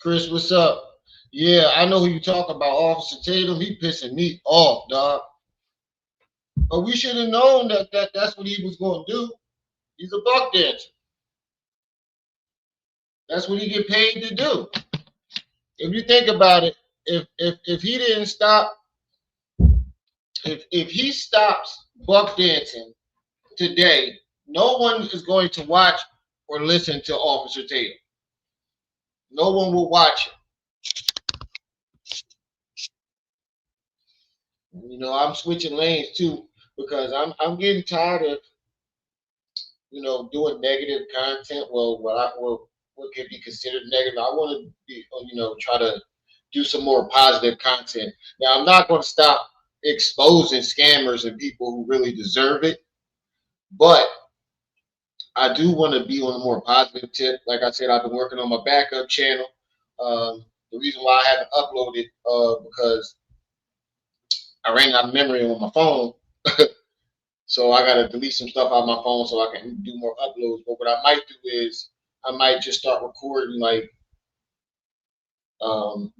Chris, what's up? Yeah, I know who you talk about, Officer Tatum. He pissing me off, dog. But we should have known that's what he was going to do. He's a buck dancer. That's what he get paid to do. If you think about it, if he didn't stop, if he stops buck dancing today, no one is going to watch or listen to Officer Tatum. No one will watch it. I'm switching lanes too because I'm getting tired of doing negative content. What could be considered negative? I want to be try to do some more positive content. Now I'm not going to stop exposing scammers and people who really deserve it, but I do want to be on a more positive tip. Like I said, I've been working on my backup channel. The reason why I haven't uploaded because I ran out of memory on my phone. So I gotta delete some stuff out of my phone so I can do more uploads. But what I might do is I might just start recording like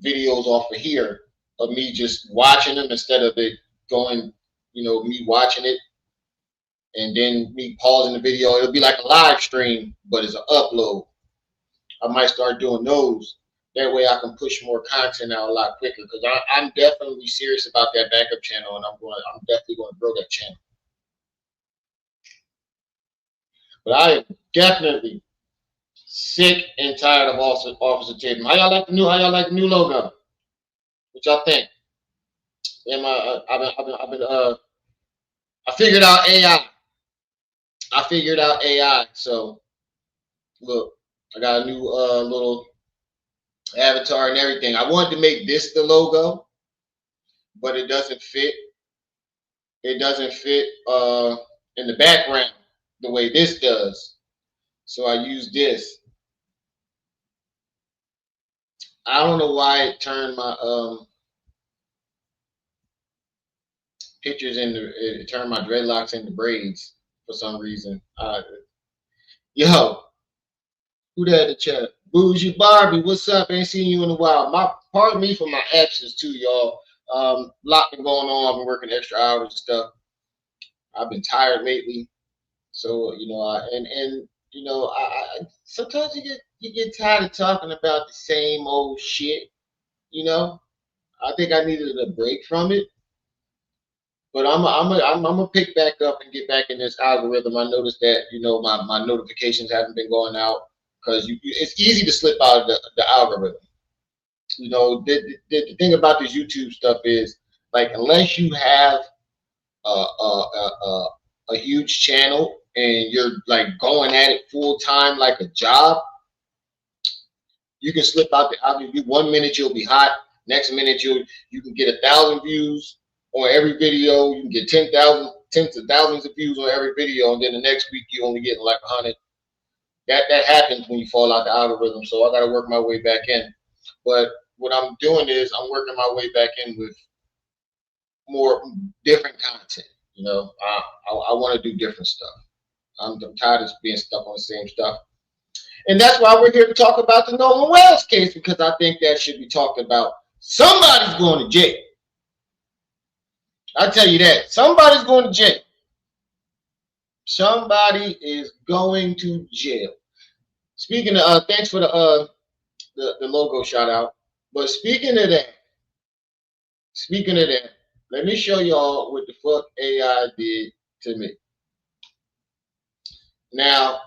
videos off of here of me just watching them instead of it going, me watching it and then me pausing the video. It'll be like a live stream, but it's an upload. I might start doing those. That way I can push more content out a lot quicker because I'm definitely serious about that backup channel and I'm definitely going to grow that channel. But I am definitely sick and tired of Officer Tatum. How y'all like the new logo? What y'all think? I figured out AI. I figured out AI. So look, I got a new little avatar and everything. I wanted to make this the logo, but it doesn't fit. It doesn't fit in the background the way this does. So I use this. I don't know why it turned my pictures it turned my dreadlocks into braids for some reason. Yo, who that in the chat? Bougie Barbie, what's up? Ain't seen you in a while. Pardon me for my absence too, y'all. Lot been going on. I've been working extra hours and stuff. I've been tired lately, so I sometimes you get tired of talking about the same old shit. I think I needed a break from it. But I'm gonna pick back up and get back in this algorithm. I noticed that my notifications haven't been going out because it's easy to slip out of the algorithm. The thing about this YouTube stuff is like unless you have a huge channel and you're like going at it full time like a job, you can slip out the algorithm. 1 minute you'll be hot, next minute you can get 1,000 views on every video. You can get 10,000, tens of thousands of views on every video, and then the next week you only get like 100. That happens when you fall out the algorithm. So I got to work my way back in. But what I'm doing is I'm working my way back in with more different content. I want to do different stuff. I'm tired of being stuck on the same stuff. And that's why we're here to talk about the Nolan Wells case, because I think that should be talked about. Somebody's going to jail. I tell you that. Somebody's going to jail. Somebody is going to jail. Speaking of, thanks for the logo shout out. But speaking of that, let me show y'all what the fuck AI did to me. Now,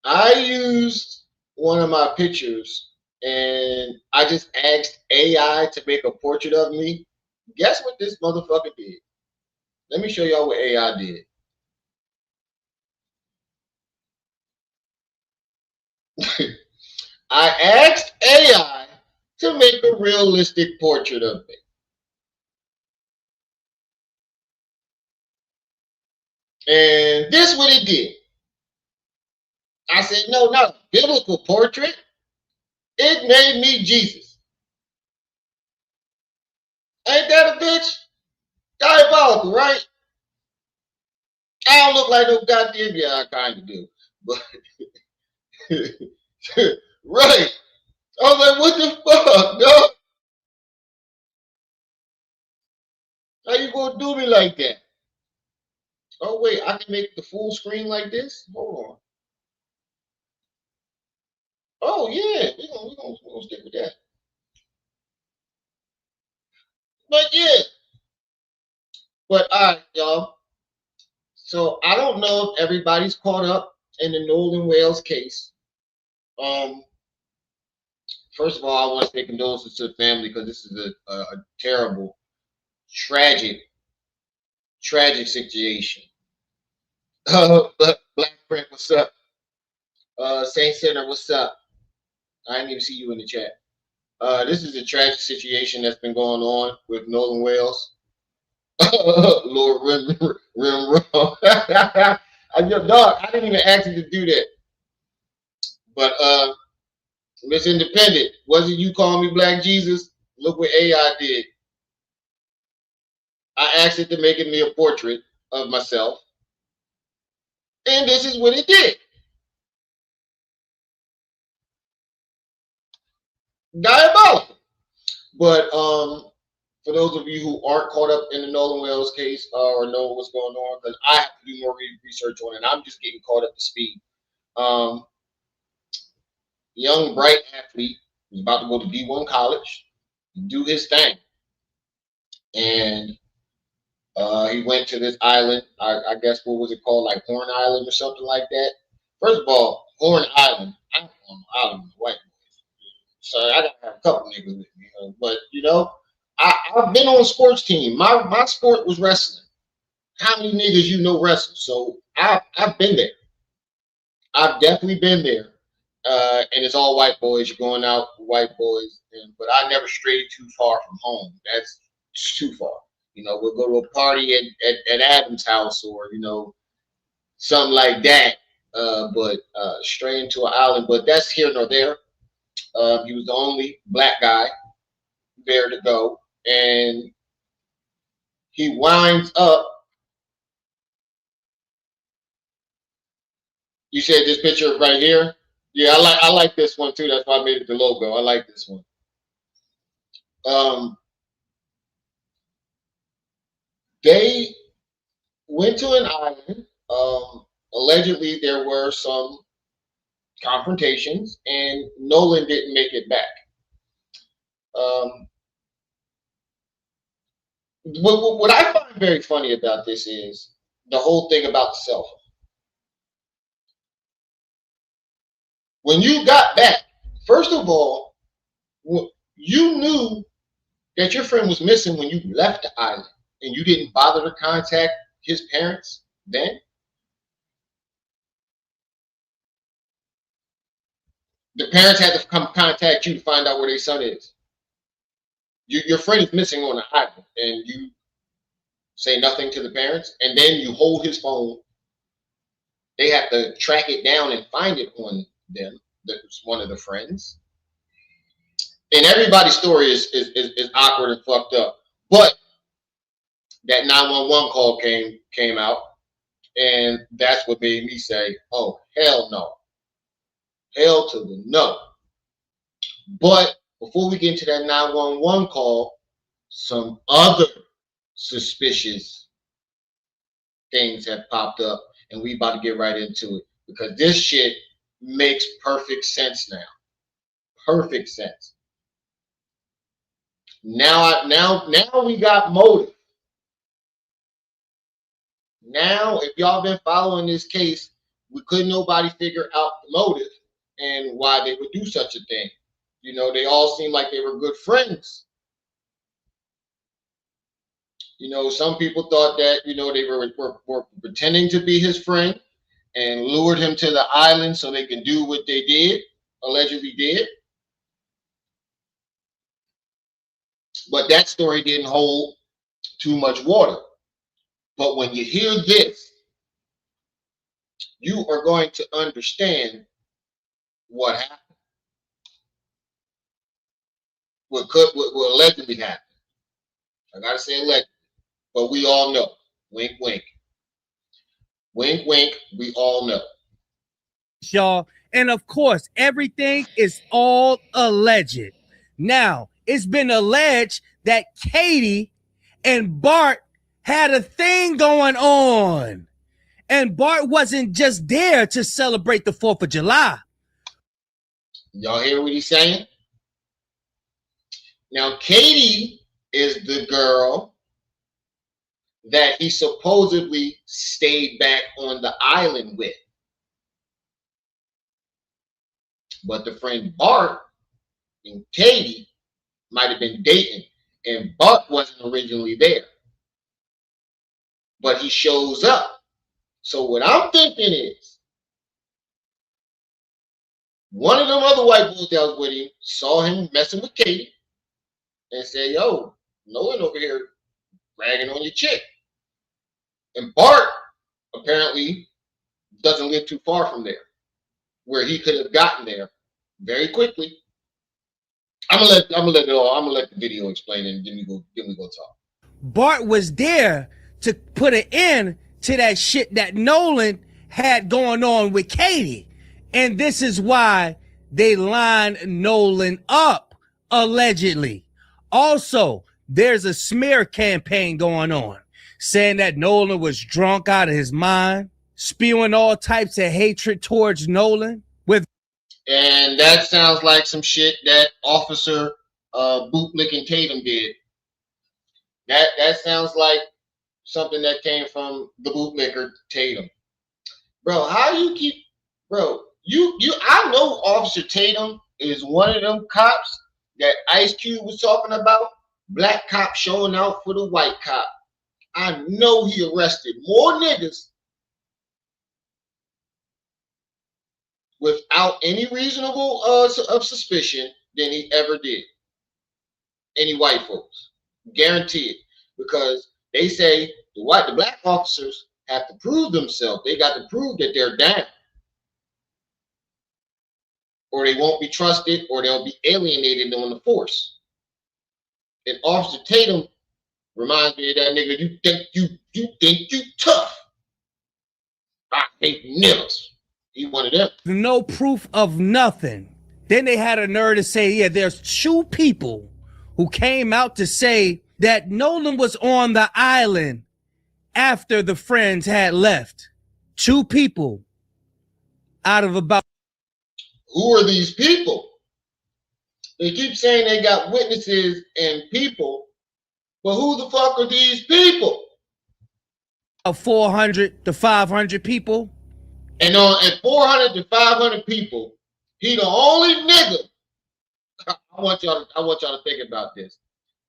I used one of my pictures and I just asked AI to make a portrait of me. Guess what this motherfucker did? Let me show y'all what AI did. I asked AI to make a realistic portrait of me. And this what it did. I said, no, not a biblical portrait. It made me Jesus. Ain't that a bitch? Diabolical, right? I don't look like no goddamn, yeah, I kind of do. But Right. I was like, what the fuck, dog? How you gonna do me like that? Oh wait, I can make the full screen like this? Hold on. Oh yeah, we gonna stick with that. But yeah, but all right, y'all. So I don't know if everybody's caught up in the Nolan Wales case. Um, First of all, I want to say condolences to the family because this is a terrible, tragic, tragic situation. Black Print, what's up? Saint Center, what's up? I didn't even see you in the chat. This is a tragic situation that's been going on with Nolan Wales. Lord Rim. Your dog, I didn't even ask you to do that. But Miss Independent, wasn't you calling me Black Jesus? Look what AI did. I asked it to make me a portrait of myself, and this is what it did. Diabolical. But for those of you who aren't caught up in the Nolan Wales case or know what's going on, because I have to do more research on it, I'm just getting caught up to speed. Um, Young bright athlete was about to go to D1 college, do his thing, and he went to this island. I guess what was it called, like Horn Island or something like that. First of all, Horn Island. I'm on island with white boys, so I gotta have a couple niggas with me. But I've been on a sports team. My sport was wrestling. How many niggas you know wrestle? So I've been there. I've definitely been there. And it's all white boys. You're going out with white boys, but I never strayed too far from home. That's too far. We'll go to a party at Adam's house or something like that. But straight into an island. But that's here nor there. He was the only black guy there to go, and he winds up. You said this picture right here. Yeah, I like this one too. That's why I made it the logo. I like this one. Um, they went to an island. Allegedly, there were some confrontations, and Nolan didn't make it back. Um, what I find very funny about this is the whole thing about the cell phone. When you got back, first of all, you knew that your friend was missing when you left the island, and you didn't bother to contact his parents then. The parents had to come contact you to find out where their son is. Your friend is missing on the island, and you say nothing to the parents, and then you hold his phone. They have to track it down and find it on them. That's one of the friends. And everybody's story is awkward and fucked up. But that 911 call came out, and that's what made me say, "Oh hell no, hell to the no." But before we get into that 911 call, some other suspicious things have popped up, and we about to get right into it because this shit makes perfect sense now. Perfect sense. Now we got motive. Now, if y'all been following this case, we couldn't nobody figure out the motive and why they would do such a thing. They all seemed like they were good friends. Some people thought that they were pretending to be his friend and lured him to the island so they can do what they allegedly did. But that story didn't hold too much water. But when you hear this, you are going to understand what happened, what allegedly happened. I gotta say allegedly, but we all know. Wink, wink. Wink, wink. We all know. Y'all, And of course, everything is all alleged. Now, it's been alleged that Katie and Bart had a thing going on. And Bart wasn't just there to celebrate the 4th of July. Y'all hear what he's saying? Now, Katie is the girl that he supposedly stayed back on the island with. But the friend Bart and Katie might have been dating, and Bart wasn't originally there. But he shows up. So what I'm thinking is, one of them other white boys that was with him saw him messing with Katie and said, yo, Nolan over here ragging on your chick. And Bart apparently doesn't live too far from there, where he could have gotten there very quickly. I'm gonna let the video explain it, and then we go talk. Bart was there to put an end to that shit that Nolan had going on with Katie. And this is why they lined Nolan up, allegedly. Also, there's a smear campaign going on, saying that Nolan was drunk out of his mind, spewing all types of hatred towards Nolan. And that sounds like some shit that Officer Bootlicking Tatum did. That sounds like something that came from the bootlicker Tatum. Bro, how you keep, bro, I know Officer Tatum is one of them cops that Ice Cube was talking about, black cop showing out for the white cop. I know he arrested more niggas without any reasonable of suspicion than he ever did. Any white folks. Guaranteed. Because they say the black officers have to prove themselves. They got to prove that they're down. Or they won't be trusted, or they'll be alienated on the force. And Officer Tatum reminds me of that nigga, you think you tough. I hate niggas. He one of them. No proof of nothing. Then they had a nerve to say, yeah, there's 2 people who came out to say that Nolan was on the island after the friends had left. 2 people out of about. Who are these people? They keep saying they got witnesses and people, but who the fuck are these people? 400 to 500 people. And at 400 to 500 people, he the only nigga. I want y'all to think about this.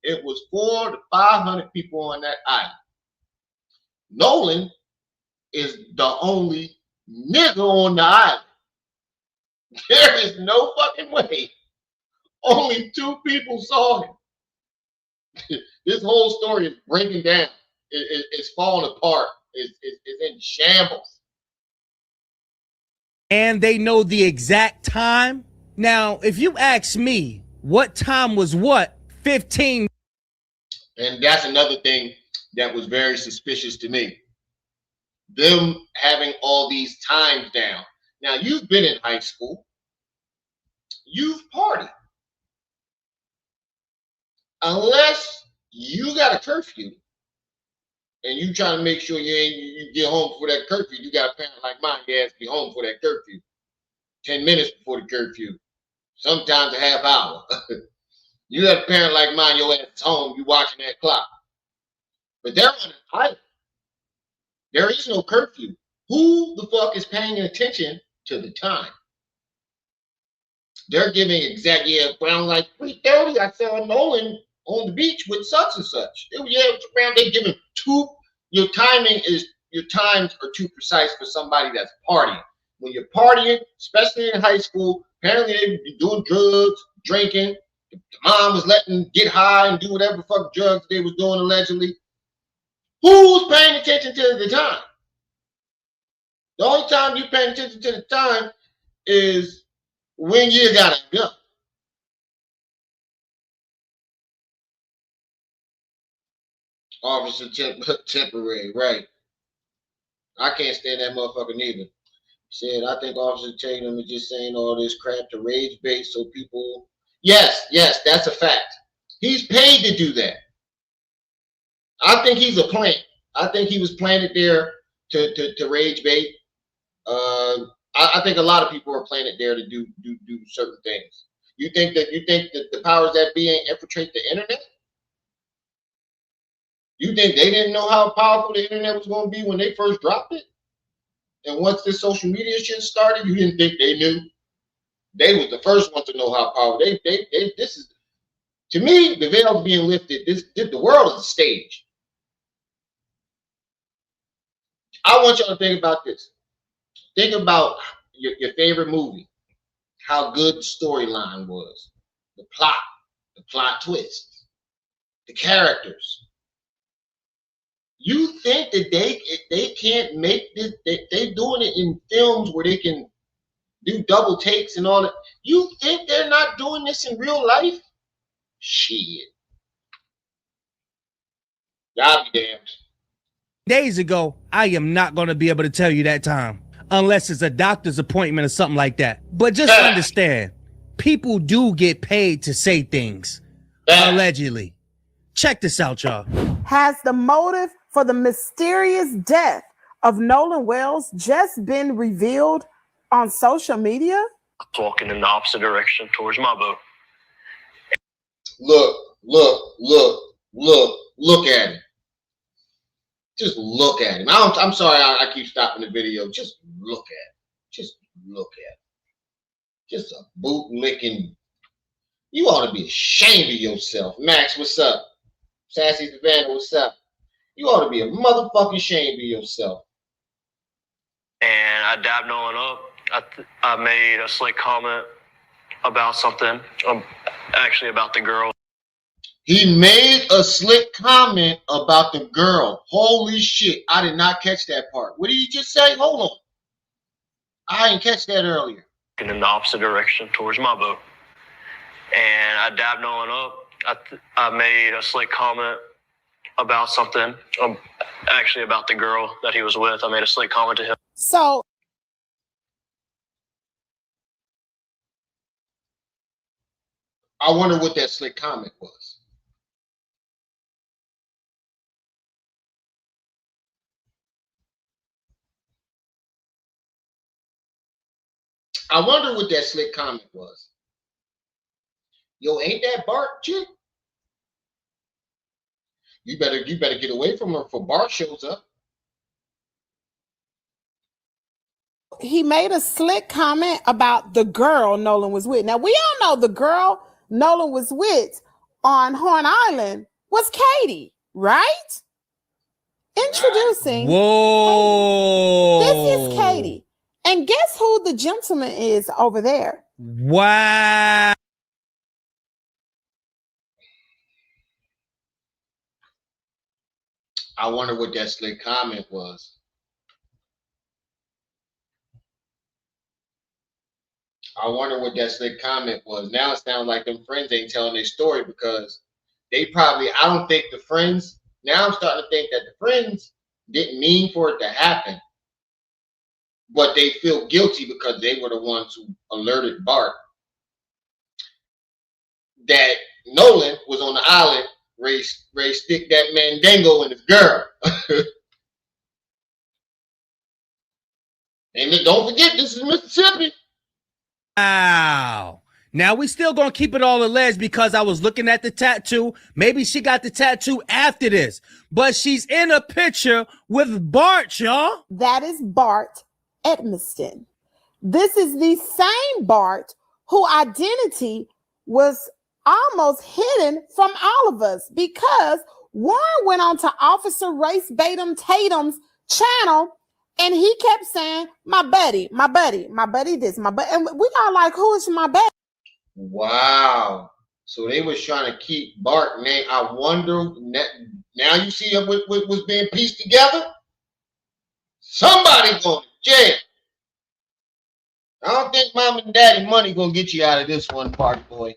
It was 400 to 500 people on that island. Nolan is the only nigga on the island. There is no fucking way. Only 2 people saw him. This whole story is breaking down. It's falling apart. It's in shambles. And they know the exact time. Now, if you ask me, what time was what? 15. And that's another thing that was very suspicious to me. Them having all these times down. Now, you've been in high school. You've partied. Unless you got a curfew and you trying to make sure you get home for that curfew, you got a parent like mine, you has to be home for that curfew. 10 minutes before the curfew. Sometimes a half hour. You have a parent like mine, your ass is home, you watching that clock. But they're on an island. There is no curfew. Who the fuck is paying attention to the time? They're giving exact, around like 3:30, I saw Nolan on the beach with such and such. They giving your times are too precise for somebody that's partying. When you're partying, especially in high school, apparently they be doing drugs, drinking. The mom was letting them get high and do whatever the fuck drugs they was doing allegedly. Who's paying attention to the time? The only time you're paying attention to the time is when you gotta go. Officer temporary, right? I can't stand that motherfucker neither. Said, I think Officer Tatum is just saying all this crap to rage bait so people. Yes, yes, that's a fact. He's paid to do that. I think he's a plant. I think he was planted there to rage bait. I think a lot of people are planted there to do certain things. You think that the powers that be ain't infiltrate the internet? You think they didn't know how powerful the internet was going to be when they first dropped it? And once this social media shit started, you didn't think they knew? They was the first ones to know how powerful. This is, to me, the veil's being lifted. The world is a stage. I want y'all to think about this. Think about your favorite movie, how good the storyline was, the plot twist, the characters. You think that they can't make this? They doing it in films where they can do double takes and all that. You think they're not doing this in real life? Shit. God be damned. Days ago, I am not going to be able to tell you that time unless it's a doctor's appointment or something like that. But just understand, people do get paid to say things, allegedly. Check this out, y'all. Has the motive for the mysterious death of Nolan Wells just been revealed on social media? Walking in the opposite direction towards my boat. Look at him. Just look at him. I'm sorry I keep stopping the video. Just look at him. Just look at him. Just a bootlicking. You ought to be ashamed of yourself. Max, what's up? Sassy Savannah, what's up? You ought to be a motherfucking ashamed of yourself. And I dabbed Nolan up. I made a slick comment about something, actually about the girl. He made a slick comment about the girl. Holy shit. I did not catch that part. What did you just say? Hold on. I didn't catch that earlier. In the opposite direction towards my boat. And I dabbed Nolan up. I made a slick comment about something, actually about the girl that he was with. I made a slick comment to him. So I wonder what that slick comment was. I wonder what that slick comment was. Yo, ain't that Bart chick? You better get away from her before Bart shows up. he made a slick comment about the girl Nolan was with. Now, we all know the girl Nolan was with on Horn Island was Katie, right? Introducing. Whoa. This is Katie. And guess who the gentleman is over there? Wow. I wonder what that slick comment was. I wonder what that slick comment was. Now it sounds like them friends ain't telling their story because they probably, I don't think the friends, now I'm starting to think that the friends didn't mean for it to happen. But they feel guilty because they were the ones who alerted Bart that Nolan was on the island, Ray stick that Mandingo and his girl. And don't forget, this is Mississippi. Wow. Now we still gonna keep it all alleged because I was looking at the tattoo. Maybe she got the tattoo after this, but she's in a picture with Bart, y'all. That is Bart Edmiston. This is the same Bart whose identity was almost hidden from all of us because Warren went on to Officer Race Tatum's channel and he kept saying, my buddy this, my buddy. And we are like, who is my buddy? Wow. So they was trying to keep Bart name. I wonder, now you see what was being pieced together? Somebody going to jail. I don't think mom and daddy money going to get you out of this one, party boy.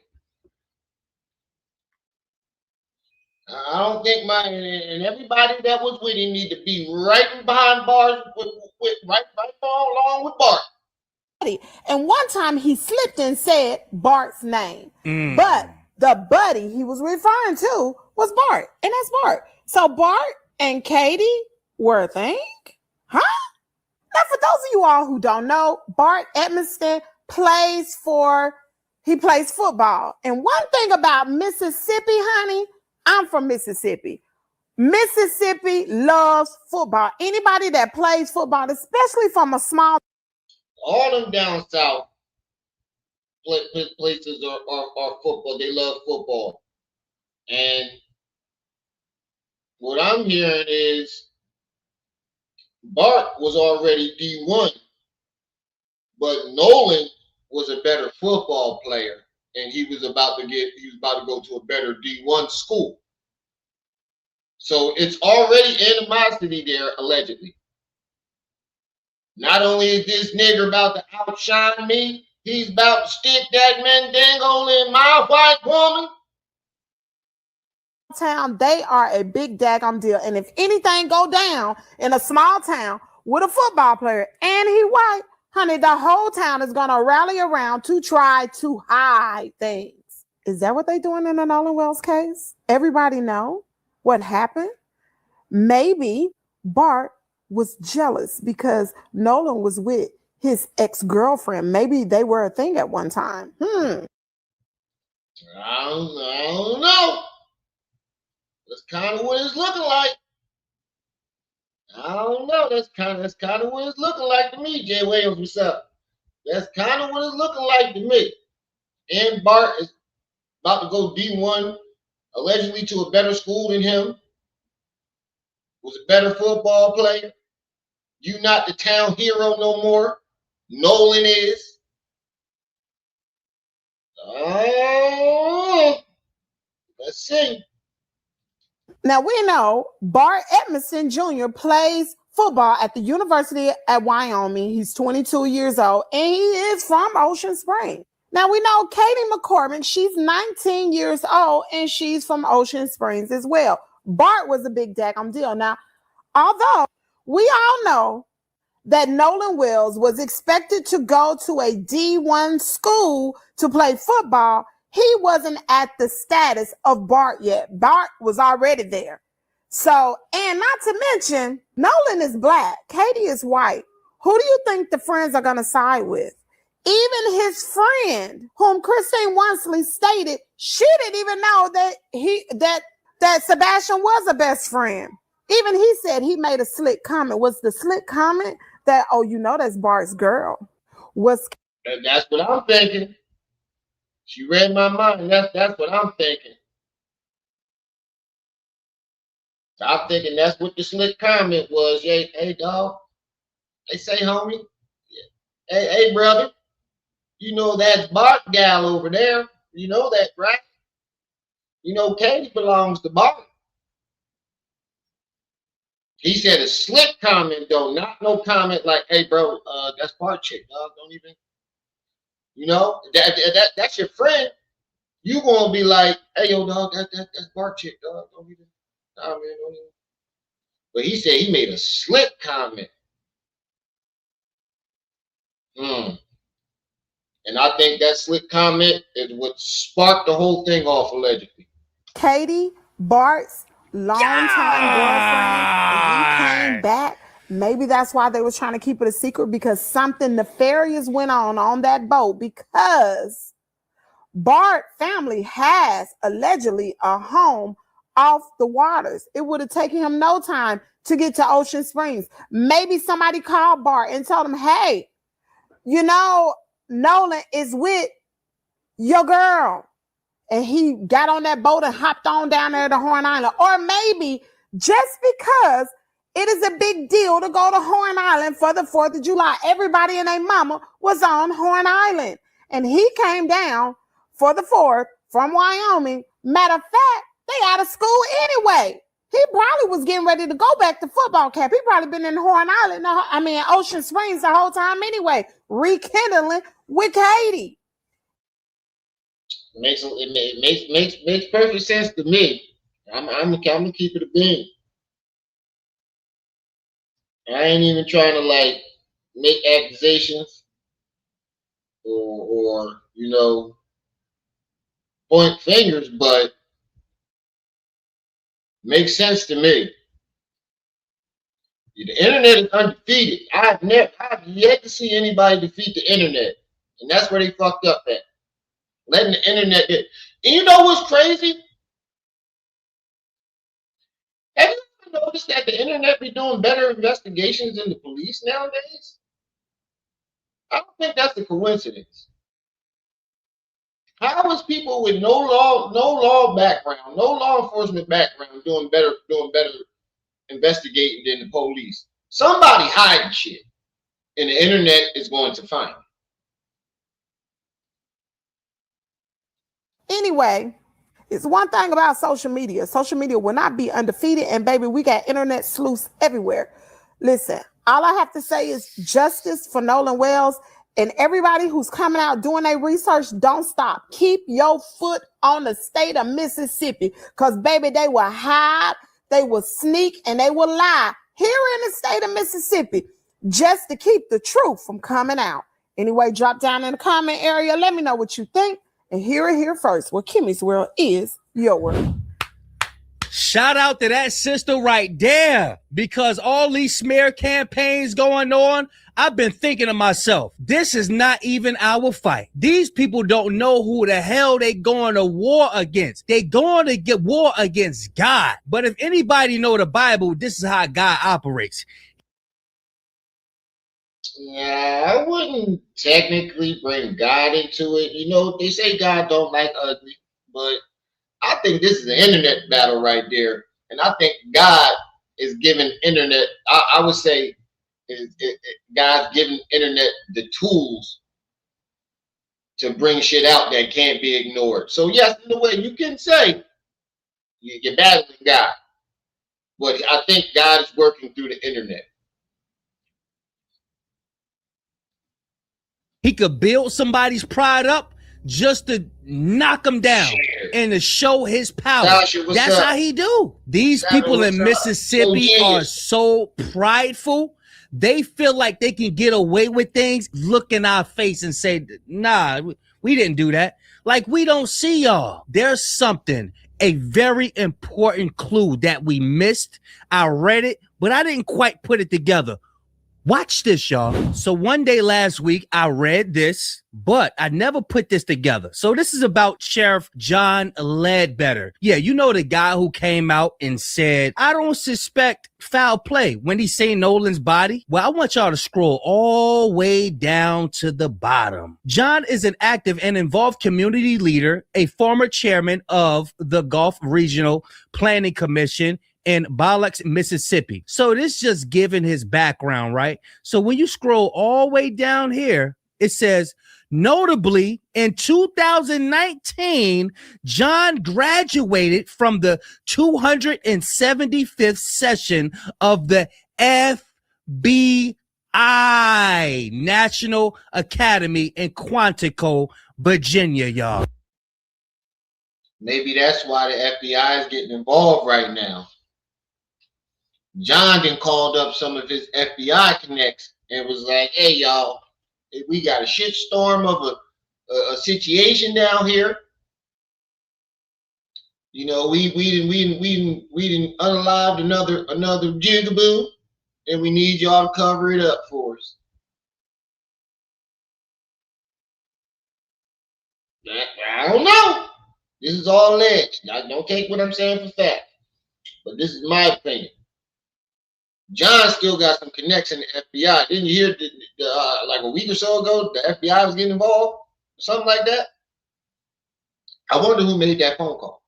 I don't think and everybody that was with him need to be right behind bars with right along with Bart. And one time he slipped and said Bart's name. But the buddy he was referring to was Bart. And that's Bart. So Bart and Katie were a thing? Huh? Now, for those of you all who don't know, Bart Edmiston plays football. And one thing about Mississippi, honey, I'm from Mississippi. Mississippi loves football. Anybody that plays football, especially from a small, all them down south places are football. They love football. And what I'm hearing is Bart was already D1, but Nolan was a better football player, and he was about to go to a better D1 school. So it's already animosity there, allegedly. Not only is this nigger about to outshine me, he's about to stick that mandango in my white woman. Town, they are a big daggum deal. And if anything go down in a small town with a football player and he white, honey, the whole town is gonna rally around to try to hide things. Is that what they doing in the Nolan Wells case? Everybody know what happened? Maybe Bart was jealous because Nolan was with his ex-girlfriend. Maybe they were a thing at one time. I don't know. That's kind of what it's looking like. I don't know. That's kind of what it's looking like to me. Jay Williams, what's up? That's kind of what it's looking like to me. And Bart is about to go D1, allegedly to a better school than him. Was a better football player. You not the town hero no more. Nolan is. Oh, let's see. Now we know Bart Edmiston Jr. plays football at the University at Wyoming. He's 22 years old and he is from Ocean Springs. Now we know Katie McCormick, she's 19 years old and she's from Ocean Springs as well. Bart was a big daggum deal. Now, although we all know that Nolan Wells was expected to go to a D1 school to play football, he wasn't at the status of Bart yet. Bart was already there. So, and not to mention, Nolan is black. Katie is white. Who do you think the friends are going to side with? Even his friend, whom Christine Wansley stated, she didn't even know that Sebastian was a best friend. Even he said he made a slick comment. Was the slick comment that, oh, you know, that's Bart's girl? That's what I'm thinking. She read my mind. That's what I'm thinking. So I'm thinking that's what the slick comment was. Hey, dog. They say, homie. Hey, brother. You know that's Bart gal over there. You know that, right? You know Katie belongs to Bart. He said a slick comment though, not no comment like, "Hey, bro, that's Bart chick, dog. Don't even." You know, that's your friend. You gonna be like, "Hey, yo, dog, that's Bart chick, dog. Don't even." Nah, man, don't even. But he said he made a slick comment. And I think that slick comment is what sparked the whole thing off, allegedly. Katie, Bart's longtime girlfriend, when he came back, maybe that's why they were trying to keep it a secret, because something nefarious went on that boat, because Bart family has allegedly a home off the waters. It would have taken him no time to get to Ocean Springs. Maybe somebody called Bart and told him, hey, you know, Nolan is with your girl. And he got on that boat and hopped on down there to Horn Island. Or maybe just because it is a big deal to go to Horn Island for the 4th of July. Everybody and their mama was on Horn Island. And he came down for the 4th from Wyoming. Matter of fact, they out of school anyway. He probably was getting ready to go back to football camp. He probably been in Horn Island, Ocean Springs the whole time anyway, rekindling with Katie. Makes perfect sense to me. I'm gonna keep it a bean. I ain't even trying to like make accusations or point fingers, but makes sense to me. The internet is undefeated. I've yet to see anybody defeat the internet, and that's where they fucked up at. Letting the internet. And you know what's crazy? Have you ever noticed that the internet be doing better investigations than the police nowadays? I don't think that's a coincidence. How is people with no law background, no law enforcement background doing better investigating than the police? Somebody hiding shit, and the internet is going to find it. Anyway, it's one thing about social media. Social media will not be undefeated, and baby, we got internet sleuths everywhere. Listen, all I have to say is justice for Nolan Wells. And everybody who's coming out doing their research, don't stop. Keep your foot on the state of Mississippi. Because, baby, they will hide, they will sneak, and they will lie here in the state of Mississippi just to keep the truth from coming out. Anyway, drop down in the comment area. Let me know what you think. And hear it here first. Well, Kimmy's world is your world. Shout out to that sister right there, because all these smear campaigns going on, I've been thinking to myself, this is not even our fight. These people don't know who the hell they going to war against. They going to get war against God. But if anybody know the Bible, this is how God operates. Yeah, I wouldn't technically bring God into it. They say God don't like ugly, but I think this is an internet battle right there. And I think God is giving internet, I would say, God's giving internet the tools to bring shit out that can't be ignored. So yes, in a way, you can say you're battling God. But I think God is working through the internet. He could build somebody's pride up just to knock them down and to show his power. Tasha, that's up? How he do. These Tasha, people in Mississippi are so prideful. They feel like they can get away with things, look in our face and say, nah, we didn't do that. Like we don't see y'all. There's something, a very important clue that we missed. I read it, but I didn't quite put it together. Watch this, y'all. So one day last week, I read this, but I never put this together. So this is about Sheriff John Ledbetter. Yeah, you know the guy who came out and said, I don't suspect foul play when he seen Nolan's body. Well, I want y'all to scroll all the way down to the bottom. John is an active and involved community leader, a former chairman of the Gulf Regional Planning Commission in Biloxi, Mississippi. So this just giving his background, right? So when you scroll all the way down here, it says, notably in 2019, John graduated from the 275th session of the FBI, National Academy in Quantico, Virginia, y'all. Maybe that's why the FBI is getting involved right now. John then called up some of his FBI connects and was like, hey, y'all, we got a shitstorm of a situation down here. We didn't unalived another jigaboo, and we need y'all to cover it up for us. I don't know. This is all alleged. Now, don't take what I'm saying for fact, but this is my opinion. John still got some connection to FBI. Didn't you hear like a week or so ago, the FBI was getting involved? Or something like that? I wonder who made that phone call.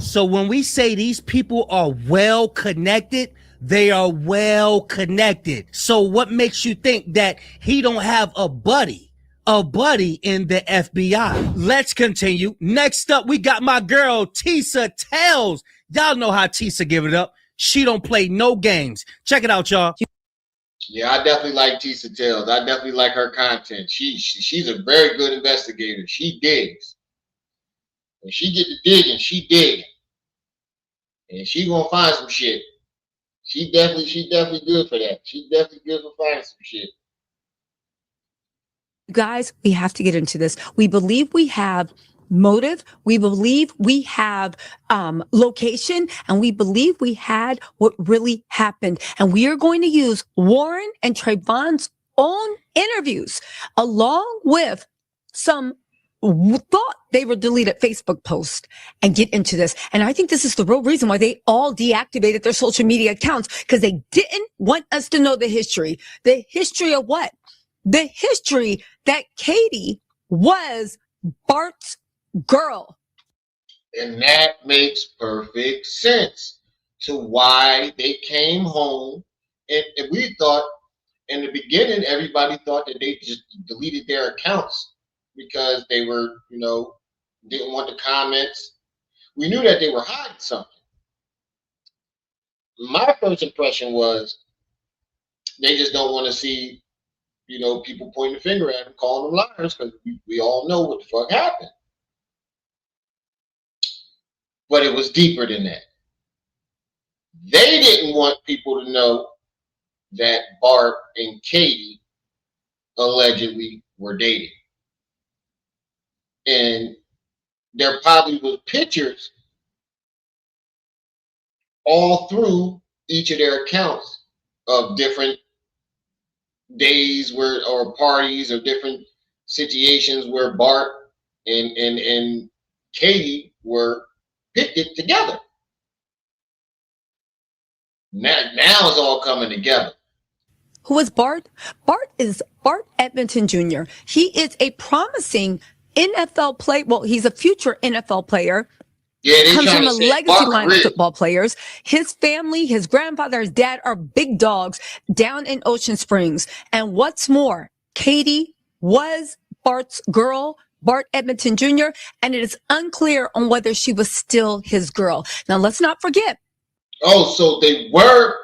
So when we say these people are well connected, they are well connected. So what makes you think that he don't have a buddy in the FBI? Let's continue. Next up, we got my girl, Tisa Tells. Y'all know how Tisa give it up. She don't play no games. Check it out, y'all. Yeah, I definitely like Tisa Tells. I definitely like her content. She's a very good investigator. She digs. When she get to digging, she digging. And she gonna find some shit. She definitely good for that. She definitely good for finding some shit. Guys, we have to get into this. We believe we have motive. We believe we have location, and we believe we had what really happened. And we are going to use Warren and Trayvon's own interviews along with some thought they were deleted Facebook posts and get into this. And I think this is the real reason why they all deactivated their social media accounts, because they didn't want us to know the history. The history of what? The history that Katie was Bart's girl. And that makes perfect sense to why they came home. And we thought in the beginning, everybody thought that they just deleted their accounts because they were, didn't want the comments. We knew that they were hiding something. My first impression was they just don't want to see, people pointing the finger at them, calling them liars, because we all know what the fuck happened. But it was deeper than that. They didn't want people to know that Bart and Katie allegedly were dating. And there probably was pictures all through each of their accounts of different days or parties or different situations where Bart and Katie were pictured together. Now it's all coming together. Who is Bart? Bart is Bart Edmonton Jr. He is a promising NFL player. Well, he's a future NFL player. Yeah, they comes trying from to a say legacy Bart line of rich. football players. His family, his grandfather, his dad are big dogs down in Ocean Springs. And what's more, Katie was Bart's girl, Bart Edmonton Jr., and it is unclear on whether she was still his girl. Now, let's not forget. Oh, so they were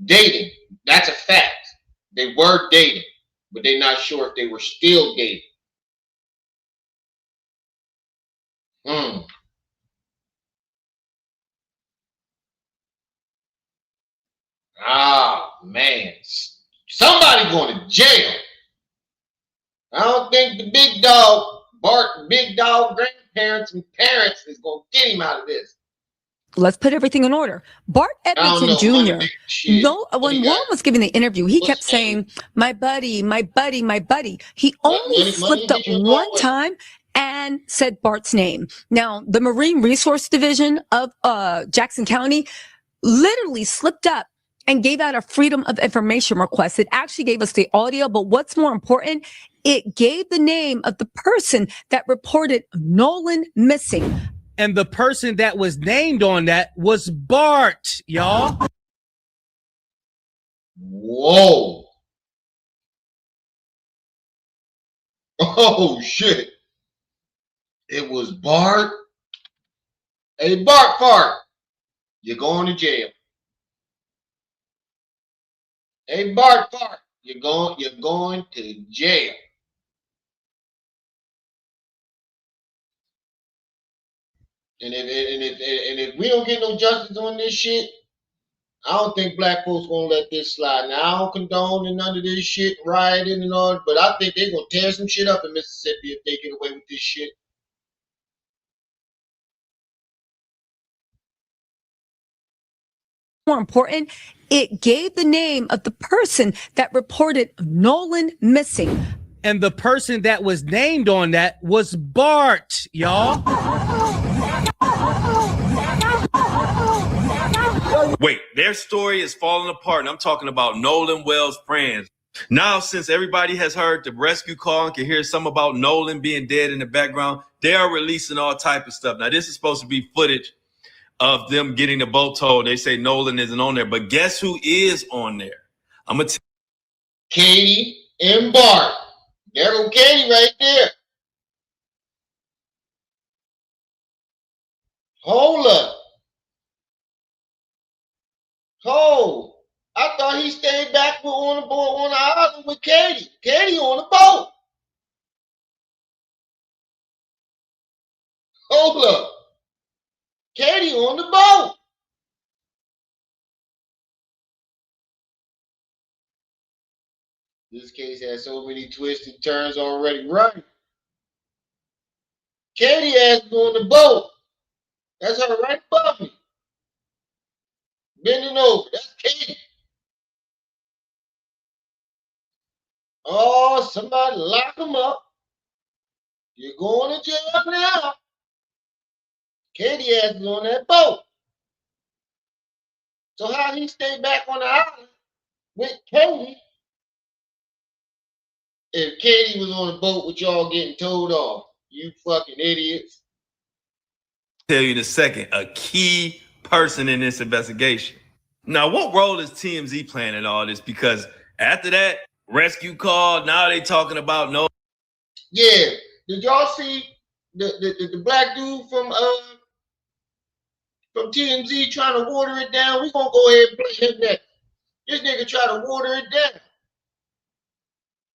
dating. That's a fact. They were dating, but they're not sure if they were still dating. Ah, man. Somebody going to jail. I don't think the big dog, Bart, big dog grandparents and parents is going to get him out of this. Let's put everything in order. Bart Edmonton Jr. When Warren was giving the interview, he kept saying, my buddy, my buddy, my buddy. He only slipped up one time and said Bart's name. Now, the Marine Resource Division of Jackson County literally slipped up and gave out a Freedom of Information request. It actually gave us the audio, but what's more important, it gave the name of the person that reported Nolan missing. And the person that was named on that was Bart, y'all. Whoa. Oh, shit. It was Bart. Hey, Bart Fart, you're going to jail. Hey, Bart Fart, you're going to jail. And if we don't get no justice on this shit, I don't think black folks gonna let this slide. Now I don't condone and none of this shit, rioting and all, but I think they're gonna tear some shit up in Mississippi if they get away with this shit. More important, it gave the name of the person that reported Nolan missing. And the person that was named on that was Bart, y'all. Wait, their story is falling apart, and I'm talking about Nolan Wells' friends. Now, since everybody has heard the rescue call and can hear some about Nolan being dead in the background, they are releasing all type of stuff. Now, this is supposed to be footage of them getting the boat towed. They say Nolan isn't on there, but guess who is on there? I'm going to Katie and Bart. There go Katie right there. Hold up. Oh, I thought he stayed back on the boat on the island with Katie. Katie on the boat. Hold up. Katie on the boat. This case has so many twists and turns already. Right. Katie ass is on the boat. That's her right above me. Bending over. That's Katie. Oh, somebody lock him up. You're going to jail now. Katie ass is on that boat. So how he stay back on the island with Katie if Katie was on the boat with y'all getting towed off? You fucking idiots. Tell you in a second, a key person in this investigation. Now, what role is TMZ playing in all this? Because after that rescue call, now they talking about no. Yeah, did y'all see the black dude from TMZ trying to water it down? We gonna go ahead and play him next. This nigga try to water it down,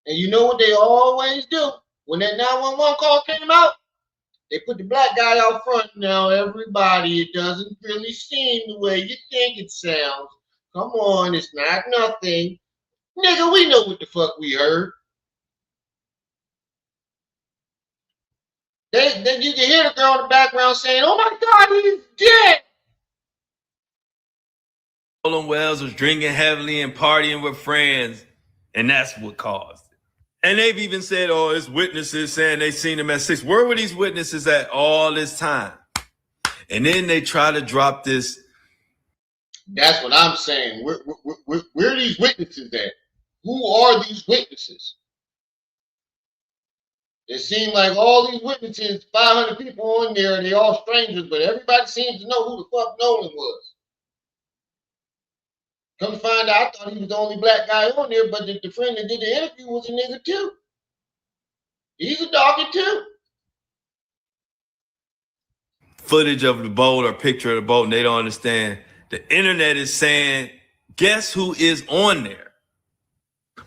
and you know what they always do when that 911 call came out? They put the black guy out front. Now, everybody, it doesn't really seem the way you think it sounds. Come on, it's not nothing. Nigga, we know what the fuck we heard. Then you can hear the girl in the background saying, "Oh my God, he's dead." Nolan Wells was drinking heavily and partying with friends, and that's what caused it. And they've even said, oh, it's witnesses saying they seen him at 6. Where were these witnesses at all this time? And then they try to drop this. That's what I'm saying. Where are these witnesses at? Who are these witnesses? It seemed like all these witnesses, 500 people on there, and they all strangers, but everybody seems to know who the fuck Nolan was. Come to find out, I thought he was the only black guy on there, but the friend that did the interview was a nigga too. He's a doggy too. Footage of the boat or picture of the boat, and they don't understand. The internet is saying, guess who is on there?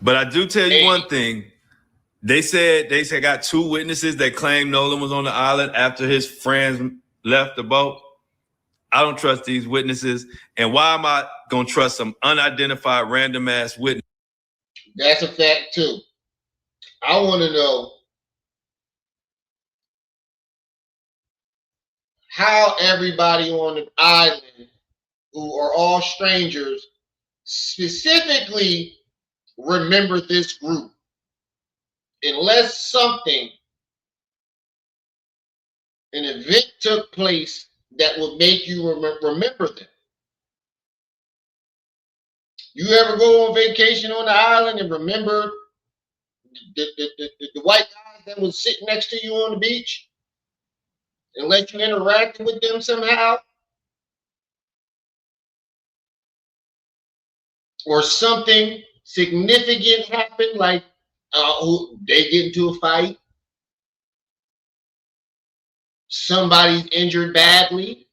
But I do tell you one thing. They said got 2 witnesses that claim Nolan was on the island after his friends left the boat. I don't trust these witnesses. And why am I going to trust some unidentified random ass witness? That's a fact too. I want to know how everybody on the island, who are all strangers, specifically remember this group. Unless something, an event took place that will make you remember them. You ever go on vacation on the island and remember the white guys that was sitting next to you on the beach? Unless you interacted with them somehow? Or something significant happened, like they get into a fight, somebody's injured badly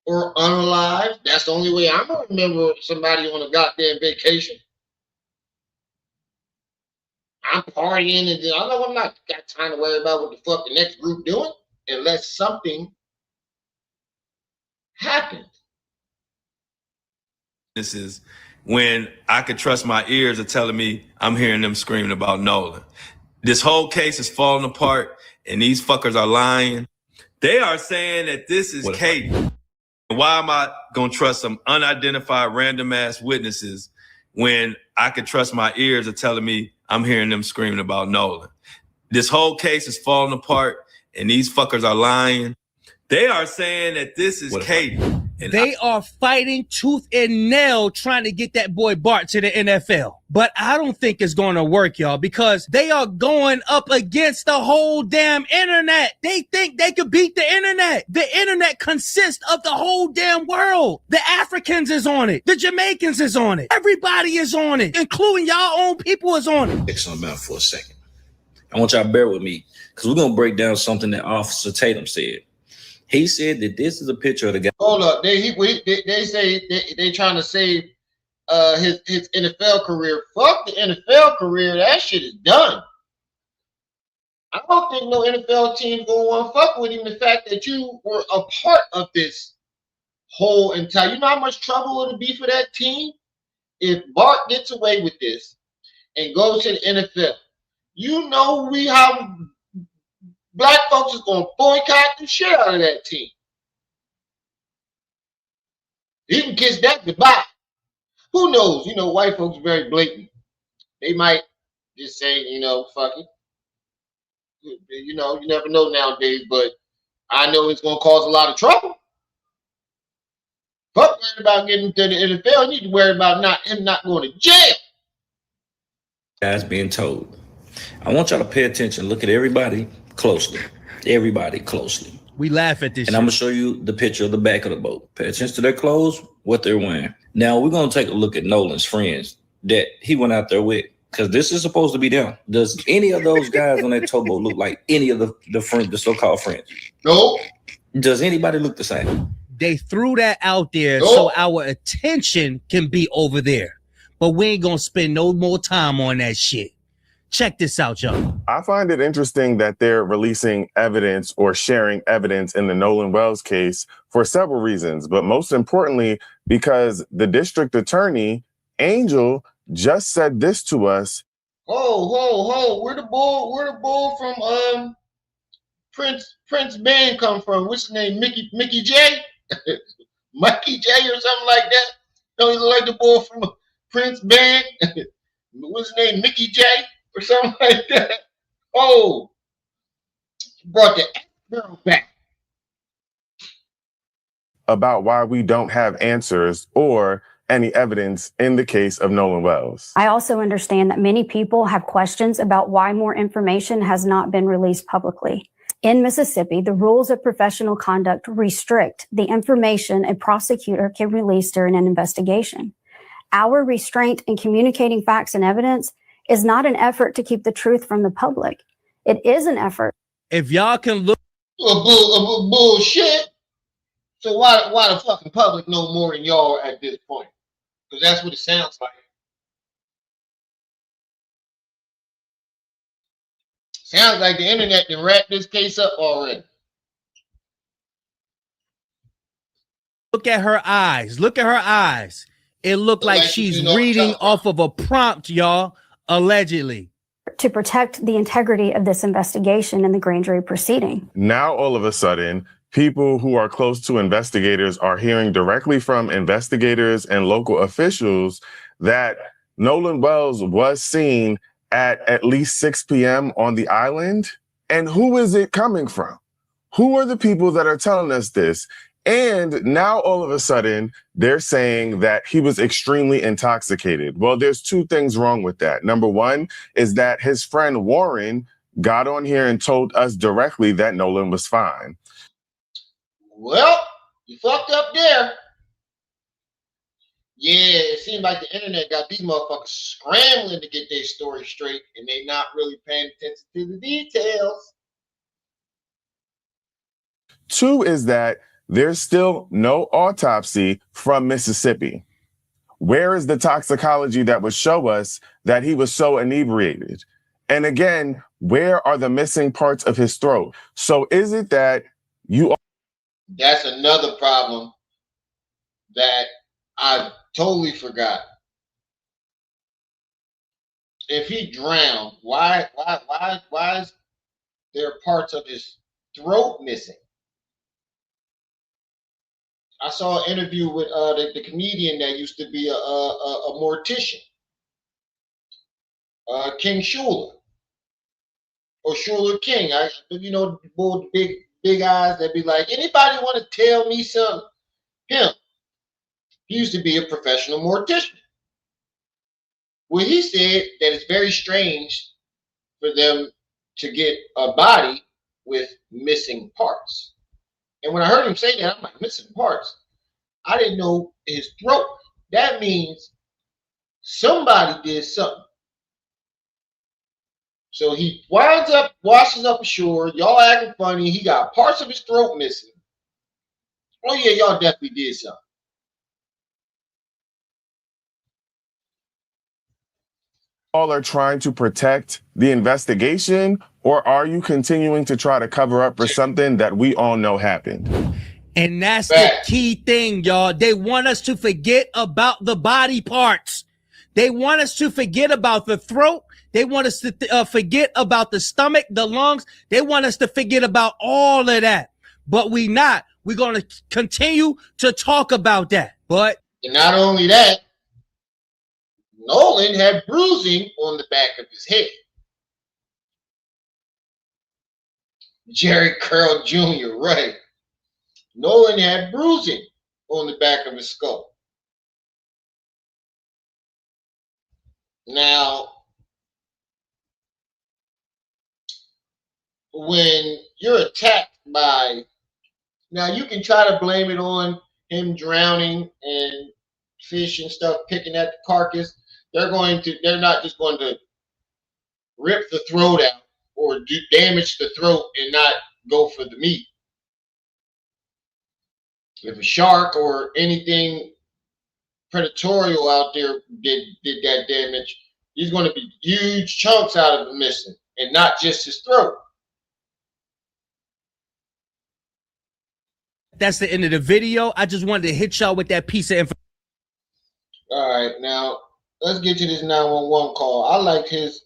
or unalive. That's the only way I'm gonna remember somebody on a goddamn vacation. I'm partying and I know I'm not got time to worry about what the fuck the next group doing unless something happened. This is when I could trust my ears are telling me I'm hearing them screaming about Nolan. This whole case is falling apart and these fuckers are lying. They are saying that this is Katie. Why am I going to trust some unidentified random ass witnesses when I could trust my ears are telling me I'm hearing them screaming about Nolan? This whole case is falling apart and these fuckers are lying. They are saying that this is Katie. And they are fighting tooth and nail trying to get that boy Bart to the NFL. But I don't think it's going to work, y'all, because they are going up against the whole damn internet. They think they could beat the internet. The internet consists of the whole damn world. The Africans is on it. The Jamaicans is on it. Everybody is on it, including y'all own people is on it. Fix on about for a second. I want y'all to bear with me because we're going to break down something that Officer Tatum said. He said that this is a picture of the guy. Hold up. They say they trying to save his NFL career. Fuck the NFL career. That shit is done. I don't think no NFL team gonna want to fuck with him. The fact that you were a part of this whole entire, you know how much trouble it'll be for that team if Bart gets away with this and goes to the NFL. You know how black folks is gonna boycott the shit out of that team. You can kiss that goodbye. Who knows? You know, white folks are very blatant. They might just say, you know, fuck it. You know, you never know nowadays, but I know it's gonna cause a lot of trouble. Fuck worried about getting to the NFL. You need to worry about him not going to jail. Guys being told. I want y'all to pay attention. Look at everybody closely. Everybody closely. We laugh at this And shit. I'm going to show you the picture of the back of the boat. Pay attention to their clothes, what they're wearing. Now, we're going to take a look at Nolan's friends that he went out there with, because this is supposed to be them. Does any of those guys on that towboat look like any of the so-called friends? No. Does anybody look the same? They threw that out there Nope. so our attention can be over there. But we ain't gonna spend no more time on that shit. Check this out, y'all. I find it interesting that they're releasing evidence or sharing evidence in the Nolan Wells case for several reasons, but most importantly, because the district attorney, Angel, just said this to us. Ho. Where the bull from Prince Band come from? What's his name? Mickey J? Mikey J or something like that? Don't he look like the bull from Prince Band? What's his name? Mickey J or something like that? Oh, brought the girl back. About why we don't have answers or any evidence in the case of Nolan Wells. I also understand that many people have questions about why more information has not been released publicly. In Mississippi, the rules of professional conduct restrict the information a prosecutor can release during an investigation. Our restraint in communicating facts and evidence is not an effort to keep the truth from the public. It is an effort. If y'all can look Bullshit. So why the fucking public know more than y'all at this point? Because that's what it sounds like. Sounds like the internet done wrapped this case up already. look at her eyes. Look at her eyes. It looked like she's reading off of a prompt, y'all, allegedly. To protect the integrity of this investigation and the grand jury proceeding. Now, all of a sudden, people who are close to investigators are hearing directly from investigators and local officials that Nolan Wells was seen at least 6 p.m. on the island. And who is it coming from? Who are the people that are telling us this? And now all of a sudden, they're saying that he was extremely intoxicated. Well, there's two things wrong with that. Number one is that his friend Warren got on here and told us directly that Nolan was fine. Well, you fucked up there. Yeah, it seemed like the internet got these motherfuckers scrambling to get their story straight, and they not really paying attention to the details. Two is that there's still no autopsy from Mississippi. Where is the toxicology that would show us that he was so inebriated? And again, where are the missing parts of his throat? So is it that you... That's another problem that I totally forgot. If he drowned, why is there parts of his throat missing? I saw an interview with the comedian that used to be a mortician, King Schuler, or Schuler King. You know, the big eyes that be like, anybody want to tell me something? Him. He used to be a professional mortician. Well, he said that it's very strange for them to get a body with missing parts. And when I heard him say that, I'm like, missing parts. I didn't know his throat. That means somebody did something. So he winds up, washes up ashore. Y'all acting funny. He got parts of his throat missing. Oh, yeah, y'all definitely did something. all are trying to protect the investigation, or are you continuing to try to cover up for something that we all know happened? And that's the key thing, y'all. They want us to forget about the body parts. They want us to forget about the throat. They want us to forget about the stomach, the lungs. They want us to forget about all of that. But we not. We're going to continue to talk about that. But and not only that, Nolan had bruising on the back of his head. Jerry Curl Jr., right. Nolan had bruising on the back of his skull. Now, when you're attacked by, now you can try to blame it on him drowning and fish and stuff picking at the carcass. They're not just going to rip the throat out or damage the throat and not go for the meat. If a shark or anything predatorial out there did that damage, he's going to be huge chunks out of him missing, and not just his throat. that's the end of the video. I just wanted to hit y'all with that piece of information. All right, now let's get to this 911 call. I like his,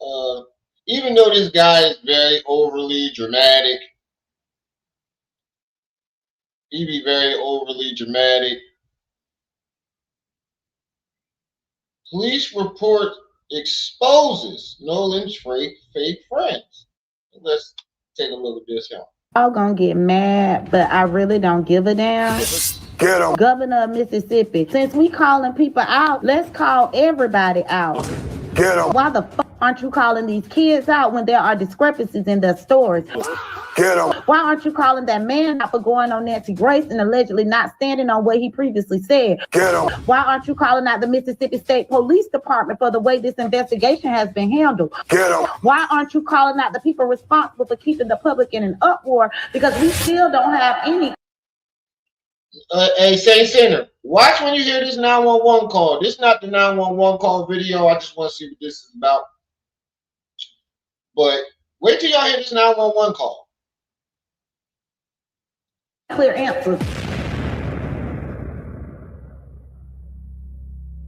even though this guy is very overly dramatic, he be very overly dramatic. Police report exposes Nolan's fake friends. Let's take a look at this here. I'm gonna get mad, but I really don't give a damn. Get him. Governor of Mississippi, since we calling people out, let's call everybody out. Get him. Why the fuck aren't you calling these kids out when there are discrepancies in their stories? Get him. Why aren't you calling that man out for going on Nancy Grace and allegedly not standing on what he previously said? Get him. Why aren't you calling out the Mississippi State Police Department for the way this investigation has been handled? Get him. Why aren't you calling out the people responsible for keeping the public in an uproar? Because we still don't have any. Hey, Saint Center, watch when you hear this 911 call. This is not the 911 call video. I just want to see what this is about. But wait till y'all hear this 911 call. Clear answers.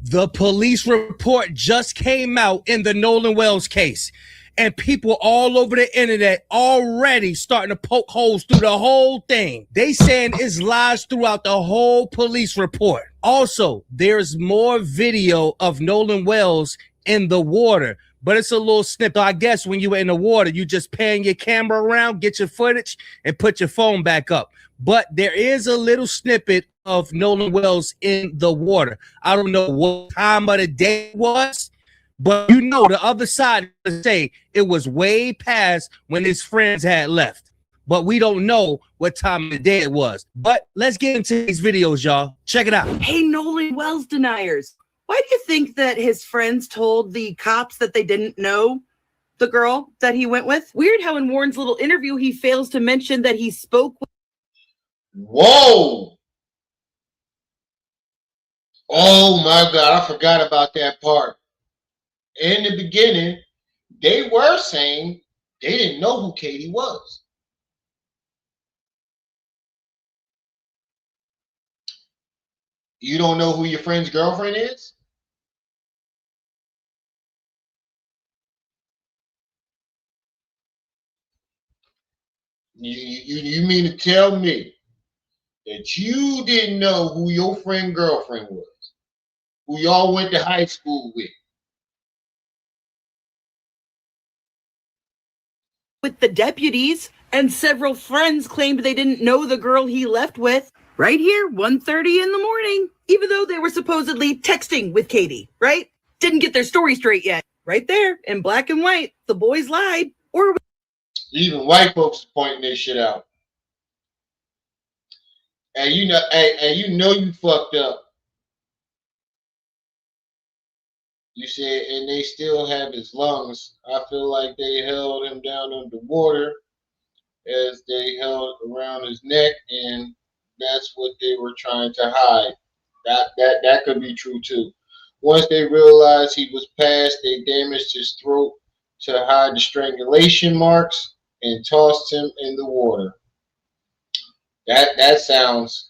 The police report just came out in the Nolan Wells case, and people all over the internet already starting to poke holes through the whole thing. They saying it's lies throughout the whole police report. Also, there's more video of Nolan Wells in the water, but it's a little snippet. I guess when you were in the water, you just pan your camera around, get your footage, and put your phone back up. But there is a little snippet of Nolan Wells in the water. I don't know what time of the day it was, but you know the other side say it was way past when his friends had left. But we don't know what time of the day it was. But let's get into these videos, y'all. Check it out. Hey, Nolan Wells deniers. Why do you think that his friends told the cops that they didn't know the girl that he went with? Weird how in Warren's little interview, he fails to mention that he spoke with. Whoa. Oh my God, I forgot about that part. In the beginning, they were saying they didn't know who Katie was. You don't know who your friend's girlfriend is? You mean to tell me that you didn't know who your friend girlfriend was, who y'all went to high school with? With the deputies, and several friends claimed they didn't know the girl he left with. Right here, 1:30 in the morning, even though they were supposedly texting with Katie, right? Didn't get their story straight yet. Right there, in black and white, the boys lied. Or even white folks pointing this shit out. And you know you fucked up. You said, and they still have his lungs. I feel like they held him down underwater as they held around his neck, and that's what they were trying to hide. That could be true too. Once they realized he was passed, they damaged his throat to hide the strangulation marks and tossed him in the water. That sounds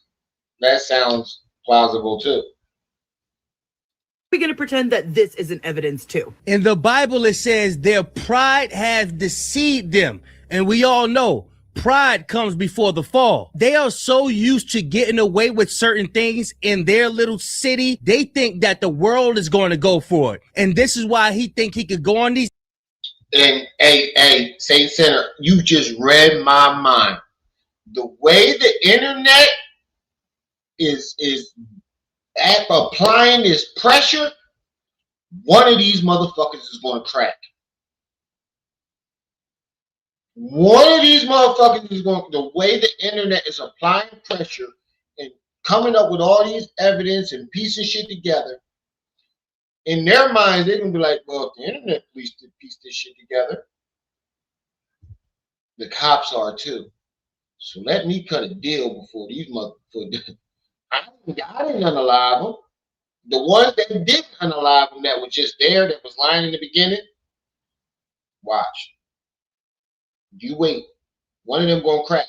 plausible too. We're going to pretend that this isn't evidence too. In the Bible, it says their pride has deceived them. And we all know pride comes before the fall. They are so used to getting away with certain things in their little city. They think that the world is going to go for it. And this is why he think he could go on these. And hey, Saint Center, you just read my mind. The way the internet is applying this pressure, one of these motherfuckers is going to crack. One of these motherfuckers is going. The way the internet is applying pressure and coming up with all these evidence and piecing shit together, in their minds, they're gonna be like, "Well, if the internet police did piece this shit together, the cops are too. So let me cut a deal before these motherfuckers." I didn't unalive them. The ones that didn't unalive them, that was just there, that was lying in the beginning, watch. You wait. One of them gonna crack.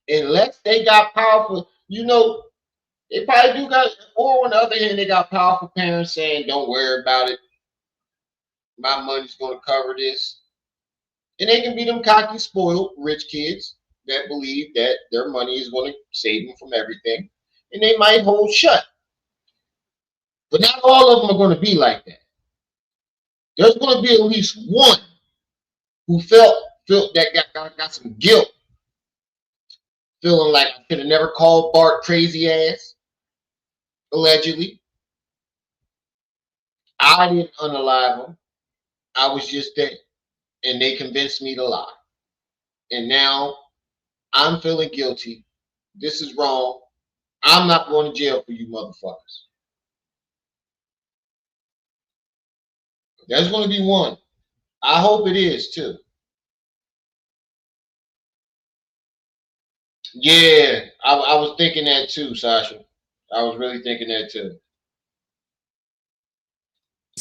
Unless they got powerful, they probably do got, or on the other hand, they got powerful parents saying, "Don't worry about it. My money's gonna cover this." And they can be them cocky, spoiled, rich kids that believe that their money is gonna save them from everything. And they might hold shut. But not all of them are going to be like that. There's going to be at least one who felt that got some guilt, feeling like I could have never called Bart crazy ass, allegedly. I didn't unalive him. I was just dead. And they convinced me to lie. And now I'm feeling guilty. This is wrong. I'm not going to jail for you motherfuckers. There's going to be one. I hope it is too. Yeah, I was thinking that too, Sasha. I was really thinking that too.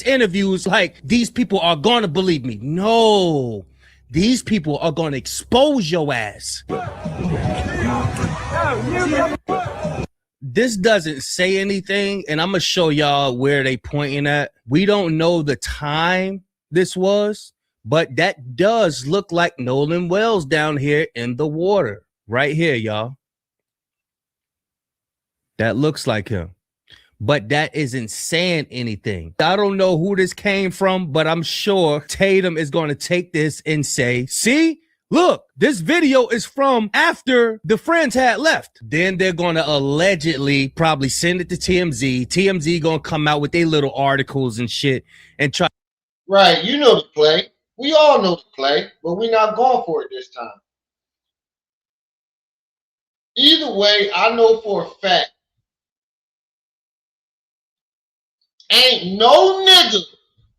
Interviews like these people are going to believe me. No, these people are going to expose your ass. This doesn't say anything, and I'm gonna show y'all where they pointing at. We don't know the time this was, but that does look like Nolan Wells down here in the water. Right here, y'all. That looks like him. But that isn't saying anything. I don't know who this came from, but I'm sure Tatum is going to take this and say, see, look, this video is from after the friends had left. Then they're going to allegedly probably send it to TMZ. TMZ going to come out with their little articles and shit and try. Right, you know the play. We all know the play, but we're not going for it this time. Either way, I know for a fact, ain't no nigga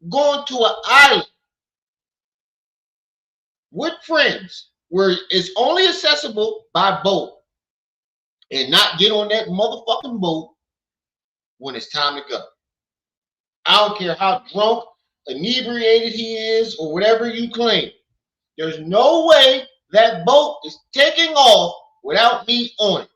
going to an island with friends where it's only accessible by boat and not get on that motherfucking boat when it's time to go. I don't care how drunk, inebriated he is, or whatever you claim. There's no way that boat is taking off without me on it.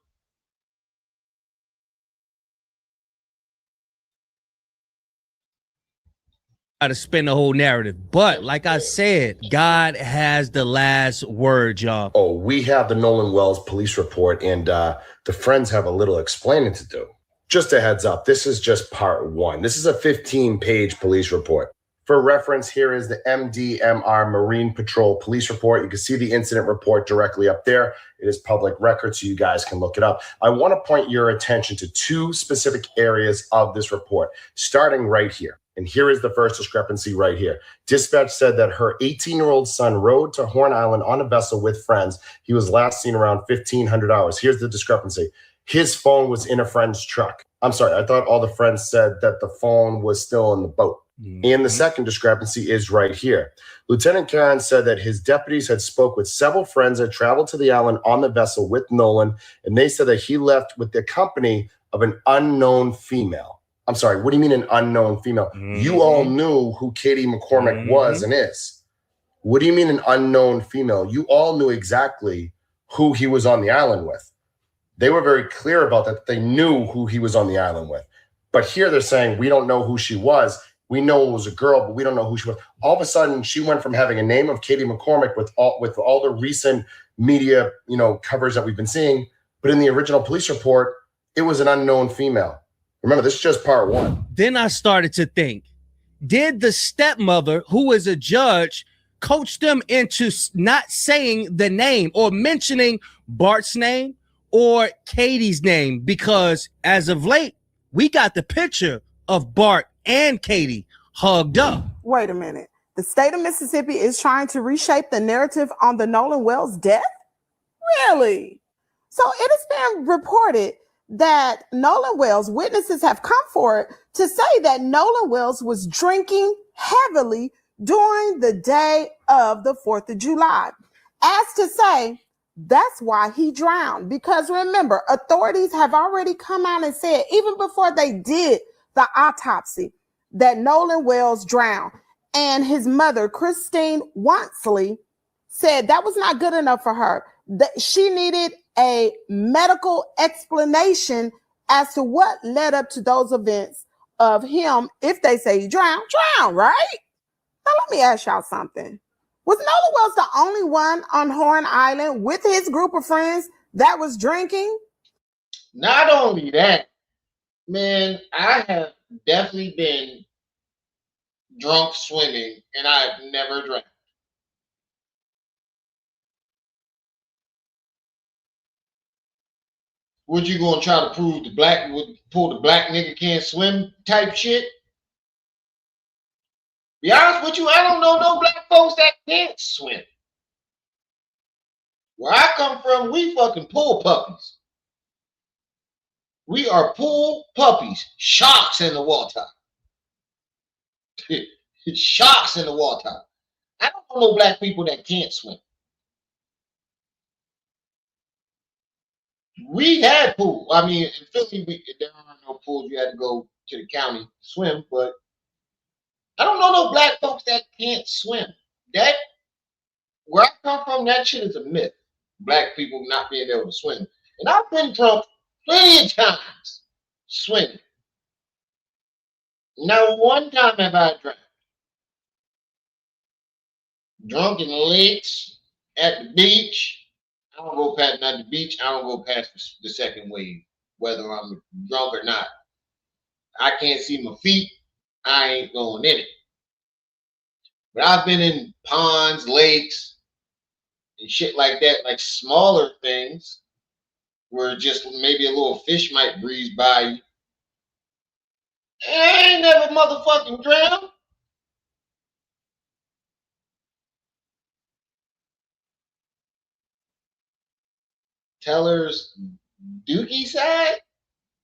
To spin the whole narrative, but like I said, God has the last word, y'all. Oh, we have the Nolan Wells police report, and the friends have a little explaining to do. Just a heads up, this is just part one. This is a 15-page police report. For reference, here is the MDMR Marine Patrol police report. You can see the incident report directly up there. It is public record, so you guys can look it up. I want to point your attention to two specific areas of this report, starting right here. And here is the first discrepancy right here. Dispatch said that her 18-year-old son rode to Horn Island on a vessel with friends. He was last seen around 1,500 hours. Here's the discrepancy. His phone was in a friend's truck. I'm sorry, I thought all the friends said that the phone was still in the boat. And the second discrepancy is right here. Lieutenant Khan said that his deputies had spoke with several friends that traveled to the island on the vessel with Nolan, and they said that he left with the company of an unknown female. I'm sorry, what do you mean an unknown female? You all knew who Katie McCormick was and is. What do you mean an unknown female? You all knew exactly who he was on the island with. They were very clear about that. They knew who he was on the island with. But here they're saying, we don't know who she was. We know it was a girl, but we don't know who she was. All of a sudden, she went from having a name of Katie McCormick with all the recent media, coverage that we've been seeing. But in the original police report, it was an unknown female. Remember, this is just part one. Then I started to think, did the stepmother, who is a judge, coach them into not saying the name or mentioning Bart's name or Katie's name? Because as of late, we got the picture of Bart and Katie hugged up. Wait a minute. The state of Mississippi is trying to reshape the narrative on the Nolan Wells death? Really? So it has been reported that Nolan Wells, witnesses have come forward to say that Nolan Wells was drinking heavily during the day of the 4th of July. As to say, that's why he drowned. Because remember, authorities have already come out and said, even before they did the autopsy, that Nolan Wells drowned. And his mother, Christine Wansley, said that was not good enough for her. That she needed a medical explanation as to what led up to those events of him. If they say he drowned, right? Now let me ask y'all something. Was Nolan Wells the only one on Horn Island with his group of friends that was drinking? Not only that, man, I have definitely been drunk swimming and I've never drank. What you gonna try to prove the black nigga can't swim type shit? Be honest with you, I don't know no black folks that can't swim. Where I come from, we fucking pool puppies. We are pool puppies. Sharks in the water. Sharks in the water. I don't know no black people that can't swim. We had pool. I mean, in Philly, there are no pools. You had to go to the county to swim, but I don't know no black folks that can't swim. That, where I come from, that shit is a myth. Black people not being able to swim. And I've been drunk plenty of times swimming. Now, one time have I drank. Drunk in lakes, at the beach. I don't go past not the beach. I don't go past the second wave, whether I'm drunk or not. I can't see my feet. I ain't going in it. But I've been in ponds, lakes, and shit like that, like smaller things, where just maybe a little fish might breeze by you. And I ain't never motherfucking drowned. Teller's Dookie side?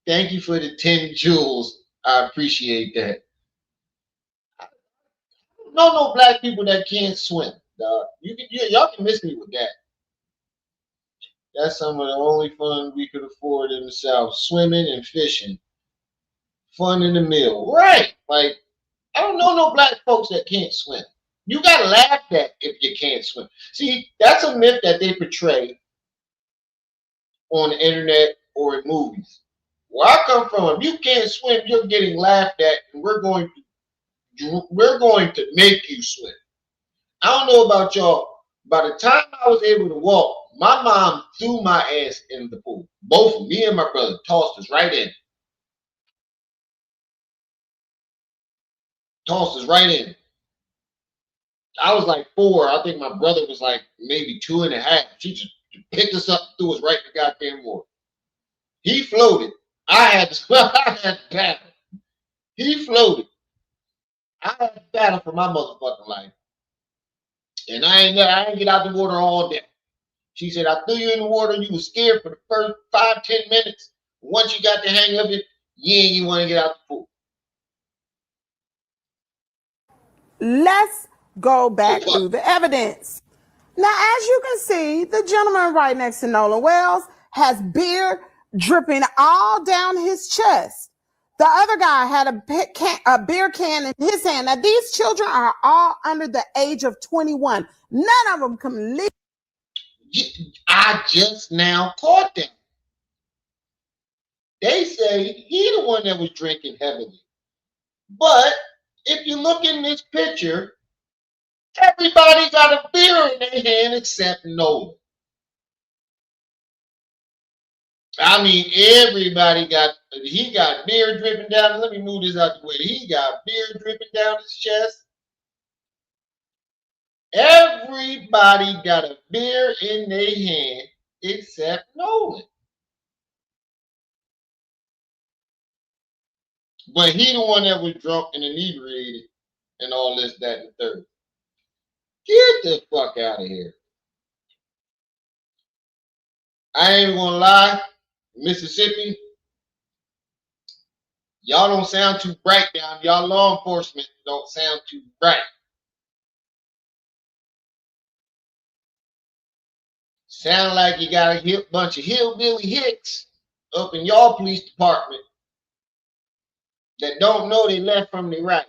Thank you for the 10 jewels. I appreciate that. I don't know no black people that can't swim, dog. Y'all can miss me with that. That's some of the only fun we could afford in the South. Swimming and fishing. Fun in the meal. Right. Like, I don't know no black folks that can't swim. You gotta laugh at if you can't swim. See, that's a myth that they portray on the internet or in movies. Where I come from, if you can't swim, you're getting laughed at, and we're going to make you swim. I don't know about y'all. By the time I was able to walk, my mom threw my ass in the pool. Both of me and my brother tossed us right in. Tossed us right in. I was like 4. I think my brother was like maybe 2.5. She just picked us up and threw us right in the goddamn water. He floated. I had to paddle. He floated. I had to battle for my motherfucking life. And I ain't get out the water all day. She said, I threw you in the water. You were scared for the first 5-10 minutes. Once you got the hang of it, you want to get out the pool. Let's go back through the evidence. Now, as you can see, the gentleman right next to Nolan Wells has beer dripping all down his chest. The other guy had a beer can in his hand. Now, these children are all under the age of 21. None of them can leave. I just now caught them. They say he the one that was drinking heavily. But if you look in this picture, everybody got a beer in their hand except Nolan. I mean, everybody he got beer dripping down. Let me move this out the way. He got beer dripping down his chest. Everybody got a beer in their hand except Nolan. But he the one that was drunk and inebriated and all this, that, and the third. Get the fuck out of here. I ain't gonna lie, Mississippi, y'all don't sound too bright down. Y'all law enforcement don't sound too bright. Sound like you got a bunch of hillbilly hicks up in y'all police department that don't know they left from their right.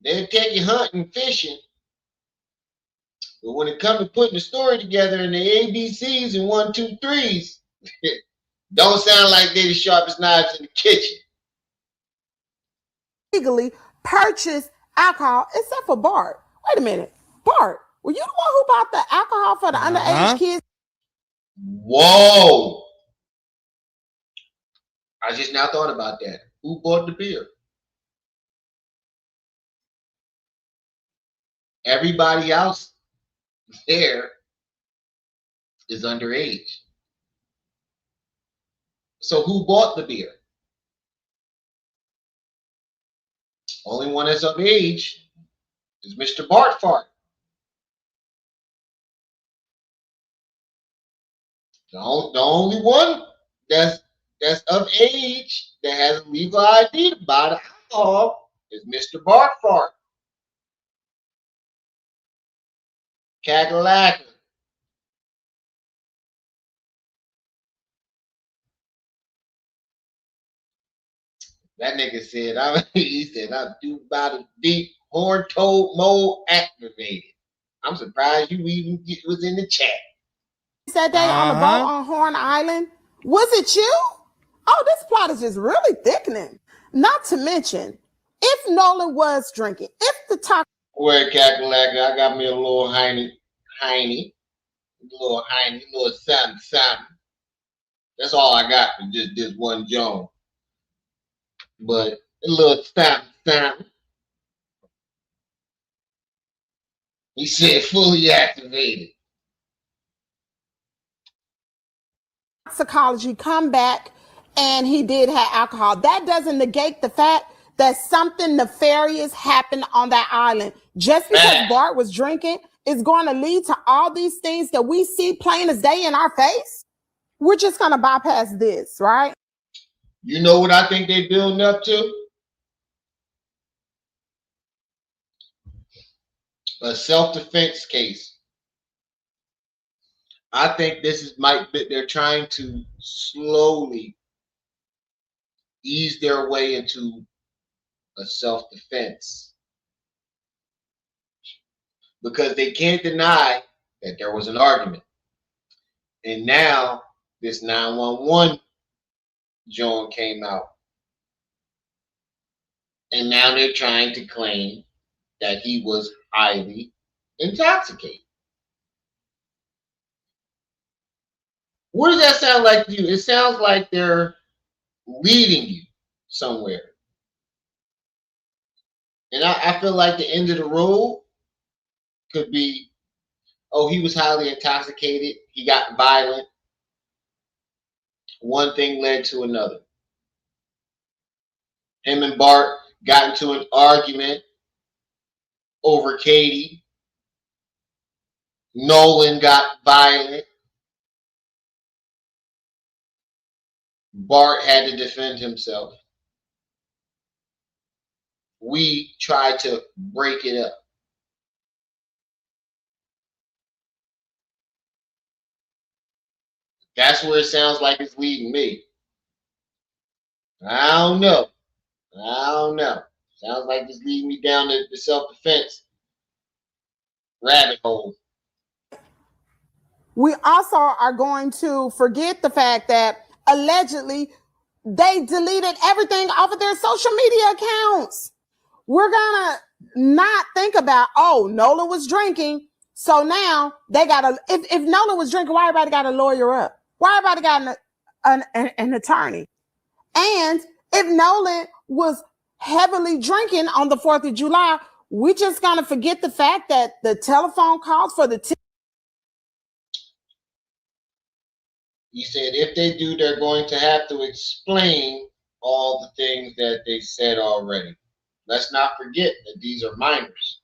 They'll take you hunting, fishing, but when it comes to putting the story together in the ABCs and 1, 2, 3s, don't sound like they're the sharpest knives in the kitchen. Legally purchase alcohol, except for Bart. Wait a minute. Bart, were you the one who bought the alcohol for the underage kids? Whoa. I just now thought about that. Who bought the beer? Everybody else there is underage. So who bought the beer? Only one that's of age is Mr. Bartfart. The only one that's of age that has a legal ID to buy the alcohol is Mr. Bartfart. Cackalacker. That nigga said, he said, I'm due by the deep, horn-toed, mole activated. I'm surprised you even was in the chat. That day on the boat on Horn Island. Was it you? Oh, this plot is just really thickening. Not to mention, if Nolan was drinking, if the talk. Where Cackalacker, I got me a little hiney, little something. That's all I got for just this one Joan. But a little something. He said fully activated. Toxicology come back and he did have alcohol. That doesn't negate the fact that something nefarious happened on that island. Just because Bart was drinking is going to lead to all these things that we see plain as day in our face. We're just going to bypass this, right? You know what I think they building up to? A self-defense case. I think they're trying to slowly ease their way into a self-defense. Because they can't deny that there was an argument. And now this 911 Joan came out. And now they're trying to claim that he was highly intoxicated. What does that sound like to you? It sounds like they're leading you somewhere. And I feel like the end of the road could be, oh, he was highly intoxicated. He got violent. One thing led to another. Him and Bart got into an argument over Katie. Nolan got violent. Bart had to defend himself. We tried to break it up. That's where it sounds like it's leading me. I don't know. Sounds like it's leading me down the self-defense rabbit hole. We also are going to forget the fact that allegedly they deleted everything off of their social media accounts. We're gonna not think about, oh, Nolan was drinking, so now they got to, if Nolan was drinking, why everybody got a lawyer up? Why everybody got an attorney? And if Nolan was heavily drinking on the 4th of July, we're just gonna forget the fact that the telephone calls for the He said if they do, they're going to have to explain all the things that they said already. Let's not forget that these are minors.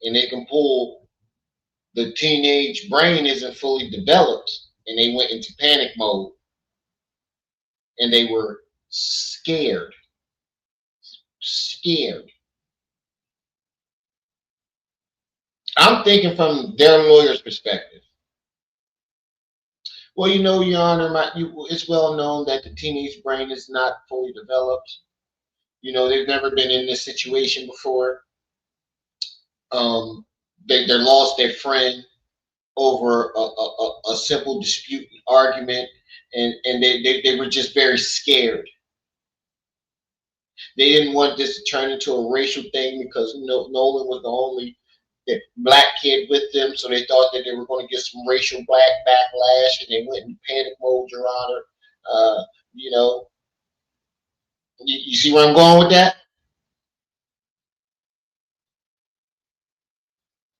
And they can pull, the teenage brain isn't fully developed, and they went into panic mode. And they were scared. I'm thinking from their lawyer's perspective. Well, you know, Your Honor, it's well known that the teenage brain is not fully developed. You know, they've never been in this situation before. They lost their friend over a simple dispute and argument, and they were just very scared. They didn't want this to turn into a racial thing because Nolan was the only black kid with them, so they thought that they were going to get some racial backlash, and they went in panic mode, Your Honor. You know, you see where I'm going with that?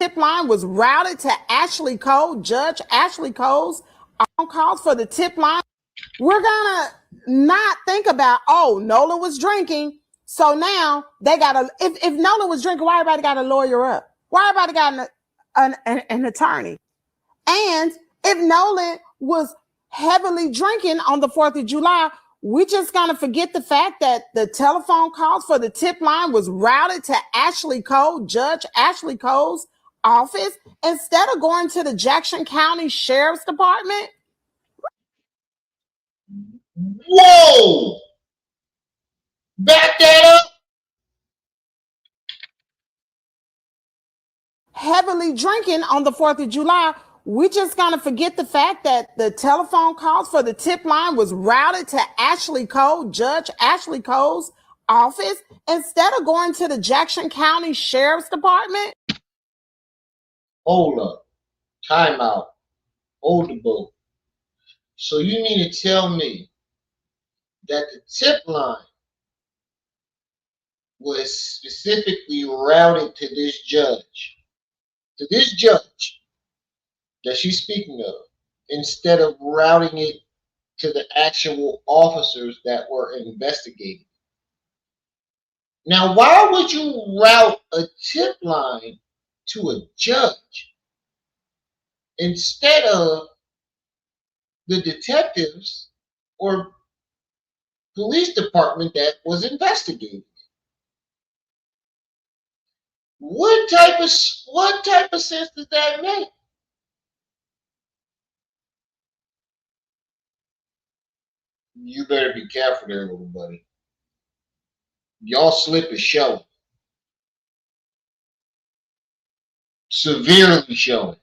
tip line was routed to Ashley Cole, Judge Ashley Cole's on calls for the tip line. We're gonna not think about, oh, Nolan was drinking, so now they got a, if Nolan was drinking, why everybody got a lawyer up? Why everybody got an attorney? And if Nolan was heavily drinking on the 4th of July, we're just gonna forget the fact that the telephone calls for the tip line was routed to Ashley Cole, Judge Ashley Cole's office, instead of going to the Jackson County Sheriff's Department. Whoa! Back that up. Heavily drinking on the 4th of July, we're just gonna forget the fact that the telephone calls for the tip line was routed to Ashley Cole, Judge Ashley Cole's office, instead of going to the Jackson County Sheriff's Department. Hold up. Time out. Hold the boat. So you mean to tell me that the tip line was specifically routed to this judge that she's speaking of, instead of routing it to the actual officers that were investigating? Now, why would you route a tip line to a judge instead of the detectives or police department that was investigating? What type of sense does that make? You better be careful there, little buddy. Y'all slip is showing. Severely showing.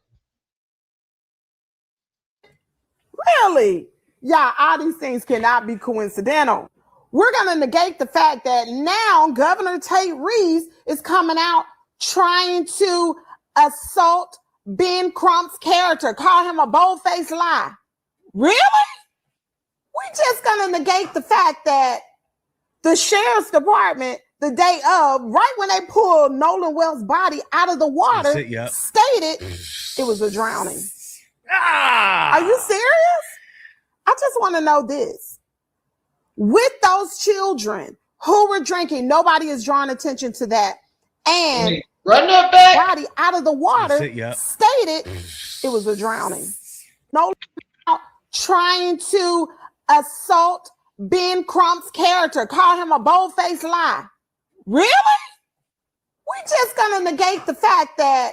Really? Yeah, all these things cannot be coincidental. We're going to negate the fact that now Governor Tate Reeves is coming out trying to assault Ben Crump's character, call him a bold-faced lie. Really? We're just going to negate the fact that the sheriff's department, the day of, right when they pulled Nolan Wells' body out of the water, stated it was a drowning. Are you serious? I just want to know this. With those children who were drinking, nobody is drawing attention to that. And run that back. Body out of the water, stated it was a drowning. Nolan trying to assault Ben Crump's character, call him a bold-faced lie. Really? We're just going to negate the fact that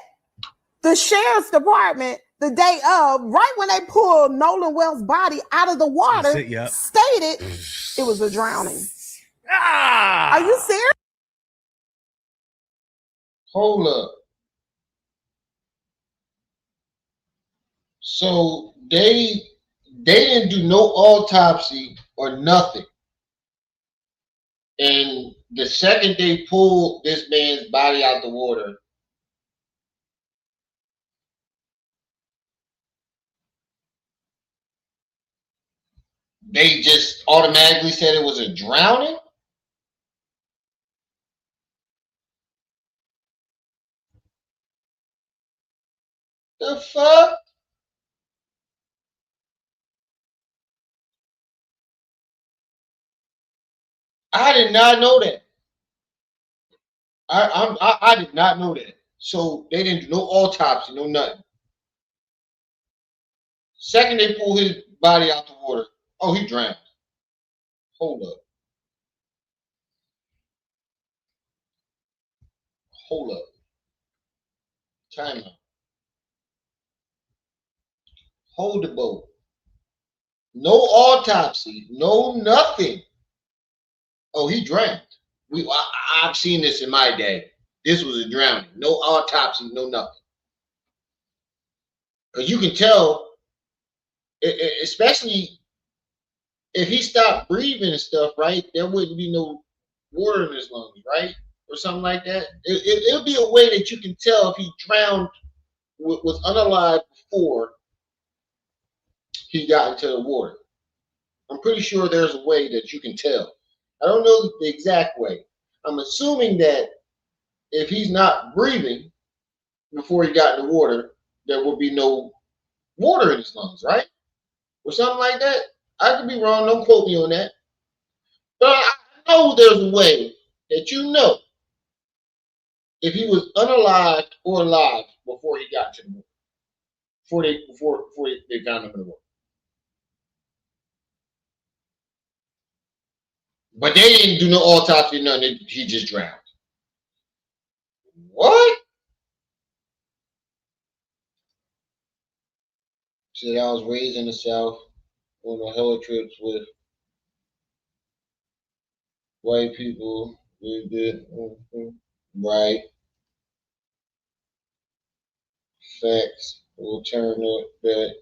the sheriff's department, the day of, right when they pulled Nolan Wells' body out of the water, stated it was a drowning. Are you serious? Hold up. So they didn't do no autopsy or nothing. And the second they pulled this man's body out the water, they just automatically said it was a drowning? The fuck? I did not know that. I did not know that. So they didn't do no autopsy, no nothing. Second they pulled his body out the water, oh, he drowned. Hold up. Hold up. Time out. Hold the boat. No autopsy, no nothing. Oh, he drowned. I've seen this in my day. This was a drowning. No autopsy, no nothing. Because you can tell, especially if he stopped breathing and stuff, right? There wouldn't be no water in his lungs, right? Or something like that. It'll be a way that you can tell if he drowned, was unalive before he got into the water. I'm pretty sure there's a way that you can tell. I don't know the exact way. I'm assuming that if he's not breathing before he got in the water, there will be no water in his lungs, right? Or something like that. I could be wrong. Don't quote me on that. But I know there's a way that you know if he was unalived or alive before he got to the water, before they found him in the water. But they didn't do no autopsy, nothing. He just drowned. What? Said I was raised in the South on the hella trips with white people. Right. Facts. We'll turn up that.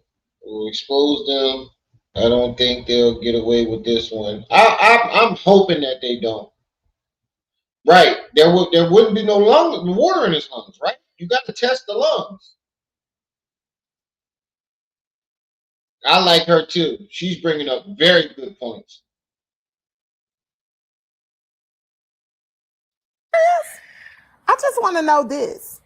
We'll expose them. I don't think they'll get away with this one. I'm hoping that they don't. Right. There wouldn't be no water in his lungs, right? You got to test the lungs. I like her too. She's bringing up very good points. I just want to know this.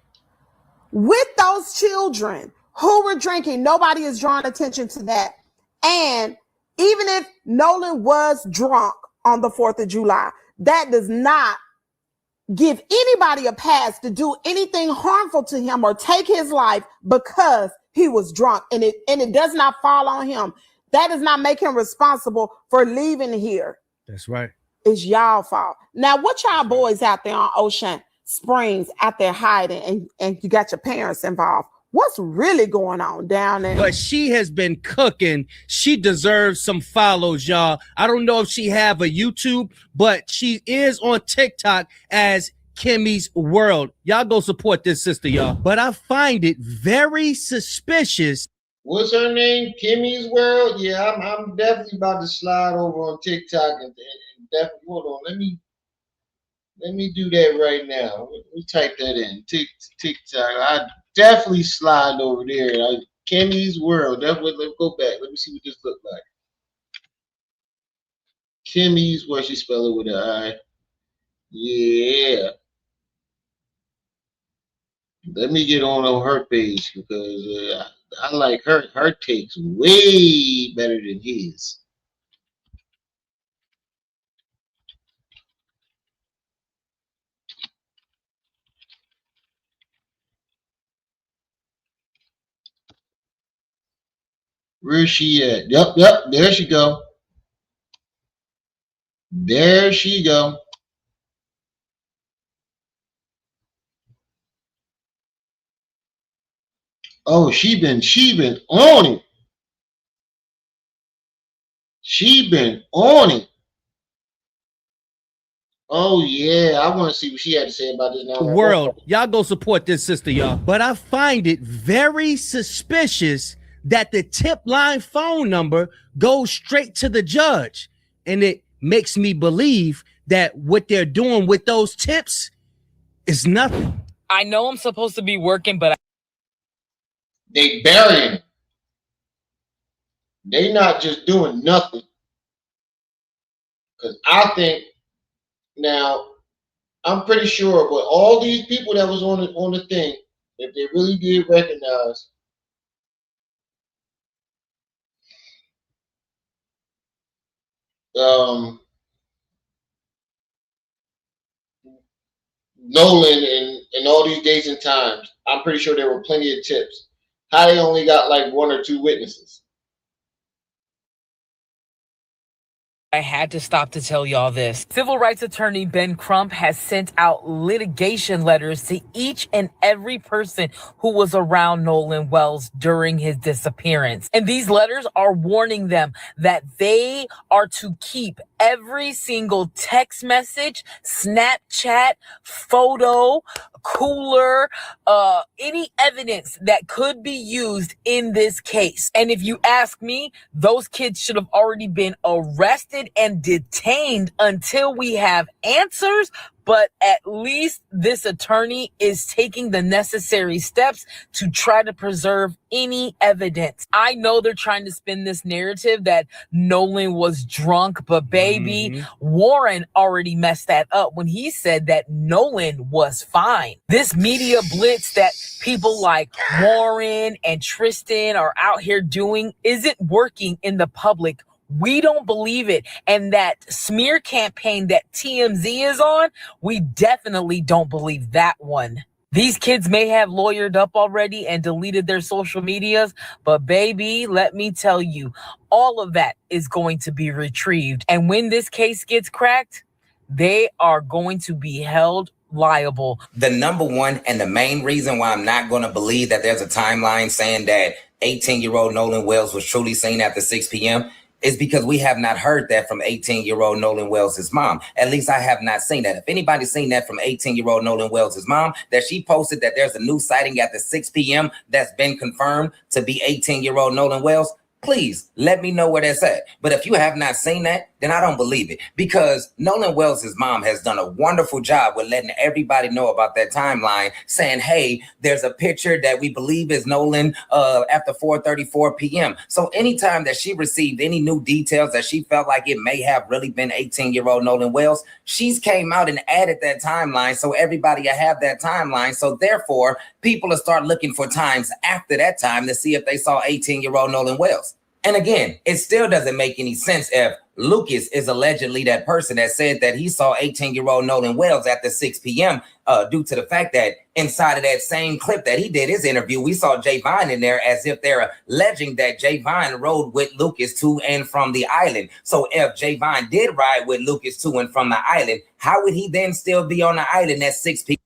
With those children who were drinking, nobody is drawing attention to that. And even if Nolan was drunk on the 4th of July, that does not give anybody a pass to do anything harmful to him or take his life because he was drunk, and it does not fall on him. That does not make him responsible for leaving here. That's right. It's y'all fault. Now, what y'all boys out there on Ocean Springs out there hiding, and you got your parents involved? What's really going on down there? But she has been cooking. She deserves some follows, y'all. I don't know if she have a YouTube, but she is on TikTok as Kimmy's World. Y'all go support this sister, y'all. But I find it very suspicious. What's her name? Kimmy's World? Yeah, I'm definitely about to slide over on TikTok and definitely, hold on. Let me do that right now. Let me type that in. TikTok. I definitely slide over there. Kimmy's World. Let's go back. Let me see what this looks like. Kimmy's, where she spell it with an I. Yeah. Let me get on her page because I like her. Her takes way better than his. Where's she at? Yep. There she go. There she go. Oh, she been on it. She been on it. Oh yeah, I want to see what she had to say about this now. World, y'all go support this sister, y'all. But I find it very suspicious that the tip line phone number goes straight to the judge. And it makes me believe that what they're doing with those tips is nothing. I know I'm supposed to be working, but They burying it. They not just doing nothing. Because I think now, I'm pretty sure, but all these people that was on the thing, if they really did recognize Nolan and all these days and times, I'm pretty sure there were plenty of tips. How they only got like one or two witnesses? I had to stop to tell y'all this. Civil rights attorney Ben Crump has sent out litigation letters to each and every person who was around Nolan Wells during his disappearance. And these letters are warning them that they are to keep every single text message, Snapchat, photo, cooler, any evidence that could be used in this case. And if you ask me, those kids should have already been arrested and detained until we have answers. But at least this attorney is taking the necessary steps to try to preserve any evidence. I know they're trying to spin this narrative that Nolan was drunk, but baby, Warren already messed that up when he said that Nolan was fine. This media blitz that people like Warren and Tristan are out here doing isn't working in the public. We don't believe it. And that smear campaign that TMZ is on, we definitely don't believe that one. These kids may have lawyered up already and deleted their social medias, but baby, let me tell you, all of that is going to be retrieved. And when this case gets cracked, they are going to be held liable. The number one and the main reason why I'm not going to believe that there's a timeline saying that 18-year-old Nolan Wells was truly seen after 6 p.m. is because we have not heard that from 18-year-old Nolan Wells' mom. At least I have not seen that. If anybody's seen that from 18-year-old Nolan Wells' mom, that she posted that there's a new sighting after 6 p.m. that's been confirmed to be 18-year-old Nolan Wells, please let me know where that's at. But if you have not seen that, then I don't believe it, because Nolan Wells' mom has done a wonderful job with letting everybody know about that timeline, saying, hey, there's a picture that we believe is Nolan after 4:34 p.m. So anytime that she received any new details that she felt like it may have really been 18-year-old Nolan Wells, she's came out and added that timeline so everybody will have that timeline. So therefore, people will start looking for times after that time to see if they saw 18-year-old Nolan Wells. And again, it still doesn't make any sense if Lucas is allegedly that person that said that he saw 18-year-old Nolan Wells after 6 p.m. Due to the fact that inside of that same clip that he did his interview, we saw Jay Vine in there, as if they're alleging that Jay Vine rode with Lucas to and from the island. So if Jay Vine did ride with Lucas to and from the island, how would he then still be on the island at 6 p.m.?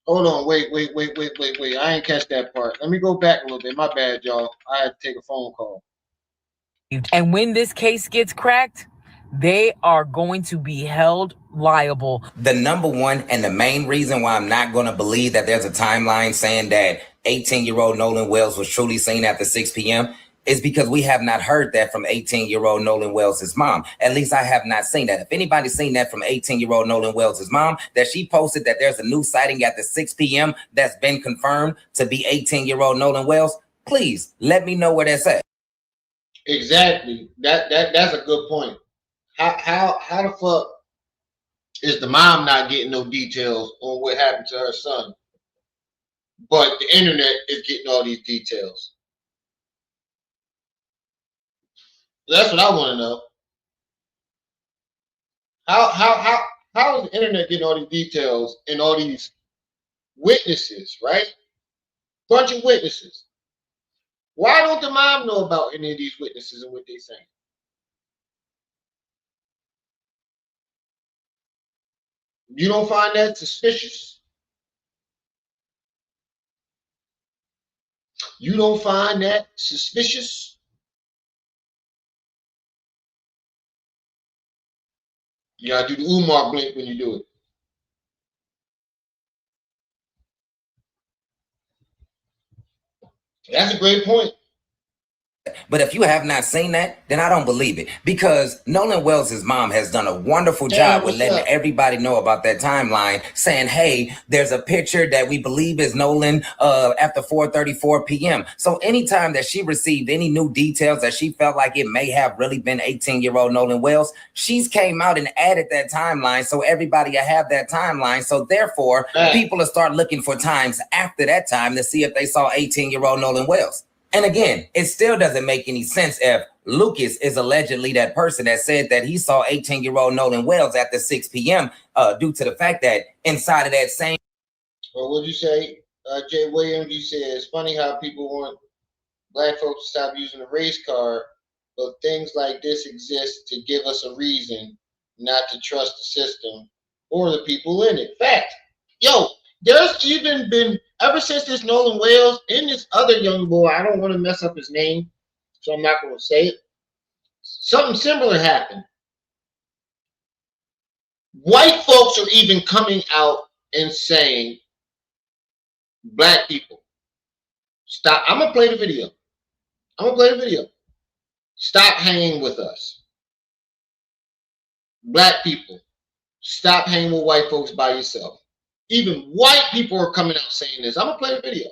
Hold on, wait. I ain't catch that part. Let me go back a little bit. My bad, y'all. I had to take a phone call. And when this case gets cracked, they are going to be held liable. The number one and the main reason why I'm not going to believe that there's a timeline saying that 18-year-old Nolan Wells was truly seen after 6 p.m. is because we have not heard that from 18-year-old Nolan Wells' mom. At least I have not seen that. If anybody's seen that from 18-year-old Nolan Wells' mom, that she posted that there's a new sighting after 6 p.m. that's been confirmed to be 18-year-old Nolan Wells, please let me know where that's at. Exactly. That's a good point. How the fuck is the mom not getting no details on what happened to her son, but the internet is getting all these details? That's what I want to know. How is the internet getting all these details and all these witnesses, right? Bunch of witnesses. Why don't the mom know about any of these witnesses and what they're saying? You don't find that suspicious? You don't find that suspicious? You gotta do the Umar blink when you do it. That's a great point. But if you have not seen that, then I don't believe it. Because Nolan Wells' mom has done a wonderful job with letting everybody know about that timeline, saying, hey, there's a picture that we believe is Nolan after 4:34 p.m. So anytime that she received any new details that she felt like it may have really been 18-year-old Nolan Wells, she's came out and added that timeline so everybody will have that timeline. So therefore, people will start looking for times after that time to see if they saw 18-year-old Nolan Wells. And again, it still doesn't make any sense if Lucas is allegedly that person that said that he saw 18-year-old Nolan Wells after 6 p.m. Due to the fact that inside of that same. Well, what'd you say, Jay Williams? You said it's funny how people want black folks to stop using the race card, but things like this exist to give us a reason not to trust the system or the people in it. Fact. Yo, there's even been, ever since this Nolan Wells and this other young boy, I don't want to mess up his name, so I'm not going to say it. Something similar happened. White folks are even coming out and saying, black people, stop. I'm going to play the video. Stop hanging with us. Black people, stop hanging with white folks by yourself. Even white people are coming out saying this. I'm going to play the video.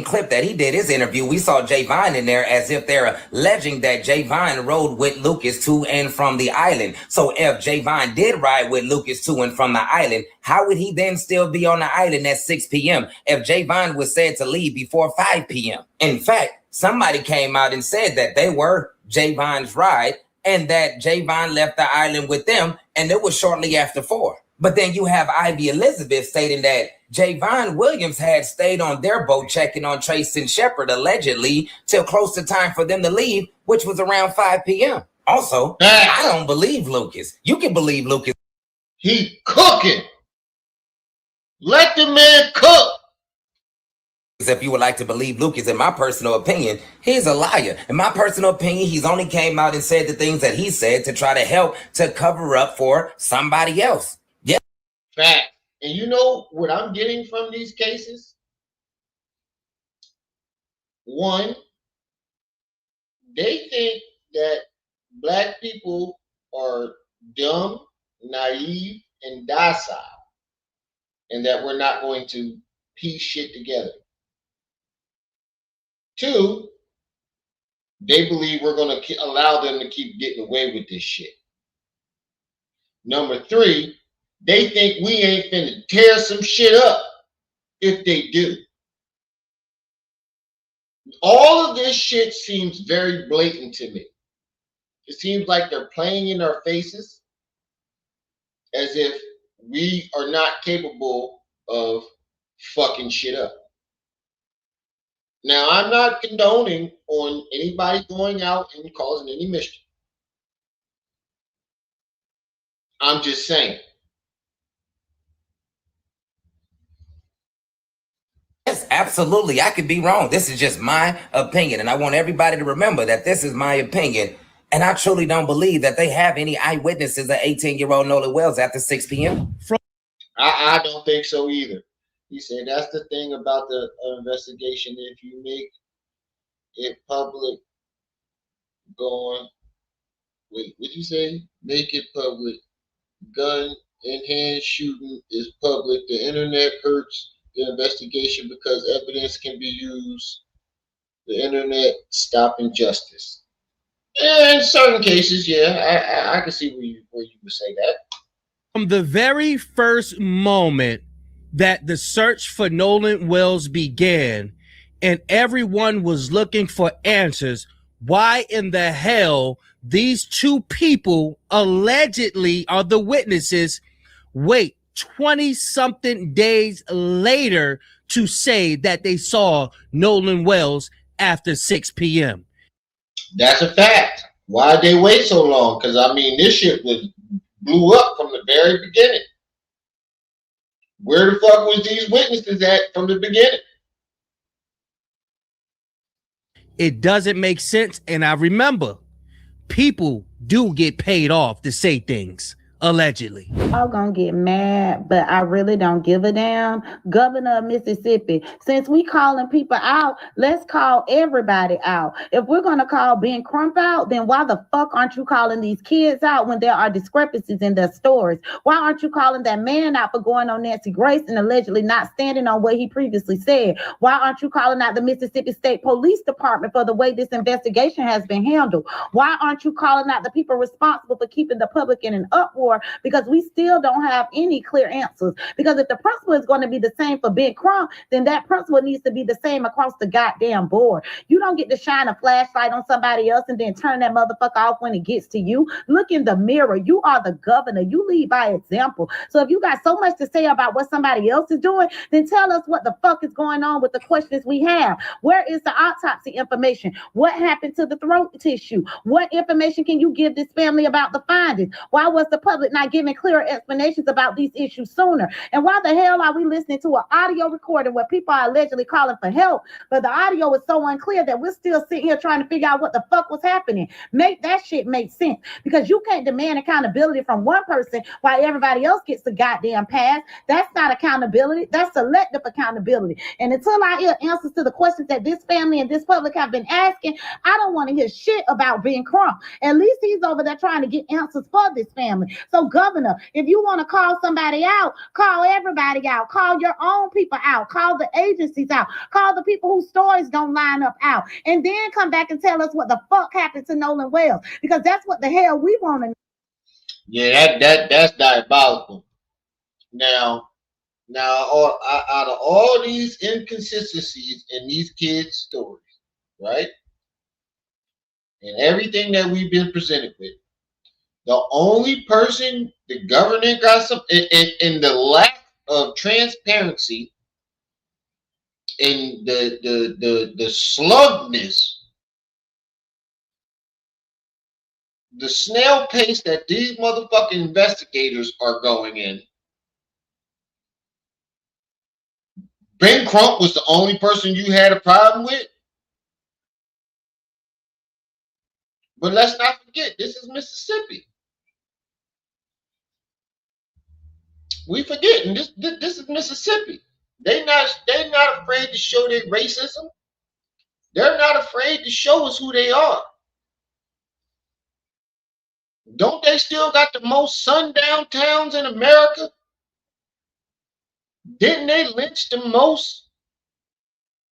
Clip that he did his interview, we saw Jay Vine in there as if they're alleging that Jay Vine rode with Lucas to and from the island. So if Jay Vine did ride with Lucas to and from the island, how would he then still be on the island at 6 p.m. if Jay Vine was said to leave before 5 p.m.? In fact, somebody came out and said that they were Jay Vine's ride and that Jay Vine left the island with them, and it was shortly after 4. But then you have Ivy Elizabeth stating that Javon Williams had stayed on their boat checking on Trace and Shepard allegedly till close to time for them to leave, which was around 5 p.m. Also, I don't believe Lucas. You can believe Lucas. He cooking. Let the man cook. If you would like to believe Lucas, in my personal opinion, he's a liar. In my personal opinion, he's only came out and said the things that he said to try to help to cover up for somebody else. Yeah. Fact. And you know what I'm getting from these cases? One, they think that black people are dumb, naive, and docile, and that we're not going to piece shit together. Two, they believe we're going to allow them to keep getting away with this shit. Number three, they think we ain't finna tear some shit up if they do. All of this shit seems very blatant to me. It seems like they're playing in our faces as if we are not capable of fucking shit up. Now, I'm not condoning on anybody going out and causing any mischief. I'm just saying. Yes, absolutely. I could be wrong. This is just my opinion. And I want everybody to remember that this is my opinion. And I truly don't believe that they have any eyewitnesses of 18-year-old Nolan Wells after 6 p.m. I don't think so either. He said that's the thing about the investigation. If you make it public, going, wait, what'd you say? Make it public. Gun in hand shooting is public. The internet hurts the investigation because evidence can be used. The internet stopping justice. In certain cases, yeah, I can see where you would say that. From the very first moment that the search for Nolan Wells began and everyone was looking for answers, why in the hell these two people allegedly are the witnesses wait 20-something days later to say that they saw Nolan Wells after 6 p.m.? That's a fact. Why'd they wait so long? Because, I mean, this shit blew up from the very beginning. Where the fuck was these witnesses at from the beginning? It doesn't make sense. And I remember people do get paid off to say things, allegedly. I'm gonna get mad, but I really don't give a damn. Governor of Mississippi, since we calling people out, let's call everybody out. If we're gonna call Ben Crump out, then why the fuck aren't you calling these kids out when there are discrepancies in their stories? Why aren't you calling that man out for going on Nancy Grace and allegedly not standing on what he previously said? Why aren't you calling out the Mississippi State Police Department for the way this investigation has been handled? Why aren't you calling out the people responsible for keeping the public in an uproar? Because we still don't have any clear answers. Because if the principle is going to be the same for Ben Crump, then that principle needs to be the same across the goddamn board. You don't get to shine a flashlight on somebody else and then turn that motherfucker off when it gets to you. Look in the mirror. You are the governor. You lead by example. So if you got so much to say about what somebody else is doing, then tell us what the fuck is going on with the questions we have. Where is the autopsy information? What happened to the throat tissue? What information can you give this family about the findings? Why was the public not giving clearer explanations about these issues sooner? And why the hell are we listening to an audio recording where people are allegedly calling for help, but the audio is so unclear that we're still sitting here trying to figure out what the fuck was happening? Make that shit make sense, because you can't demand accountability from one person while everybody else gets the goddamn pass. That's not accountability. That's selective accountability. And until I hear answers to the questions that this family and this public have been asking, I don't want to hear shit about Ben Crump. At least he's over there trying to get answers for this family. So, Governor, if you want to call somebody out, call everybody out. Call your own people out. Call the agencies out. Call the people whose stories don't line up out. And then come back and tell us what the fuck happened to Nolan Wells, because that's what the hell we want to know. Yeah, that's diabolical. Now, out of all these inconsistencies in these kids' stories, right, and everything that we've been presented with, the only person the government got some in the lack of transparency and the slugness, the snail pace that these motherfucking investigators are going in. Ben Crump was the only person you had a problem with. But let's not forget, this is Mississippi. We forgetting this is Mississippi. They're not afraid to show their racism. They're not afraid to show us who they are. Don't they still got the most sundown towns in America? Didn't they lynch the most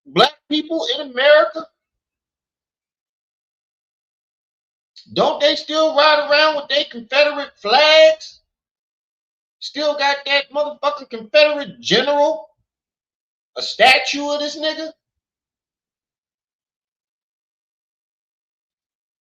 black people in America? Don't they still ride around with their Confederate flags? Still got that motherfucking Confederate general, a statue of this nigga?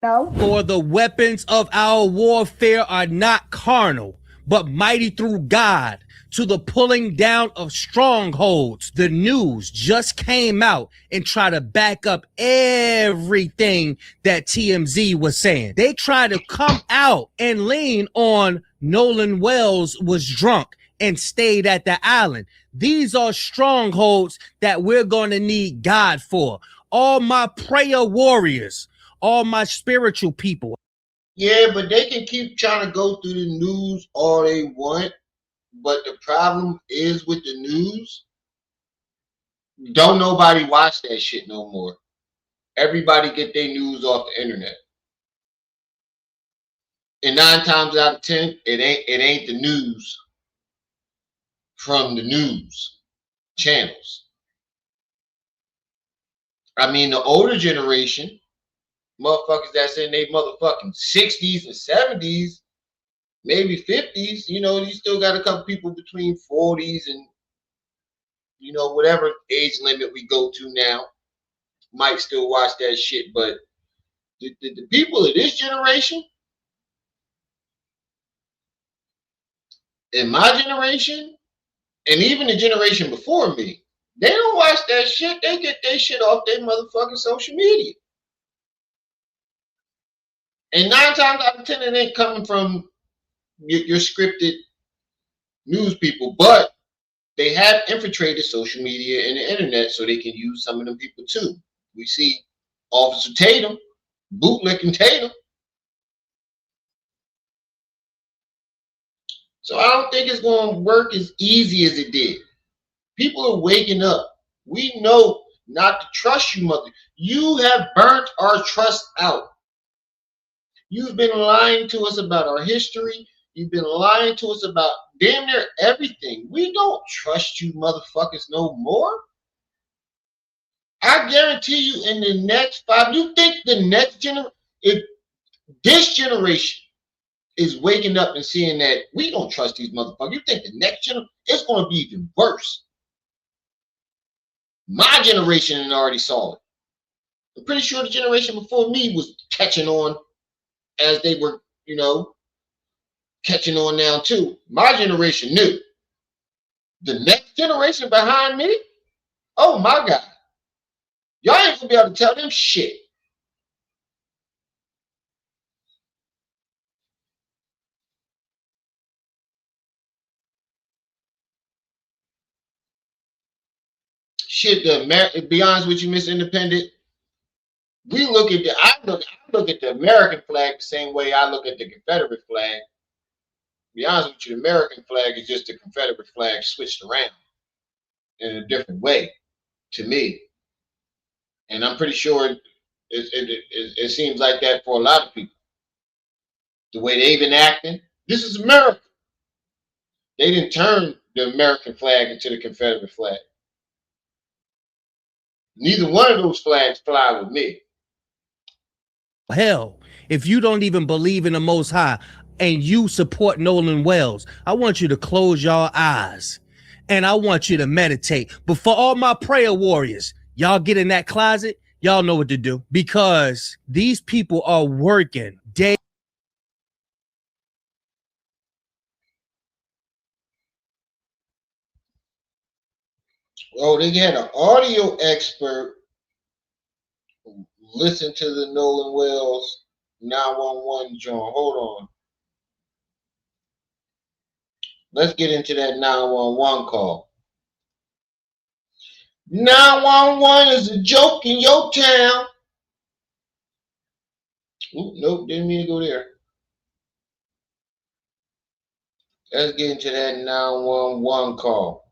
No. For the weapons of our warfare are not carnal, but mighty through God to the pulling down of strongholds. The news just came out and try to back up everything that TMZ was saying. They try to come out and lean on Nolan Wells was drunk and stayed at the island. These are strongholds that we're going to need God for. All my prayer warriors, all my spiritual people. Yeah, but they can keep trying to go through the news all they want. But the problem is with the news, don't nobody watch that shit no more. Everybody get their news off the internet. And 9 times out of 10, it ain't the news from the news channels. I mean, the older generation, motherfuckers that's in their motherfucking 60s and 70s, maybe 50s, you know, you still got a couple people between 40s and, you know, whatever age limit we go to now, might still watch that shit. But the people of this generation, in my generation, and even the generation before me, they don't watch that shit. They get their shit off their motherfucking social media. And 9 times out of 10, it ain't coming from your scripted news people, but they have infiltrated social media and the internet so they can use some of them people too. We see Officer Tatum, bootlicking Tatum. So I don't think it's going to work as easy as it did. People are waking up. We know not to trust you, mother. You have burnt our trust out. You've been lying to us about our history. You've been lying to us about damn near everything. We don't trust you motherfuckers no more. I guarantee you in the next 5, you think the next generation, if this generation is waking up and seeing that we don't trust these motherfuckers, you think the next generation, it's going to be even worse. My generation already saw it. I'm pretty sure the generation before me was catching on as they were, catching on now too. My generation knew. The next generation behind me, oh my God. Y'all ain't gonna be able to tell them shit. Shit, to be honest with you, Mr. Independent, we look at I look at the American flag the same way I look at the Confederate flag. To be honest with you, the American flag is just the Confederate flag switched around in a different way to me. And I'm pretty sure it seems like that for a lot of people. The way they've been acting, this is America. They didn't turn the American flag into the Confederate flag. Neither one of those flags fly with me. Hell, if you don't even believe in the Most High and you support Nolan Wells, I want you to close your eyes and I want you to meditate. But for all my prayer warriors, y'all get in that closet, y'all know what to do, because these people are working day. Oh, they had an audio expert listen to the Nolan Wells 911 joint. Hold on. Let's get into that 911 call. 911 is a joke in your town. Ooh, nope, didn't mean to go there. Let's get into that 911 call.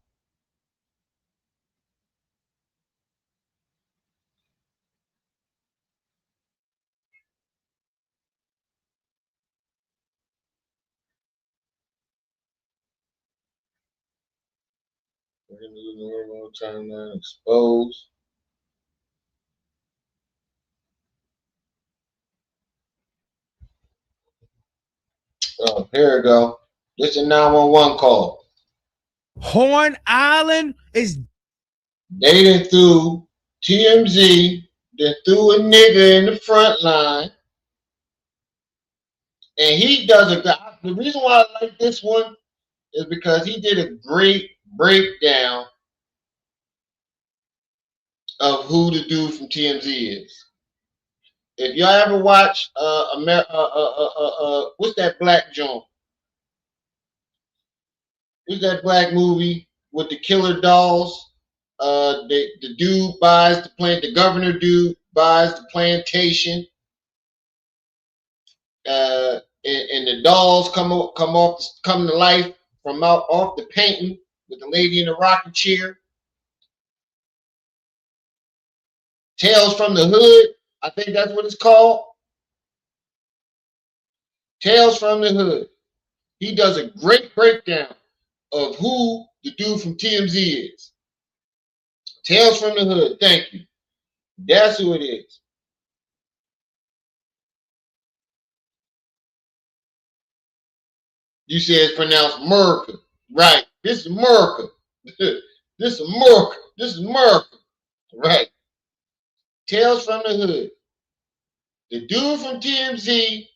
We're going to do the normal timeline exposed. Oh, here we go. This is a 911 call. Horn Island is. They done threw TMZ, then threw a nigga in the front line. And he does the reason why I like this one is because he did a great breakdown of who the dude from TMZ is. If y'all ever watch what's that black joint? What's that black movie with the killer dolls? The dude buys the governor dude buys the plantation. And the dolls come to life from off the painting with the lady in the rocking chair. Tales from the Hood, I think that's what it's called. Tales from the Hood. He does a great breakdown of who the dude from TMZ is. Tales from the Hood, thank you. That's who it is. You say it's pronounced America. Right. This is America. This is America. This is America. Right. Tales from the Hood. The dude from TMZ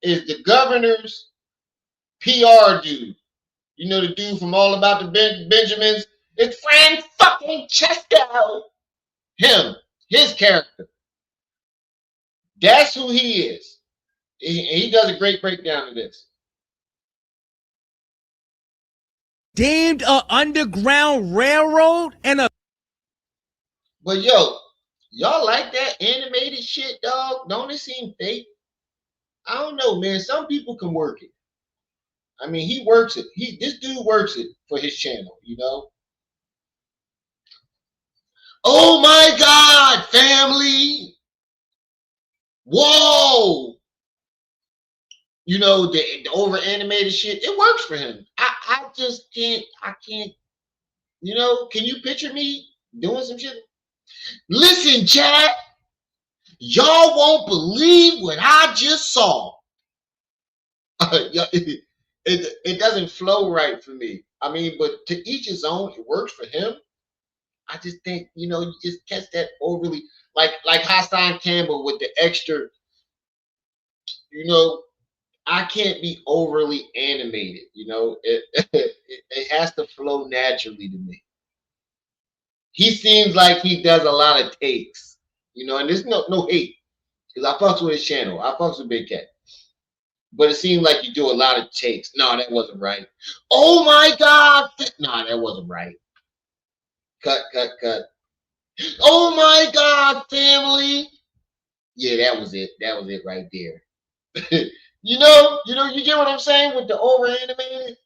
is the governor's PR dude. You know the dude from All About the Benjamins? It's Frank fucking Chesko. Him. His character. That's who he is. He does a great breakdown of this. Deemed a underground railroad and a. But yo, Y'all like that animated shit, dog? Don't it seem fake? I don't know, man. Some people can work it. I mean, he works it. This dude works it for his channel, you know. Oh my God, family! Whoa! You know, the over animated shit, it works for him. I just can't, you know, can you picture me doing some shit? Listen, chat, y'all won't believe what I just saw. It doesn't flow right for me. I mean, but to each his own, it works for him. I just think, you know, you just catch that overly, like Hassan Campbell with the extra, you know, I can't be overly animated, you know. It has to flow naturally to me. He seems like he does a lot of takes, you know, and there's no hate because I fucks with his channel. I fucks with Big Cat, but it seemed like you do a lot of takes. No, that wasn't right. Oh my God! No, that wasn't right. Cut, cut, cut. Oh my God, family! Yeah, that was it. That was it right there. You get what I'm saying with the over animated.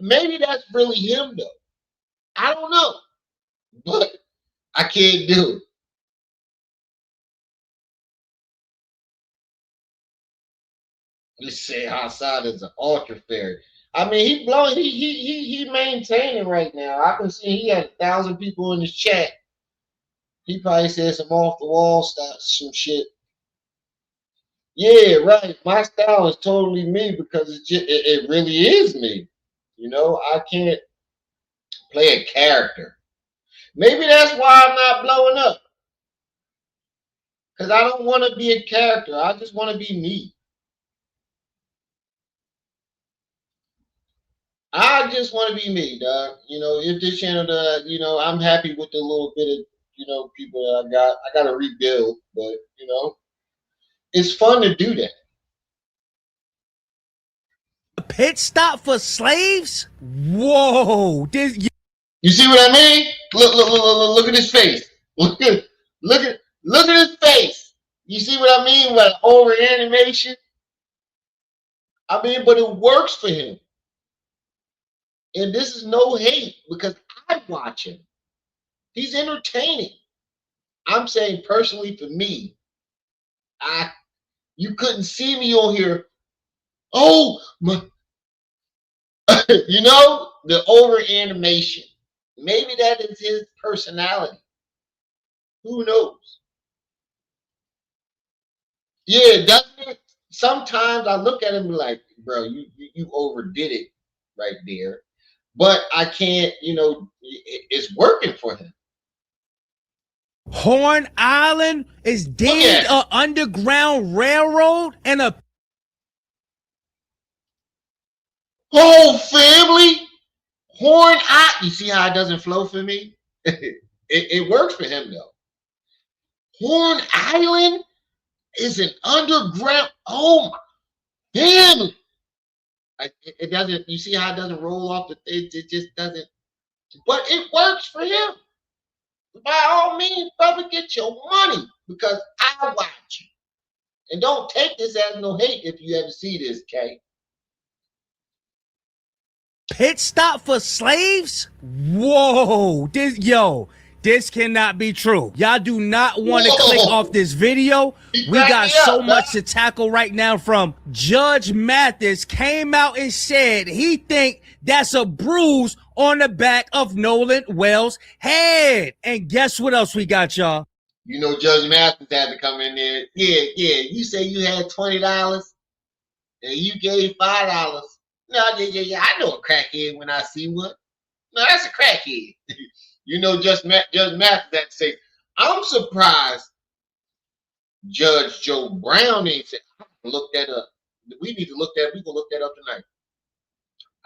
Maybe that's really him though. I don't know, but I can't do it. Let's say Hassan is an ultra fairy. I mean, he blowing. He maintaining right now. I can see he had 1,000 people in his chat. He probably said some off the wall stuff, some shit. Yeah, right. My style is totally me because it really is me. You know, I can't play a character. Maybe that's why I'm not blowing up. Because I don't want to be a character. I just want to be me. I just want to be me, dog. You know, if this channel does, you know, I'm happy with the little bit of, you know, people that I got. I got to rebuild, but, you know, it's fun to do that. A pit stop for slaves? Whoa. You see what I mean? Look at his face. Look at his face. You see what I mean with over animation? I mean, but it works for him. And this is no hate because I watch him. He's entertaining. I'm saying personally for me, you couldn't see me on here. Oh my, you know, the over animation. Maybe that is his personality. Who knows? Yeah, doesn't it? Sometimes I look at him like, bro, you overdid it right there. But I can't, you know, it's working for him. Horn Island is deemed an underground railroad and a whole family. Horn Island. You see how it doesn't flow for me? It works for him though. Horn Island is an underground. Oh my family. It doesn't. You see how it doesn't roll off the. It just doesn't. But it works for him. By all means, brother, get your money because I watch you. And don't take this as no hate if you ever see this, Kay. pit stop for slaves? Whoa. This cannot be true. Y'all do not want to click off this video. We got so much to tackle right now. From Judge Mathis came out and said he think that's a bruise on the back of Nolan Wells' head. And guess what else we got, y'all? You know, Judge Mathis had to come in there. Yeah. You say you had $20 and you gave $5. No, yeah. I know a crackhead when I see one. No, that's a crackhead. You know, Judge Mathis had to say, I'm surprised Judge Joe Brown ain't said, look that up. We need to look that. We gonna look that up tonight.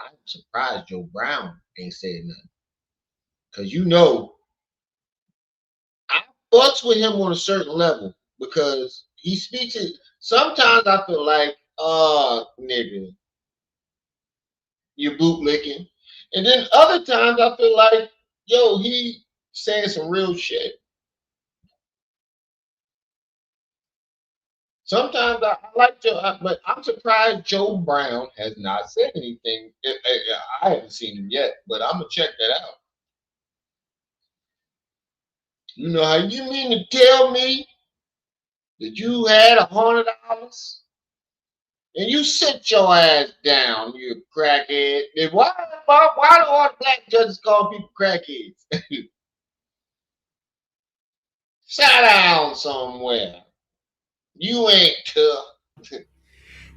I'm surprised Joe Brown ain't said nothing. Cause you know, I fucks with him on a certain level because he speaks it. Sometimes I feel like, nigga, you boot licking. And then other times I feel like, yo, he saying some real shit. Sometimes I like Joe, but I'm surprised Joe Brown has not said anything. I haven't seen him yet, but I'm gonna check that out. You know how you mean to tell me that you had $100 and you sit your ass down, you crackhead? Then why do all the black judges call people crackheads? Sit down somewhere. You ain't tough.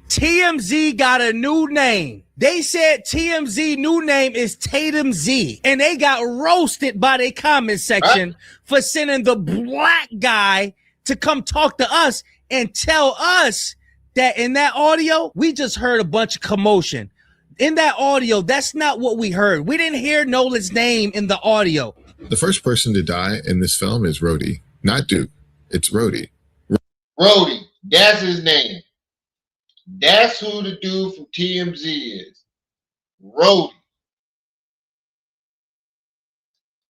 TMZ got a new name. They said TMZ new name is Tatum Z, and they got roasted by their comment section for sending the black guy to come talk to us and tell us that in that audio, we just heard a bunch of commotion. In that audio, that's not what we heard. We didn't hear Nolan's name in the audio. The first person to die in this film is Rhodey, not Duke. It's Rhodey. Rhodey, that's his name. That's who the dude from TMZ is. Rhodey.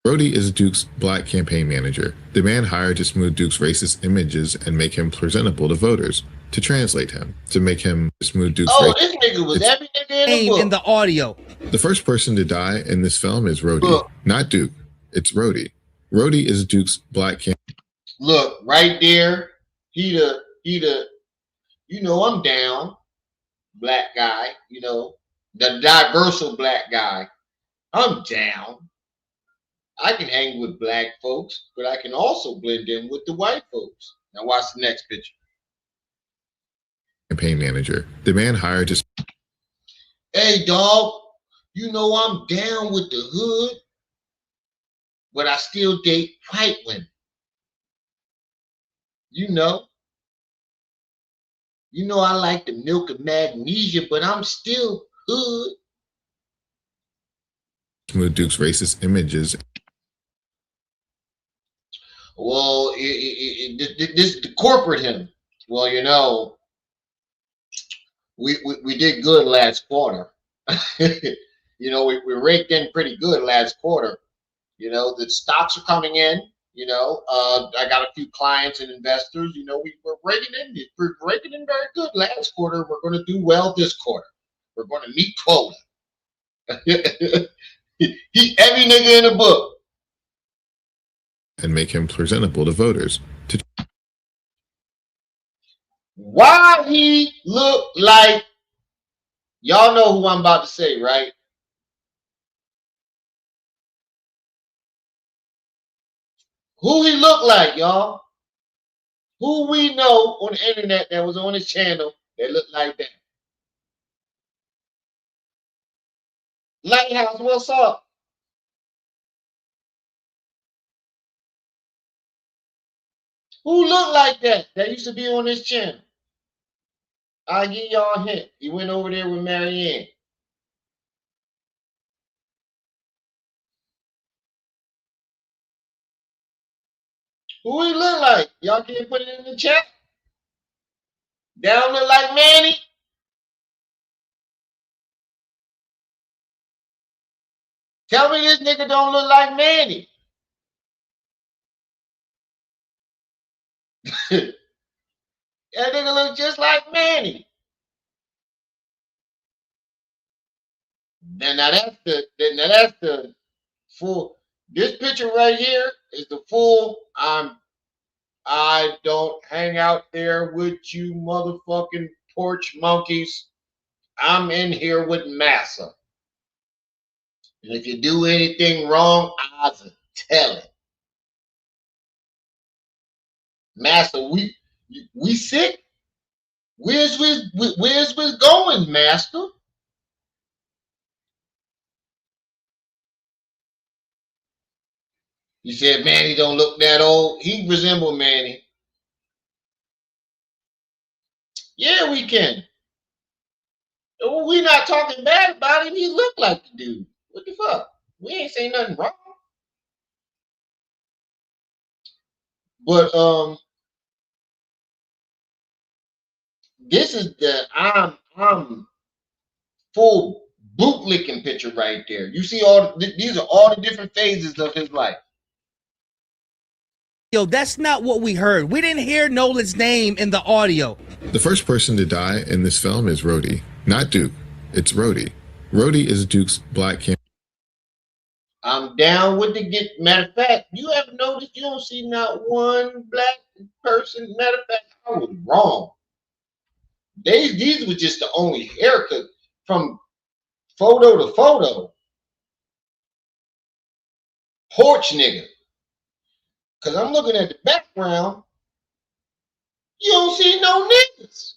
Rhodey is Duke's black campaign manager, the man hired to smooth Duke's racist images and make him presentable to voters, to translate him, to make him smooth Duke's this nigga was every nigga in the audio. The first person to die in this film is Rhodey, not Duke. It's Rhodey. Rhodey is Duke's black campaign. Look, right there, he the you know, I'm down, black guy, you know, the diversal black guy. I'm down. I can hang with black folks, but I can also blend in with the white folks. Now watch the next picture. Campaign manager, the man hired to... Hey, dog, you know I'm down with the hood, but I still date white women. You know I like the milk of magnesia, but I'm still hood. Smooth Duke's racist images. Well, this is the corporate him. Well, you know, we did good last quarter. You know, we raked in pretty good last quarter. You know, the stocks are coming in. You know, I got a few clients and investors. You know, we're raking in. We're raking in very good last quarter. We're going to do well this quarter. We're going to meet quota. He every nigga in the book. And make him presentable to voters. Why he look like, y'all know who I'm about to say, right? Who he look like, y'all? Who we know on the internet that was on his channel that looked like that? Lighthouse, what's up? Who looked like that used to be on this channel? I'll give y'all a hint. He went over there with Marianne. Who he look like? Y'all can't put it in the chat? That don't look like Manny? Tell me this nigga don't look like Manny. That nigga look just like Manny. Now that's the full. This picture right here is the full. I don't hang out there with you motherfucking porch monkeys. I'm in here with Massa. And if you do anything wrong, I'll tell it. Master, we sick? Where's we going, Master? You said Manny don't look that old. He resemble Manny. Yeah, we can. We not talking bad about him. He look like the dude. What the fuck? We ain't saying nothing wrong. But this is the I'm full bootlicking picture right there. You see these are all the different phases of his life. Yo, that's not what we heard. We didn't hear Nolan's name in the audio. The first person to die in this film is Rhodey, not Duke. It's Rhodey. Rhodey is Duke's black campaign. I'm down with the get. Matter of fact, you ever noticed you don't see not one black person? Matter of fact, I was wrong. These were just the only haircut from photo to photo. Porch nigga. Because I'm looking at the background. You don't see no niggas.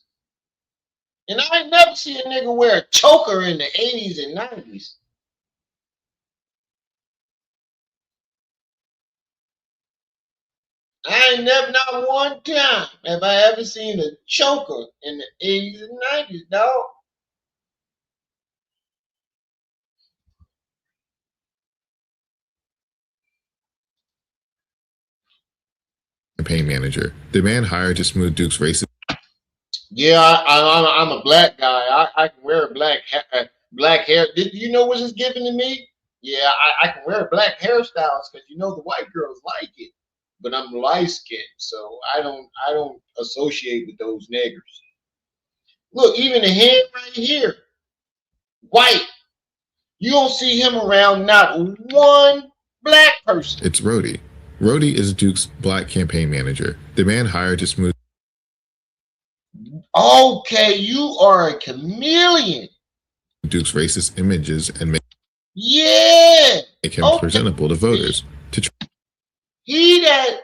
And I ain't never see a nigga wear a choker in the 80s and 90s. I ain't never, not one time have I ever seen a choker in the 80s and 90s, dog. Campaign manager. The man hired to smooth Duke's racist. Yeah, I'm a black guy. I can wear black hair. Did you know what it's giving to me? Yeah, I can wear black hairstyles because you know the white girls like it. But I'm light skinned, so I don't associate with those niggers. Look, even the head right here, white. You don't see him around not one black person. It's Rhodey. Rhodey is Duke's black campaign manager. The man hired to smooth. Okay, you are a chameleon. Duke's racist images and make him presentable to voters. He that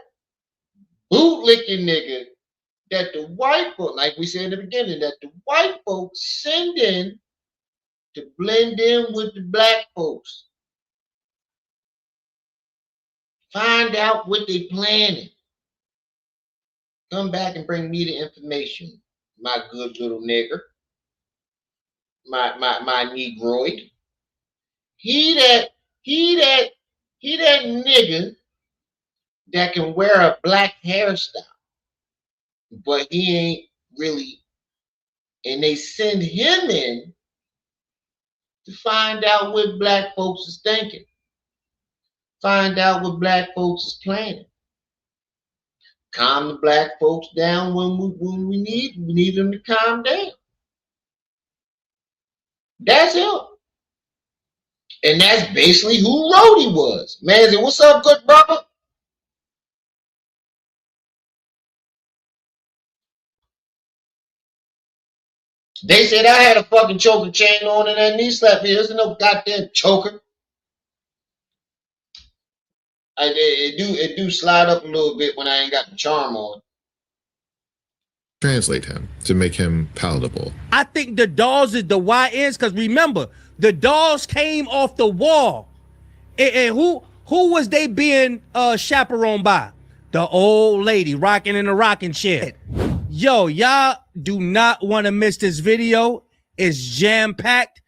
bootlicking nigga that the white folk, like we said in the beginning, that the white folks send in to blend in with the black folks. Find out what they planning. Come back and bring me the information, my good little nigger, my negroid. He that nigga that can wear a black hairstyle, but he ain't really, and they send him in to find out what black folks is thinking. Find out what black folks is planning. Calm the black folks down when we need them to calm down. That's him. And that's basically who Rhodey was. Man, what's up, good brother? They said I had a fucking choker chain on and that knee slap me. There's no goddamn choker. It do slide up a little bit when I ain't got the charm on. Translate him to make him palatable. I think the dolls is the YNs because remember, the dolls came off the wall. And who was they being chaperoned by? The old lady rocking in the rocking chair. Yo, y'all do not want to miss this video. It's jam-packed.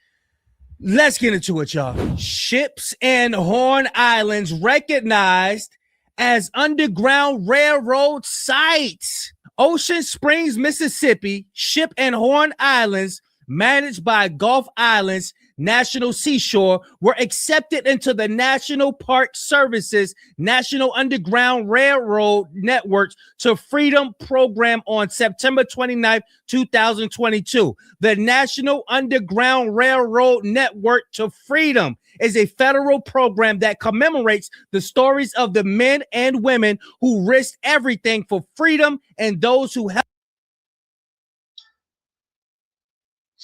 Let's get into it, y'all. Ships and Horn Islands recognized as Underground Railroad sites. Ocean Springs, Mississippi, Ship and Horn Islands, managed by Gulf Islands National Seashore, were accepted into the National Park Service's National Underground Railroad Networks to Freedom program on September 29, 2022. The National Underground Railroad Network to Freedom is a federal program that commemorates the stories of the men and women who risked everything for freedom and those who helped.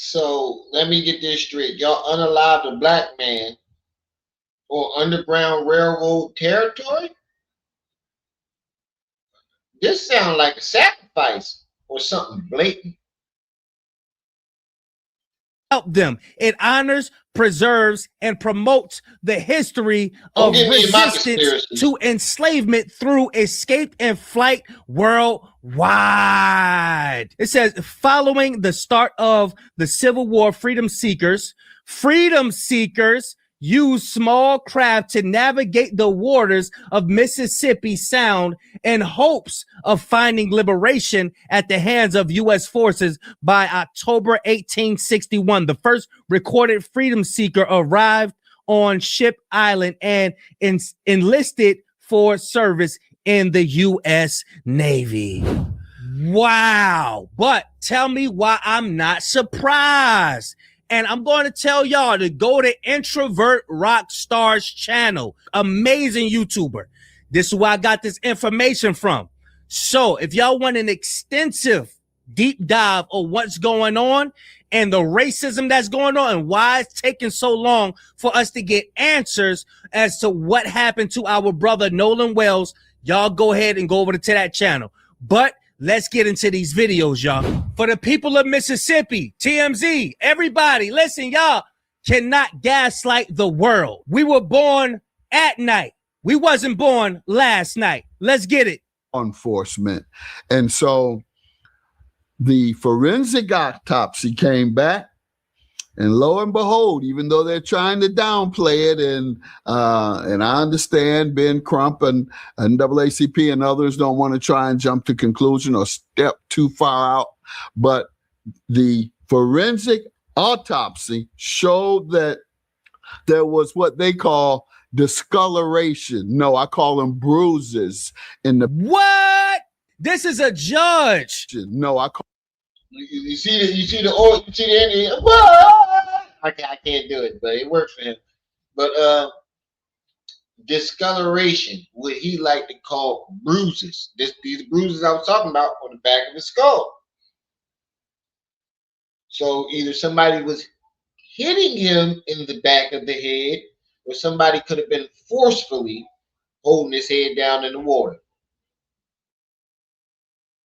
So let me get this straight. Y'all unalived a black man on Underground Railroad territory? This sounds like a sacrifice or something blatant. Help them. It honors, preserves, and promotes the history of resistance to enslavement through escape and flight worldwide. It says, following the start of the Civil War, freedom seekers use small craft to navigate the waters of Mississippi Sound in hopes of finding liberation at the hands of U.S. forces by October 1861. The first recorded freedom seeker arrived on Ship Island and enlisted for service in the U.S. Navy. Wow. But tell me why I'm not surprised. And I'm going to tell y'all to go to Introvert Rockstar's channel. Amazing YouTuber. This is where I got this information from. So if y'all want an extensive deep dive of what's going on and the racism that's going on and why it's taking so long for us to get answers as to what happened to our brother Nolan Wells, y'all go ahead and go over to that channel. But let's get into these videos, y'all. For the people of Mississippi, TMZ, everybody, listen, y'all cannot gaslight the world. We were born at night. We wasn't born last night. Let's get it. Enforcement. And so the forensic autopsy came back, and lo and behold, even though they're trying to downplay it, and I understand Ben Crump and NAACP and others don't want to try and jump to conclusion or step too far out, but the forensic autopsy showed that there was what they call discoloration. No, I call them bruises in the. What? This is a judge. No, I call. You see the ending. What? I can't do it, but it works for him. But discoloration, what he like to call bruises. These bruises I was talking about on the back of his skull. So either somebody was hitting him in the back of the head, or somebody could have been forcefully holding his head down in the water.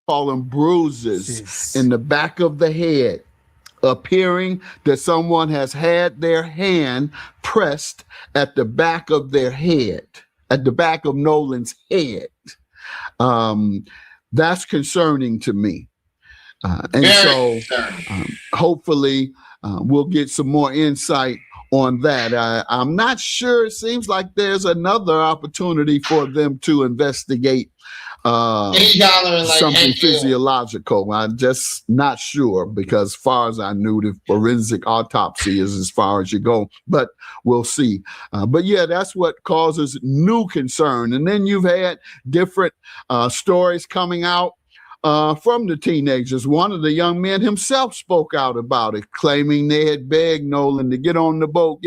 Call them bruises in the back of the head, appearing that someone has had their hand pressed at the back of their head, at the back of Nolan's head. That's concerning to me. And so hopefully we'll get some more insight on that. I'm not sure. It seems like there's another opportunity for them to investigate something physiological. I'm just not sure, because as far as I knew, the forensic autopsy is as far as you go, but we'll see. But yeah, that's what causes new concern. And then you've had different stories coming out from the teenagers. One of the young men himself spoke out about it, claiming they had begged Nolan to get on the boat,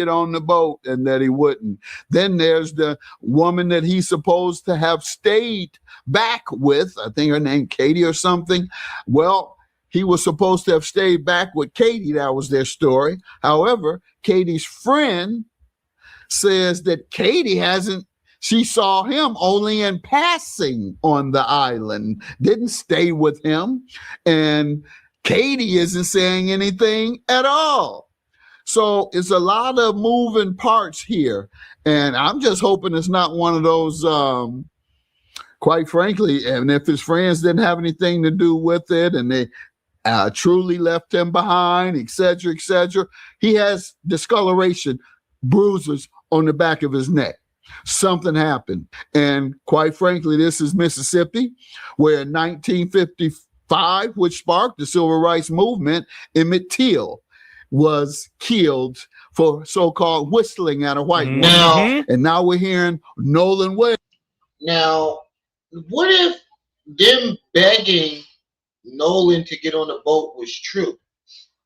and that he wouldn't. Then there's the woman that he's supposed to have stayed back with. I think her name Katie or something. Well, he was supposed to have stayed back with Katie. That was their story. However, Katie's friend says that Katie she saw him only in passing on the island, didn't stay with him, and Katie isn't saying anything at all. So it's a lot of moving parts here, and I'm just hoping it's not one of those, quite frankly, and if his friends didn't have anything to do with it and they truly left him behind, etc., etc., he has discoloration, bruises on the back of his neck. Something happened. And quite frankly, this is Mississippi, where in 1955, which sparked the civil rights movement, Emmett Till was killed for so-called whistling at a white woman. And now we're hearing Nolan Wells. Now, what if them begging Nolan to get on the boat was true,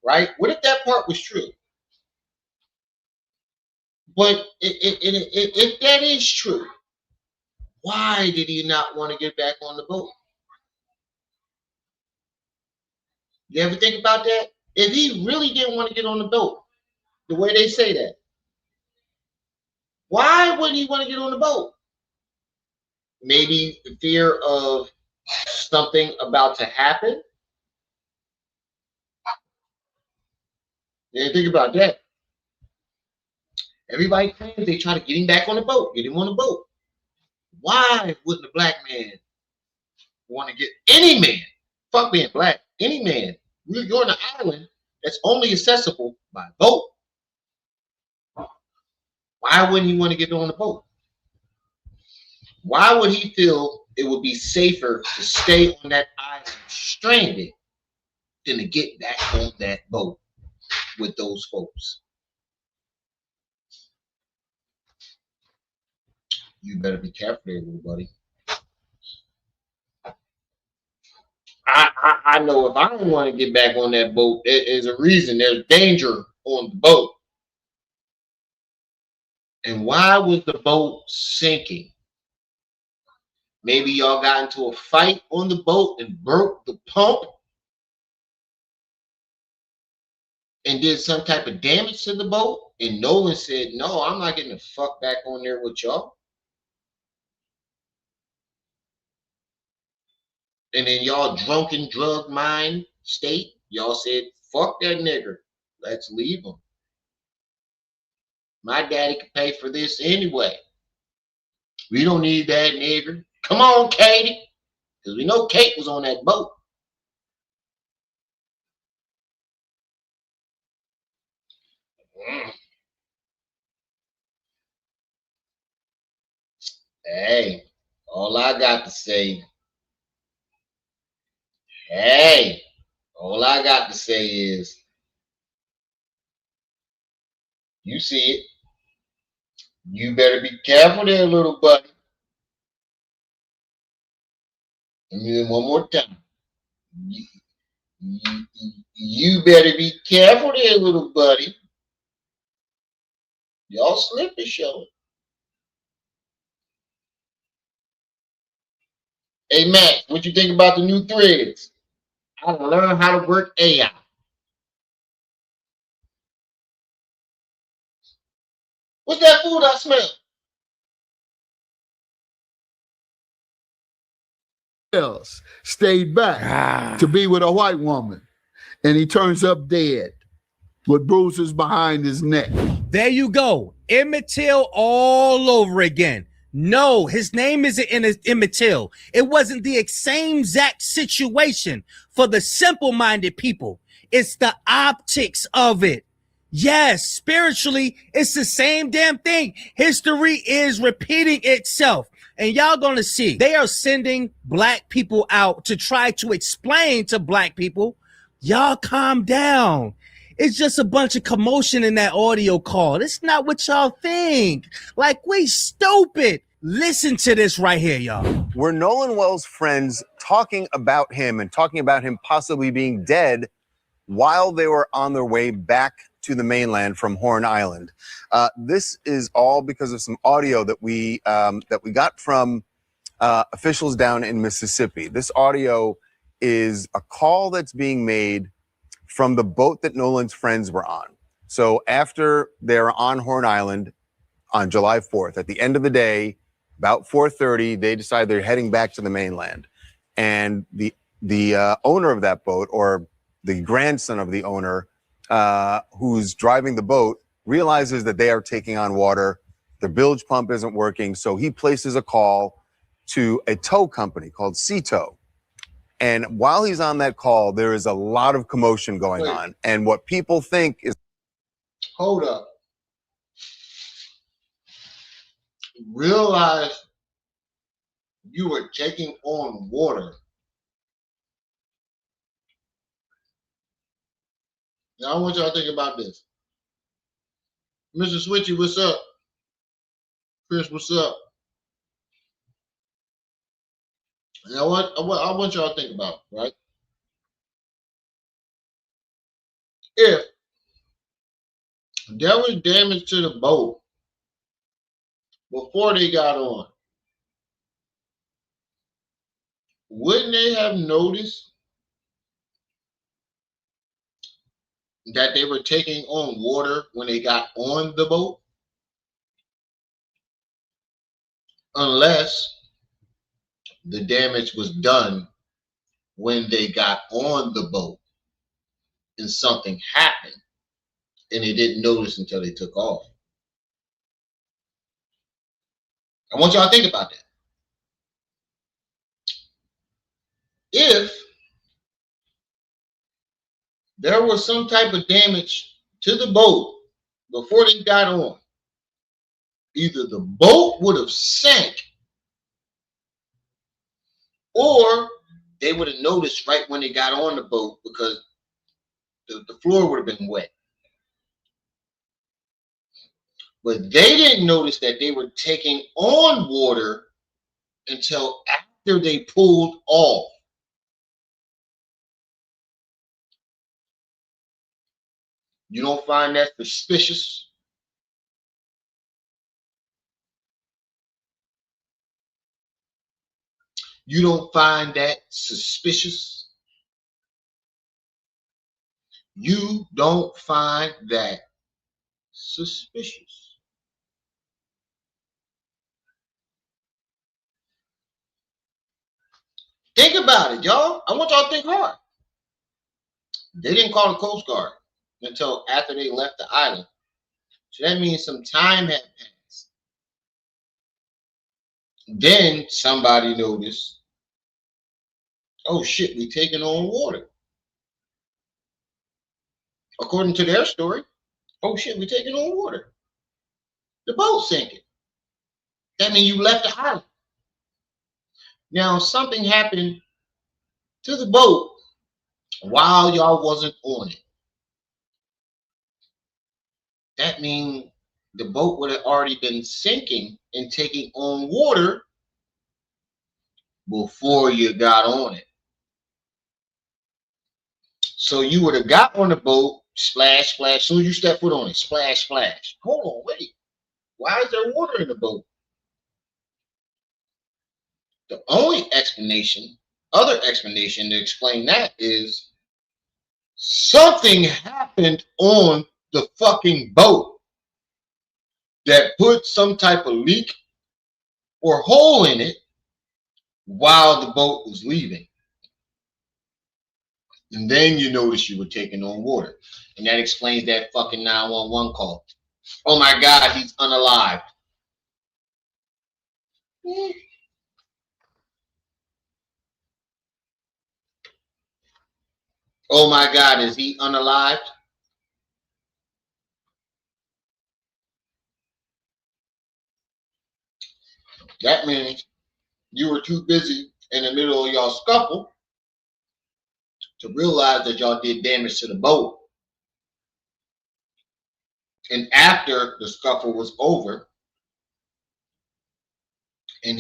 right? What if that part was true? But if that is true, why did he not want to get back on the boat? You ever think about that? If he really didn't want to get on the boat, the way they say that, why wouldn't he want to get on the boat? Maybe the fear of something about to happen. Yeah, think about that. Everybody claims they try to get him back on the boat, get him on the boat. Why wouldn't a black man want to get any man, fuck being black, any man, you're on an island that's only accessible by boat. Why wouldn't he want to get on the boat? Why would he feel it would be safer to stay on that island stranded than to get back on that boat with those folks? You better be careful there, little buddy. I know if I don't want to get back on that boat, there is a reason. There's danger on the boat. And why was the boat sinking? Maybe y'all got into a fight on the boat and broke the pump and did some type of damage to the boat. And Nolan said, no, I'm not getting the fuck back on there with y'all. And then y'all drunken drug mind state, y'all said, fuck that nigger. Let's leave him. My daddy could pay for this anyway. We don't need that nigger. Come on, Katie. Because we know Kate was on that boat. Hey, all I got to say, is, you see it. You better be careful there, little buddy. And then one more time. You better be careful there, little buddy. Y'all slip and show it. Hey, Matt, what you think about the new threads? I learned how to work AI. What's that food I smell? Else stayed back to be with a white woman, and he turns up dead with bruises behind his neck. There you go. Emmett Till all over again. No, his name isn't Emmett Till. It wasn't the same exact situation for the simple-minded people. It's the optics of it. Yes, spiritually, it's the same damn thing. History is repeating itself. And y'all gonna see, they are sending black people out to try to explain to black people, y'all calm down. It's just a bunch of commotion in that audio call. It's not what y'all think. Like, we stupid. Listen to this right here, y'all. Were Nolan Wells' friends talking about him and talking about him possibly being dead while they were on their way back to the mainland from Horn Island? This is all because of some audio that we got from officials down in Mississippi. This audio is a call that's being made from the boat that Nolan's friends were on. So after they're on Horn Island on July 4th, at the end of the day, about 4:30, they decide they're heading back to the mainland. And the owner of that boat, or the grandson of the owner, who's driving the boat, realizes that they are taking on water. The bilge pump isn't working, so he places a call to a tow company called Sea Tow. And while he's on that call, there is a lot of commotion going on. And what people think is... Hold up. Realize you were taking on water. Now, I want y'all to think about this. Mr. Switchy, what's up? Chris, what's up? And I want y'all to think about, right? If there was damage to the boat before they got on, wouldn't they have noticed that they were taking on water when they got on the boat? Unless the damage was done when they got on the boat and something happened and they didn't notice until they took off. I want y'all to think about that. If there was some type of damage to the boat before they got on, either the boat would have sank or they would have noticed right when they got on the boat because the floor would have been wet. But they didn't notice that they were taking on water until after they pulled off. You don't find that suspicious? You don't find that suspicious? You don't find that suspicious? Think about it, y'all. I want y'all to think hard. They didn't call the Coast Guard until after they left the island. So that means some time had passed. Then somebody noticed, oh shit, we taking on water. According to their story, oh shit, we taking on water. The boat sinking. That means you left the island. Now something happened to the boat while y'all wasn't on it. That means the boat would have already been sinking and taking on water before you got on it. So you would have got on the boat, splash, splash. As soon as you step foot on it, splash, splash. Hold on, wait. Why is there water in the boat? The only explanation, other explanation to explain that is something happened on the fucking boat that put some type of leak or hole in it while the boat was leaving. And then you notice you were taking on water. And that explains that fucking 911 call. Oh my God, he's unalived. Oh my God, is he unalived? That means you were too busy in the middle of y'all scuffle to realize that y'all did damage to the boat. And after the scuffle was over, and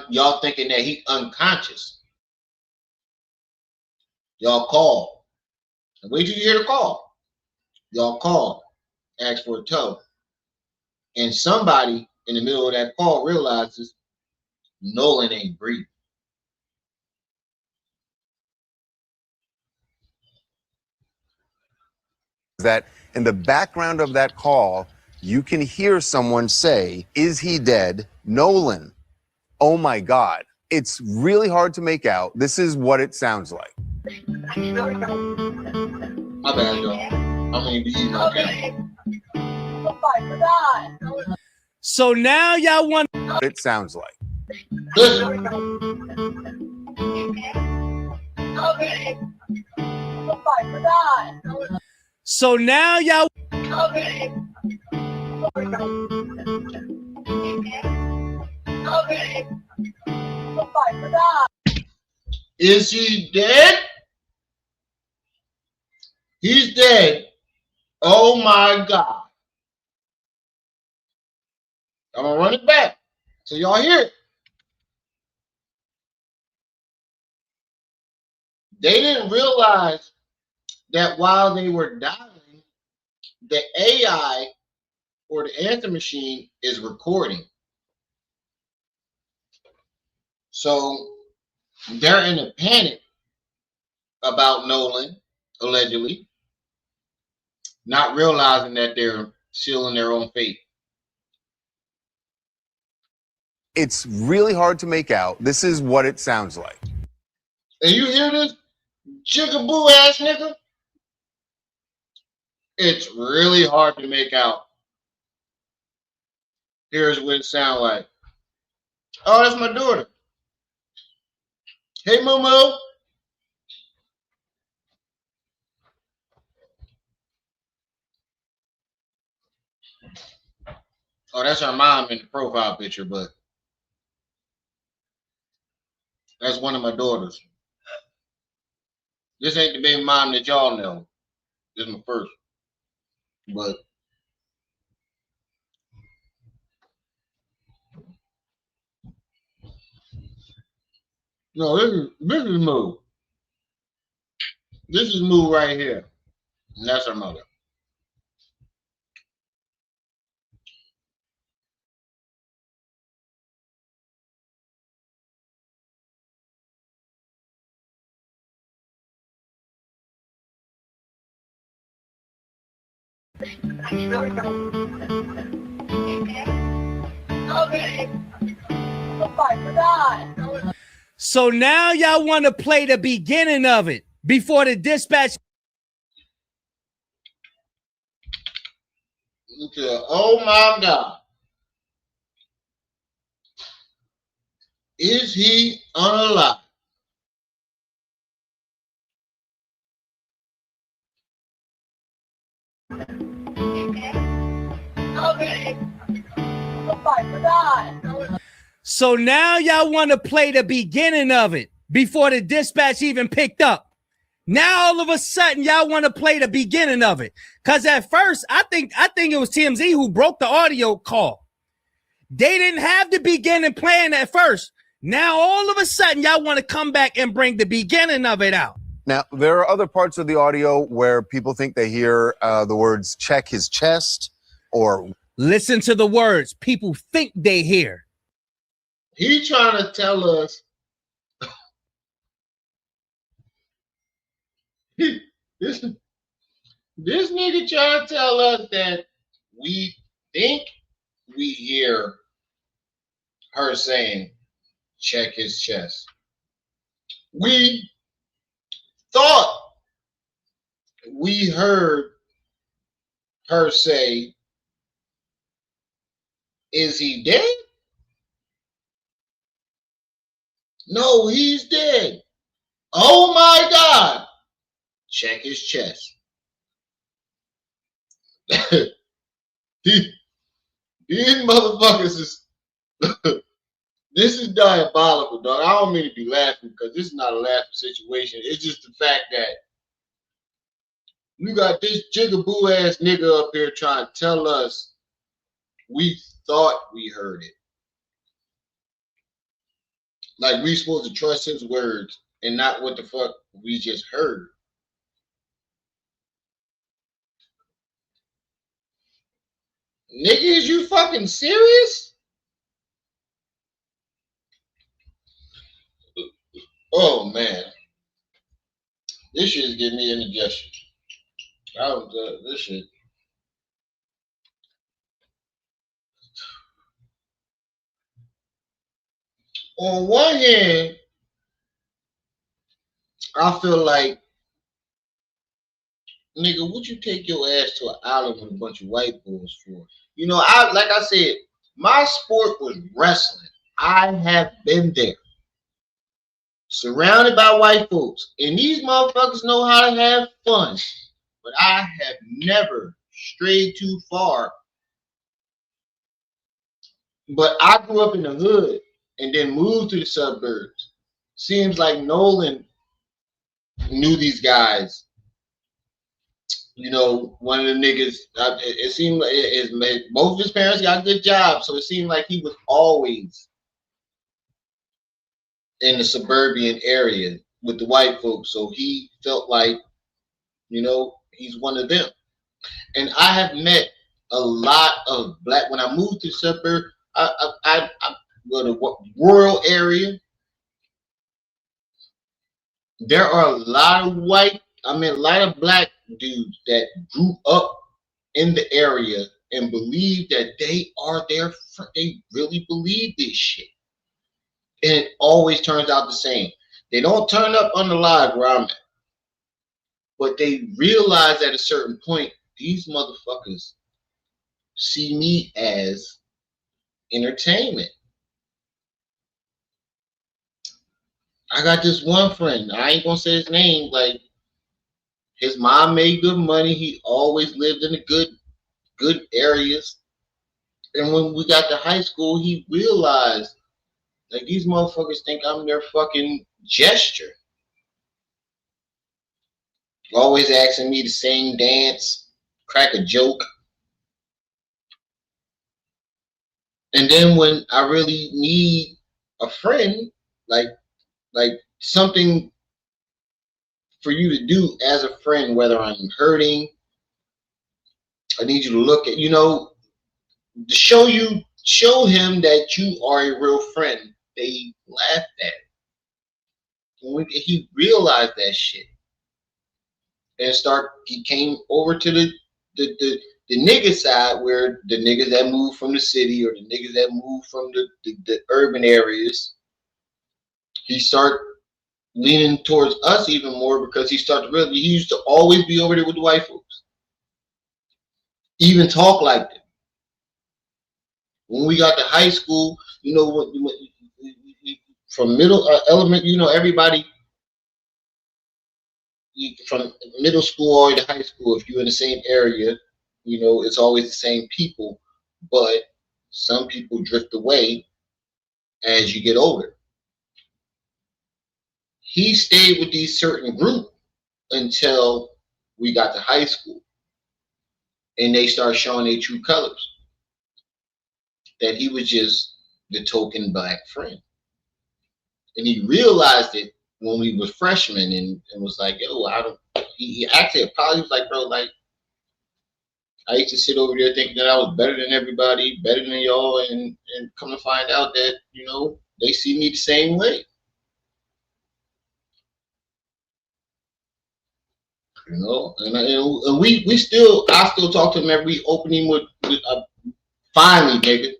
y'all thinking that he's unconscious, y'all call. And wait till you hear the call. Y'all call, ask for a tow. And somebody in the middle of that call realizes Nolan ain't breathing. That in the background of that call, you can hear someone say, "Is he dead? Nolan." Oh my God. It's really hard to make out. This is what it sounds like. My bad, y'all. I'm gonna be eating on camera. So now y'all want it sounds like. Listen. So now y'all Is he dead? He's dead. Oh my God. I'm gonna run it back so y'all hear it. They didn't realize that while they were dialing, the AI or the answer machine is recording. So they're in a panic about Nolan, allegedly, not realizing that they're sealing their own fate. It's really hard to make out. This is what it sounds like. And you hear this jigaboo ass nigga? It's really hard to make out. Here's what it sounds like. Oh, that's my daughter. Hey, Momo. Oh, that's our mom in the profile picture, but that's one of my daughters. This ain't the baby mom that y'all know. This is my first. But no, this is Moo. This is Moo right here. And that's her mother. So now y'all want to play the beginning of it before the dispatch. Oh my God. Is he unalive? So now y'all want to play the beginning of it before the dispatch even picked up. Now all of a sudden y'all want to play the beginning of it. Cause at first I think it was TMZ who broke the audio call. They didn't have the beginning playing at first. Now all of a sudden y'all want to come back and bring the beginning of it out. Now, there are other parts of the audio where people think they hear the words check his chest or listen to the words people think they hear. He trying to tell us this nigga trying to tell us that we think we hear her saying check his chest. We thought we heard her say, is he dead? No, he's dead. Oh my God. Check his chest. These motherfuckers is this is diabolical, dog. I don't mean to be laughing because this is not a laughing situation. It's just the fact that you got this jigaboo ass nigga up here trying to tell us we thought we heard it. Like we supposed to trust his words and not what the fuck we just heard. Nigga, is you fucking serious? Oh man. This shit is giving me indigestion. This shit. On one hand, I feel like, nigga, would you take your ass to an island with a bunch of white boys for? You know, like I said, my sport was wrestling. I have been there. Surrounded by white folks. And these motherfuckers know how to have fun. But I have never strayed too far. But I grew up in the hood and then moved to the suburbs. Seems like Nolan knew these guys. You know, one of the niggas, it seemed like both of his parents got good jobs, so it seemed like he was always in the suburban area with the white folks. So he felt like, you know, he's one of them. And I have met a lot of black, when I moved to the suburb, I go to rural area. There are a lot of a lot of black dudes that grew up in the area and believe that they are they really believe this shit. And it always turns out the same. They don't turn up unalive where I'm at. But they realize at a certain point, these motherfuckers see me as entertainment. I got this one friend, I ain't gonna say his name, like his mom made good money. He always lived in the good areas. And when we got to high school, he realized like these motherfuckers think I'm their fucking gesture. Always asking me to sing, dance, crack a joke. And then when I really need a friend, like something for you to do as a friend, whether I'm hurting, I need you to look at, you know, to show him that you are a real friend. They laughed at it. He realized that shit and he came over to the nigga side, where the niggas that move from the city or the niggas that move from the urban areas, he start leaning towards us even more because he used to always be over there with the white folks, even talk like that. When we got to high school, you know, from middle element, you know, everybody from middle school all the way to high school, if you're in the same area, you know, it's always the same people, but some people drift away as you get older. He stayed with these certain group until we got to high school, and they started showing their true colors, that he was just the token black friend. And he realized it when we were freshmen, and was like, yo, he actually apologized, like, bro, like, I used to sit over there thinking that I was better than everybody, better than y'all, and come to find out that, you know, they see me the same way. You know, and I still talk to him every opening with finally, nigga.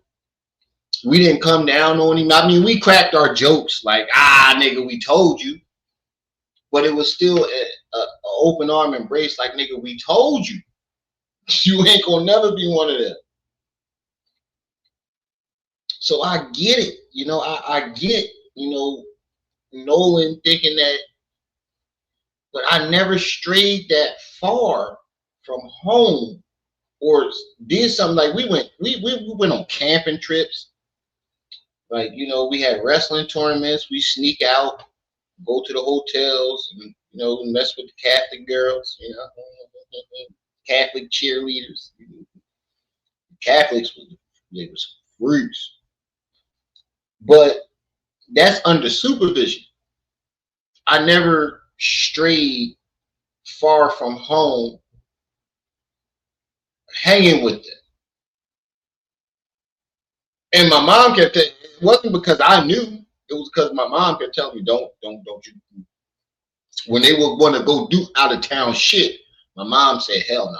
We didn't come down on him. I mean, we cracked our jokes like, nigga, we told you. But it was still an open arm embrace, like, nigga, we told you. You ain't gonna never be one of them. So I get it. You know, I get, you know, Nolan thinking that, but I never strayed that far from home or did something. Like we went on camping trips. Like, you know, we had wrestling tournaments. We sneak out, go to the hotels, and, you know, mess with the Catholic girls, you know, Catholic cheerleaders. Catholics was freaks. But that's under supervision. I never strayed far from home hanging with them. And my mom kept telling me, it wasn't because I knew, it was because my mom kept telling me, don't you. When they would want to go do out of town shit, my mom said, hell no.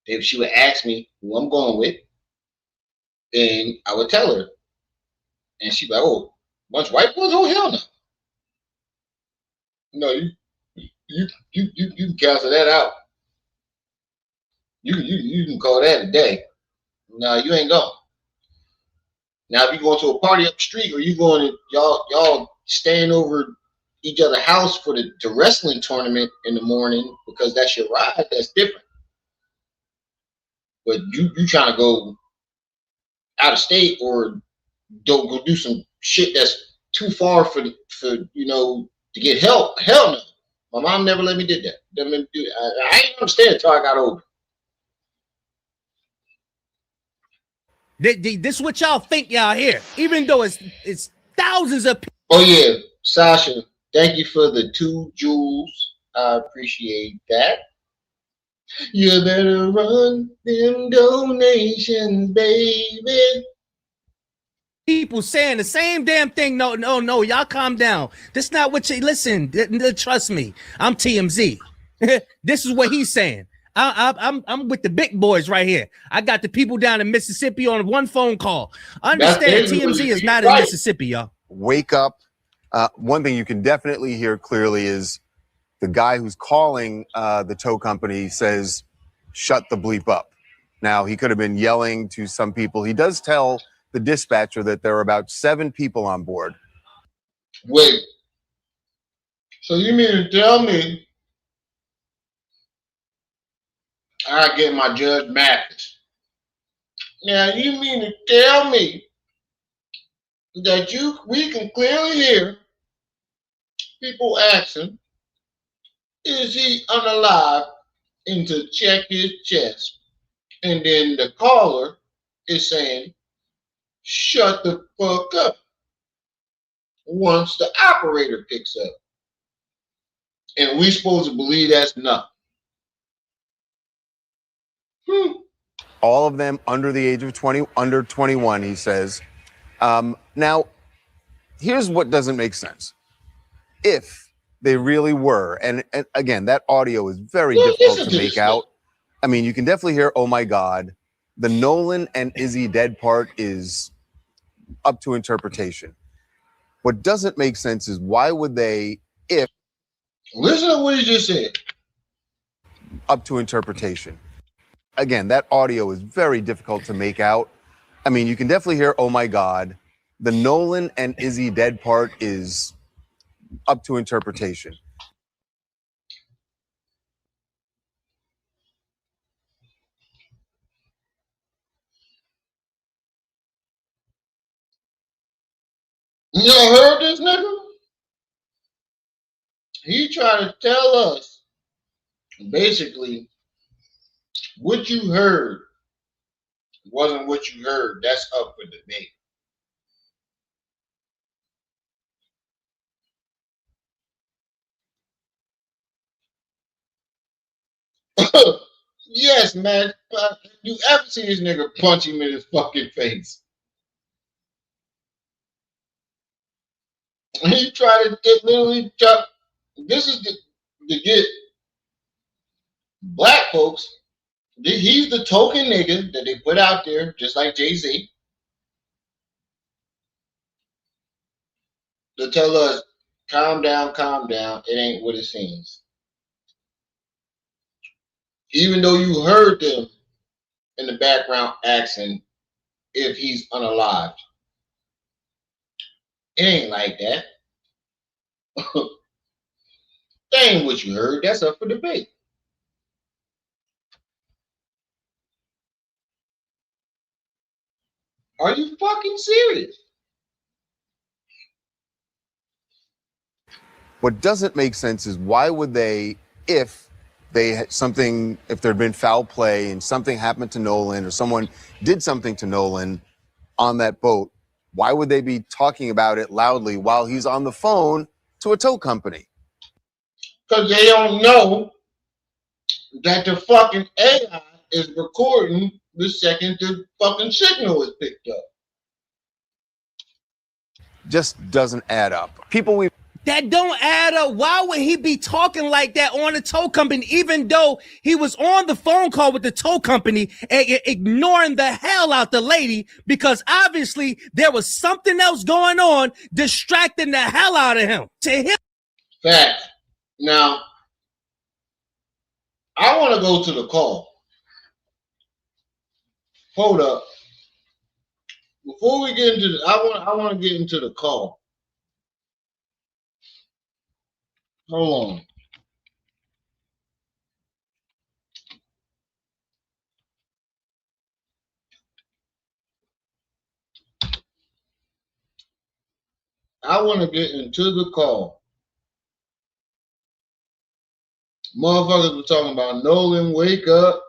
If she would ask me who I'm going with, and I would tell her. And she'd be like, oh, bunch of white boys? Oh, hell no. No, you can cancel that out. You can call that a day. No, you ain't going. Now, if you going to a party up the street, or you going to y'all staying over each other's house for the wrestling tournament in the morning because that's your ride, that's different. But you trying to go out of state or don't go do some shit that's too far for you know, to get help. Hell no. My mom never let me do that. Never let me do it. I didn't understand until I got older. This is what y'all think y'all hear, even though it's thousands of people. Oh yeah, Sasha, thank you for the 2 jewels. I appreciate that. You better run them donations, baby. People saying the same damn thing. No, y'all calm down. That's not what you listen. Trust me, I'm TMZ. This is what he's saying. I'm with the big boys right here. I got the people down in Mississippi on one phone call. Understand, TMZ is not in Mississippi, y'all. Wake up. One thing you can definitely hear clearly is the guy who's calling the tow company says, shut the bleep up. Now, he could have been yelling to some people. He does tell the dispatcher that there are about 7 people on board. Wait. So you mean to tell me I get my Judge Mathis? Now you mean to tell me that we can clearly hear people asking, is he unalive, and to check his chest? And then the caller is saying, shut the fuck up once the operator picks up. And we supposed to believe that's nothing. All of them under the age of 20, under 21, he says. Now, here's what doesn't make sense. If they really were, and again, that audio is very difficult to make out. I mean, you can definitely hear, oh my God. The Nolan and Izzy dead part is up to interpretation. What doesn't make sense is why would they, if. Listen to what he just said. Up to interpretation. Again, that audio is very difficult to make out. I mean, you can definitely hear, oh my God. The Nolan and Izzy dead part is up to interpretation. You heard this nigga? He trying to tell us basically what you heard wasn't what you heard. That's up for debate. Yes, man. You ever see this nigga punch him in his fucking face? He tried to get literally try. This is to get black folks. He's the token nigga that they put out there, just like Jay-Z, to tell us, calm down, it ain't what it seems. Even though you heard them in the background asking if he's unalived. It ain't like that. That ain't what you heard. That's up for debate. Are you fucking serious? What doesn't make sense is why would they, if they had something, if there'd been foul play and something happened to Nolan or someone did something to Nolan on that boat, why would they be talking about it loudly while he's on the phone to a tow company? Because they don't know that the fucking AI is recording the second the fucking signal is picked up. Just doesn't add up. That don't add up. Why would he be talking like that on the tow company, even though he was on the phone call with the tow company and ignoring the hell out the lady, because obviously there was something else going on distracting the hell out of him. To him. Fact. Now, I want to go to the call. Hold up. Before we get into the, I want to get into the call. Hold on. I want to get into the call. Motherfuckers were talking about Nolan, wake up.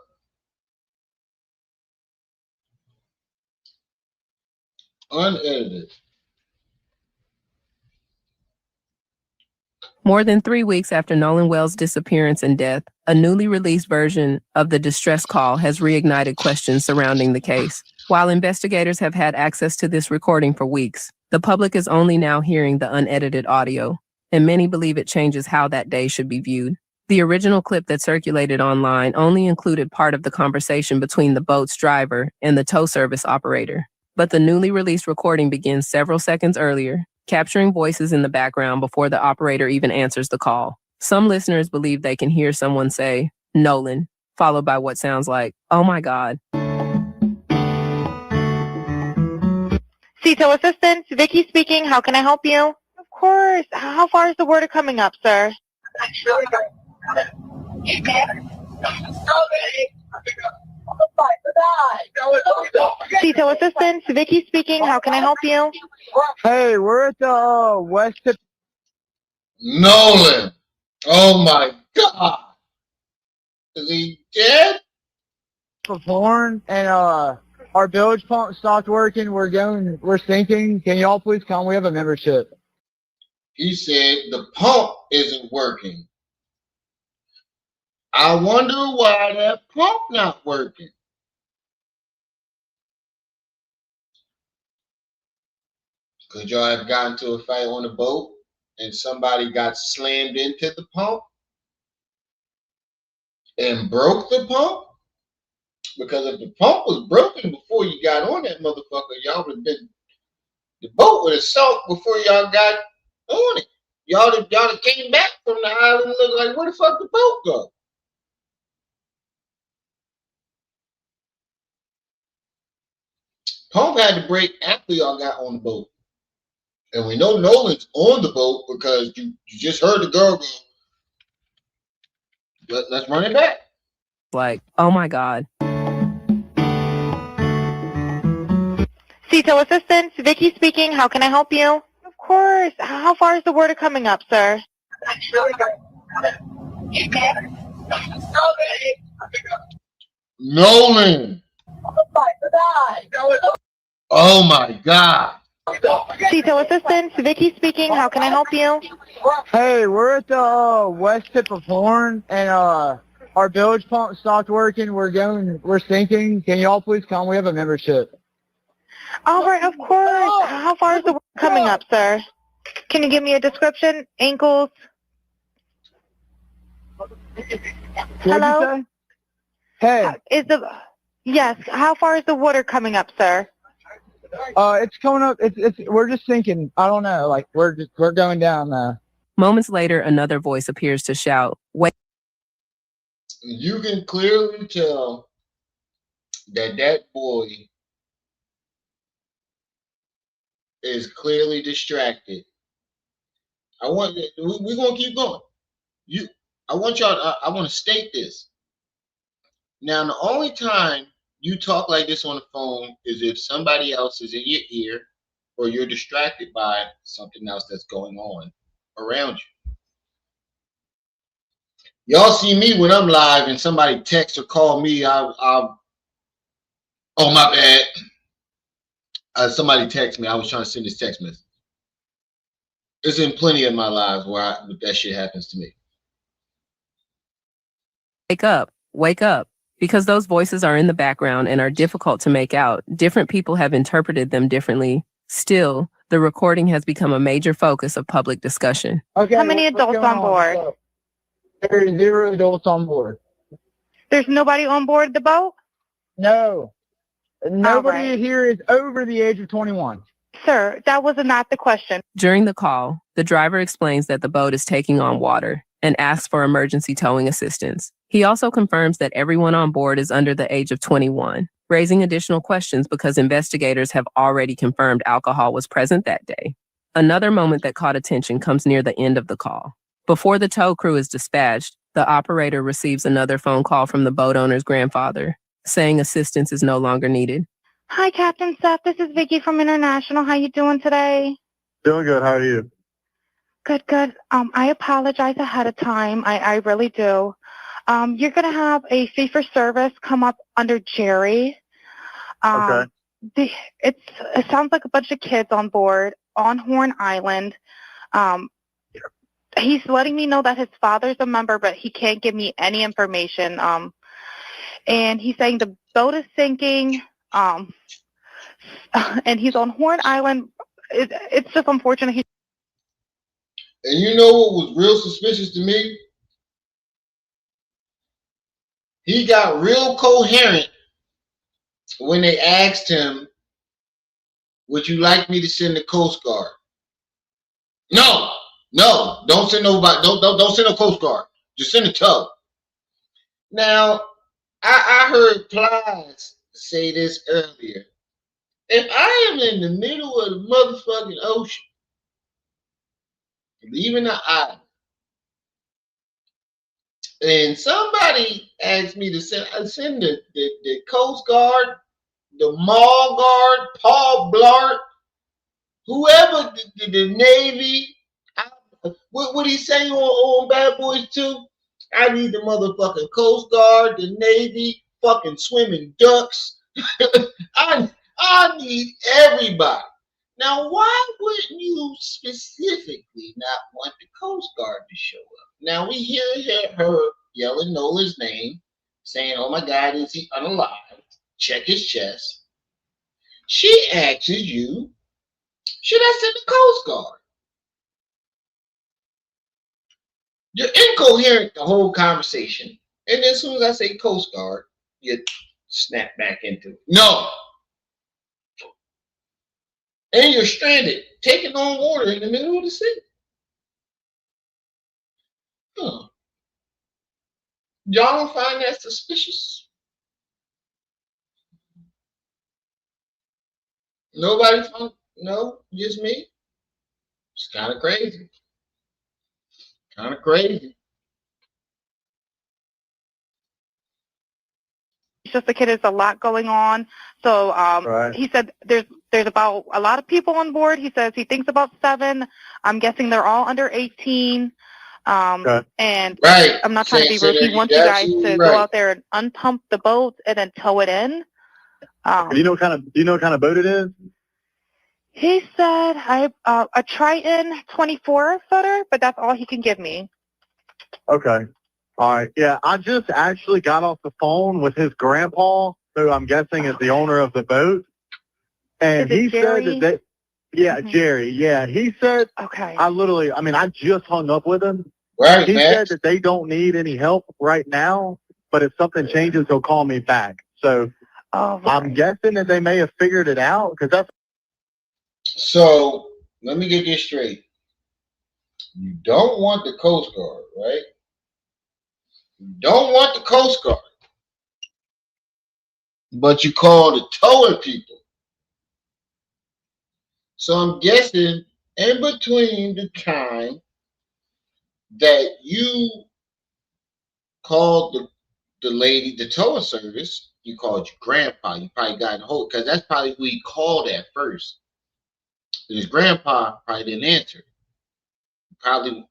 Unedited. More than 3 weeks after Nolan Wells' disappearance and death, a newly released version of the distress call has reignited questions surrounding the case. While investigators have had access to this recording for weeks, the public is only now hearing the unedited audio, and many believe it changes how that day should be viewed. The original clip that circulated online only included part of the conversation between the boat's driver and the tow service operator, but the newly released recording begins several seconds earlier, capturing voices in the background before the operator even answers the call. Some listeners believe they can hear someone say, Nolan, followed by what sounds like, oh my God. CTO Assistant, Vicky speaking. How can I help you? Of course. How far is the water coming up, sir? CTO Assistant, Vicky speaking. How can I help you? Hey, we're at the West. Nolan. Oh my God. Is he dead? For porn, and our bilge pump stopped working. We're sinking. Can y'all please come? We have a membership. He said the pump isn't working. I wonder why that pump not working. Could y'all have gotten to a fight on a boat and somebody got slammed into the pump and broke the pump? Because if the pump was broken before you got on that motherfucker, y'all would have been, the boat would have sunk before y'all got on it. Y'all have came back from the island and looked like, where the fuck the boat go? Pump had to break after y'all got on the boat. And we know Nolan's on the boat because you just heard the girl go, let's run it back. Like, oh my God. CTO assistant, Vicky speaking. How can I help you? Of course. How far is the water coming up, sir? Nolan. Oh my God. CTO assistant, Vicky speaking. How can I help you? Hey, we're at the west tip of Horn, and our bilge pump stopped working. We're sinking. Can y'all please come? We have a membership. All right, of course. How far is the water coming up, sir? Can you give me a description? Ankles? Hello? Hey. Yes, how far is the water coming up, sir? It's coming up. We're just sinking. I don't know. Like we're going down now. Moments later, another voice appears to shout, "Wait!" You can clearly tell that boy is clearly distracted. We're gonna keep going. I want to state this. Now, the only time you talk like this on the phone is if somebody else is in your ear or you're distracted by something else that's going on around you. Y'all see me when I'm live and somebody texts or call me, oh my bad. Somebody text me. I was trying to send this text message. There's in plenty of my lives where that shit happens to me. Wake up, wake up. Because those voices are in the background and are difficult to make out, different people have interpreted them differently. Still, the recording has become a major focus of public discussion. Okay. How many adults on board? There's 0 adults on board. There's nobody on board the boat? No. Nobody here is over the age of 21. Sir, that was not the question. During the call, the driver explains that the boat is taking on water and asks for emergency towing assistance. He also confirms that everyone on board is under the age of 21, raising additional questions because investigators have already confirmed alcohol was present that day. Another moment that caught attention comes near the end of the call. Before the tow crew is dispatched, the operator receives another phone call from the boat owner's grandfather, saying assistance is no longer needed. Hi, Captain Seth. This is Vicky from International. How you doing today? Doing good. How are you? Good, good. I apologize ahead of time. I really do. You're going to have a fee for service come up under Jerry. Okay. It sounds like a bunch of kids on board on Horn Island. He's letting me know that his father's a member, but he can't give me any information. And he's saying the boat is sinking. And he's on Horn Island. It's just unfortunate. And you know what was real suspicious to me? He got real coherent when they asked him, would you like me to send the Coast Guard? No, don't send nobody, don't send a Coast Guard. Just send a tow. Now, I heard Plies say this earlier. If I am in the middle of the motherfucking ocean, leaving the island, and somebody asked me to send the Coast Guard, the Mall Guard, Paul Blart, whoever, the Navy, what he say on Bad Boys 2? I need the motherfucking Coast Guard, the Navy, fucking swimming ducks. I need everybody. Now, why wouldn't you specifically not want the Coast Guard to show up? Now, we hear her yelling Nolan's name, saying, oh my God, is he unalive? Check his chest. She asks you, should I send the Coast Guard? You're incoherent the whole conversation. And then as soon as I say Coast Guard, you snap back into it. No. And you're stranded, taking on water in the middle of the sea. Huh. Y'all don't find that suspicious? Nobody found? No, just me. It's kind of crazy. Kind of crazy. It's just the kid, there's a lot going on. So he said there's about a lot of people on board. He says he thinks about 7. I'm guessing they're all under 18. And right. I'm not trying to be rude. He wants you guys to go out there and unpump the boat and then tow it in. Do you know what kind of boat it is? He said a Triton 24 footer, but that's all he can give me. Okay. All right. Yeah, I just actually got off the phone with his grandpa, who I'm guessing is the owner of the boat. And he said that Jerry. Yeah, he said, okay. I just hung up with him. Right, he said that they don't need any help right now, but if something changes, he'll call me back. So I'm guessing that they may have figured it out because that's. So let me get this straight. You don't want the Coast Guard, right? You don't want the Coast Guard. But you call the towing people. So I'm guessing in between the time that you called the lady, the towing service, you called your grandpa. You probably got in hold because that's probably who he called at first. His grandpa probably didn't answer. Probably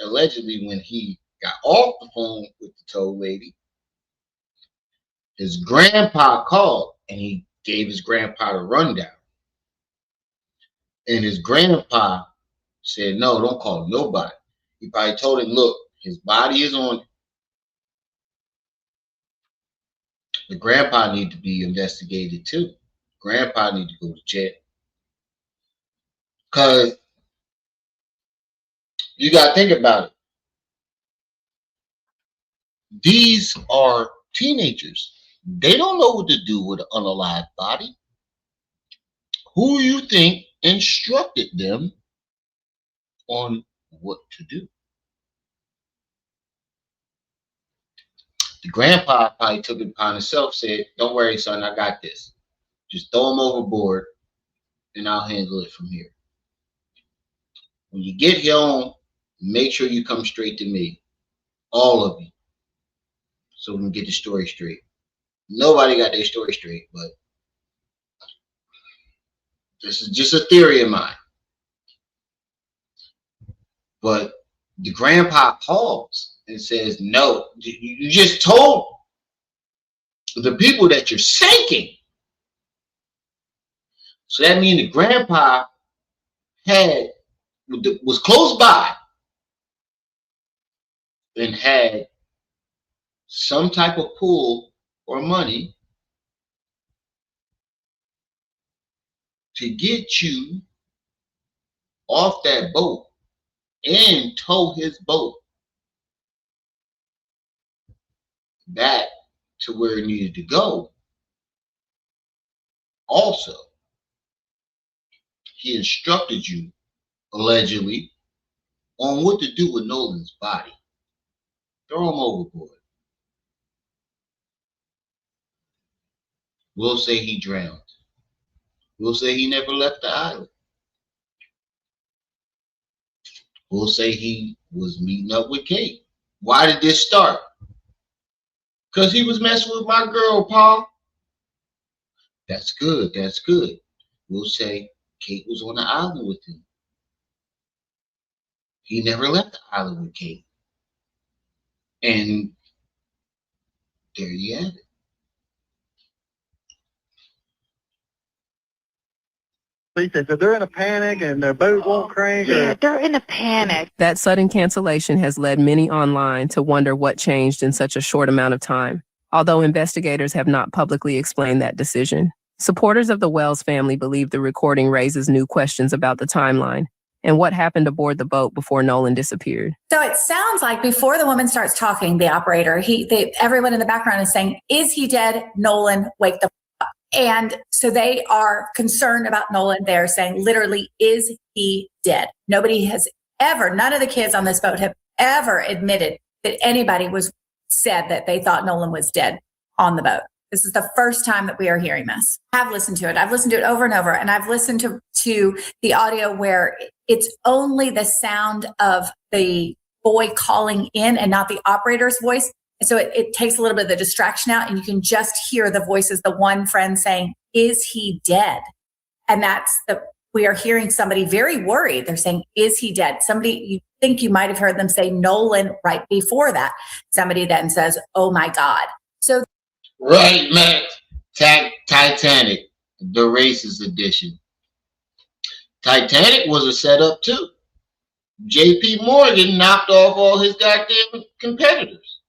allegedly when he got off the phone with the tow lady, his grandpa called and he gave his grandpa the rundown. And his grandpa said, no, don't call nobody. He probably told him, look, his body is on. The grandpa need to be investigated too. Grandpa need to go to jail. Because you got to think about it. These are teenagers. They don't know what to do with an unalived body. Who do you think instructed them on what to do? The grandpa probably took it upon himself, said, don't worry, son, I got this. Just throw him overboard and I'll handle it from here. When you get home, make sure you come straight to me. All of you. So we can get the story straight. Nobody got their story straight, but this is just a theory of mine. But the grandpa calls and says, no, you just told the people that you're sinking. So that means the grandpa was close by and had some type of pull or money to get you off that boat and tow his boat back to where it needed to go. Also, he instructed you, allegedly, on what to do with Nolan's body. Throw him overboard. We'll say he drowned. We'll say he never left the island. We'll say he was meeting up with Kate. Why did this start? Because he was messing with my girl, Paul. That's good. That's good. We'll say Kate was on the island with him. He never left the island with Kate. And there you have it. So they're in a panic and their boat won't crank. Yeah, they're in a panic. That sudden cancellation has led many online to wonder what changed in such a short amount of time, although investigators have not publicly explained that decision. Supporters of the Wells family believe the recording raises new questions about the timeline. and what happened aboard the boat before Nolan disappeared. So it sounds like before the woman starts talking, the operator, everyone in the background is saying, "Is he dead? Nolan, wake the f- up." And so they are concerned about Nolan. They're saying, literally, is he dead? Nobody has ever, none of the kids on this boat have ever admitted that anybody was said that they thought Nolan was dead on the boat. This is the first time that we are hearing this. I've listened to it. I've listened to it over and over. And I've listened to the audio where it's only the sound of the boy calling in and not the operator's voice. So it takes a little bit of the distraction out, and you can just hear the voices, the one friend saying, "Is he dead?" And we are hearing somebody very worried. They're saying, "Is he dead?" Somebody, you think you might have heard them say Nolan right before that. Somebody then says, "Oh my God." So right, man. Titanic, the racist edition. Titanic was a setup too. JP Morgan knocked off all his goddamn competitors.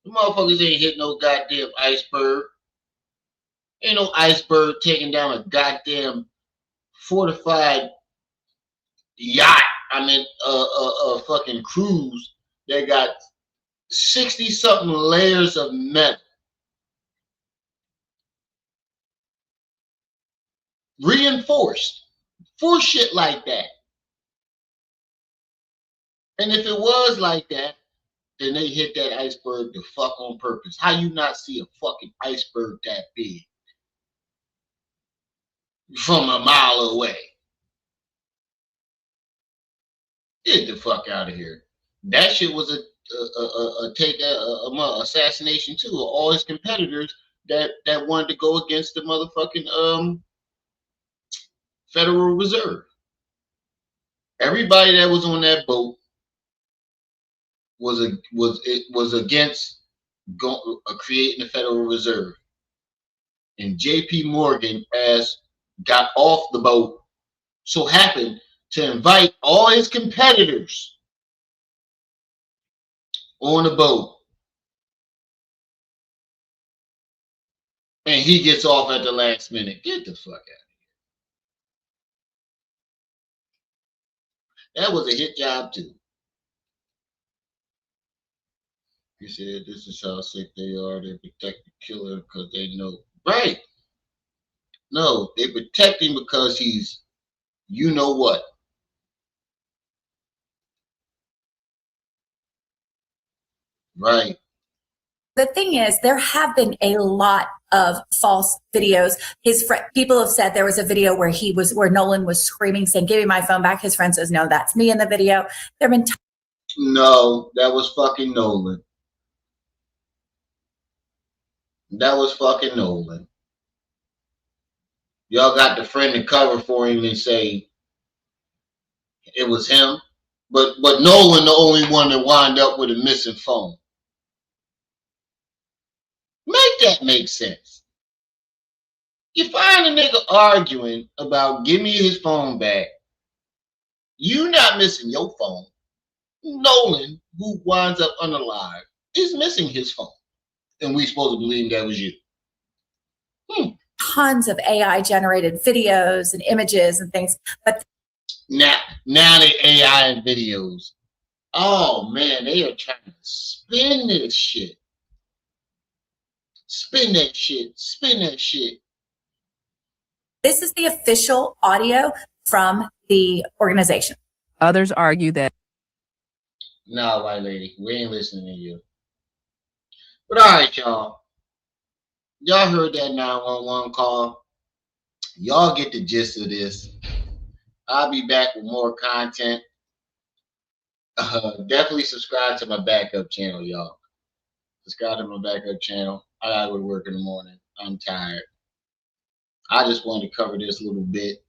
The motherfuckers ain't hit no goddamn iceberg. Ain't no iceberg taking down a goddamn fortified yacht. I mean, a fucking cruise that got 60-something layers of metal. Reinforced for shit like that. And if it was like that, then they hit that iceberg the fuck on purpose. How you not see a fucking iceberg that big from a mile away? Get the fuck out of here. That shit was a assassination too of all his competitors that wanted to go against the motherfucking Federal Reserve. Everybody that was on that boat was against creating the Federal Reserve, and JP Morgan got off the boat, so happened to invite all his competitors on the boat, and he gets off at the last minute. Get the fuck out of here. That was a hit job too. He said, "This is how sick they are. They protect the killer because they know." Right. No, they protect him because he's, you know what. Right. the thing is, there have been a lot of false videos. People have said there was a video where Nolan was screaming, saying, "Give me my phone back." His friend says, "No, that's me in the video." There have been No, that was fucking Nolan. That was fucking Nolan. Y'all got the friend to cover for him and say it was him. But Nolan the only one that wound up with a missing phone. Make that make sense. You find a nigga arguing about give me his phone back. You not missing your phone. Nolan, who winds up unalive, is missing his phone. And we supposed to believe that was you. tons of AI generated videos and images and things. But now the AI and videos. Oh man, they are trying to spin this shit. Spin that shit. Spin that shit. this is the official audio from the organization. Others argue that. No, white lady, we ain't listening to you. But all right, y'all. Y'all heard that 911 call. Y'all get the gist of this. I'll be back with more content. Definitely subscribe to my backup channel, y'all. Subscribe to my backup channel. I gotta go to work in the morning. I'm tired. I just wanted to cover this little bit.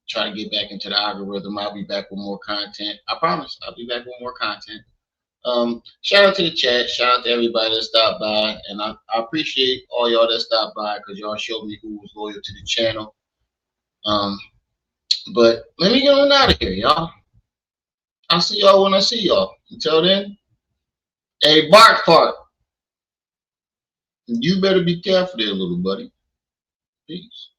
Try to get back into the algorithm. I'll be back with more content. I promise I'll be back with more content. Shout out to the chat. Shout out to everybody that stopped by. And I appreciate all y'all that stopped by because y'all showed me who was loyal to the channel. But let me get on out of here, y'all. I'll see y'all when I see y'all. Until then, hey, bark fart. You better be careful there, little buddy. Peace.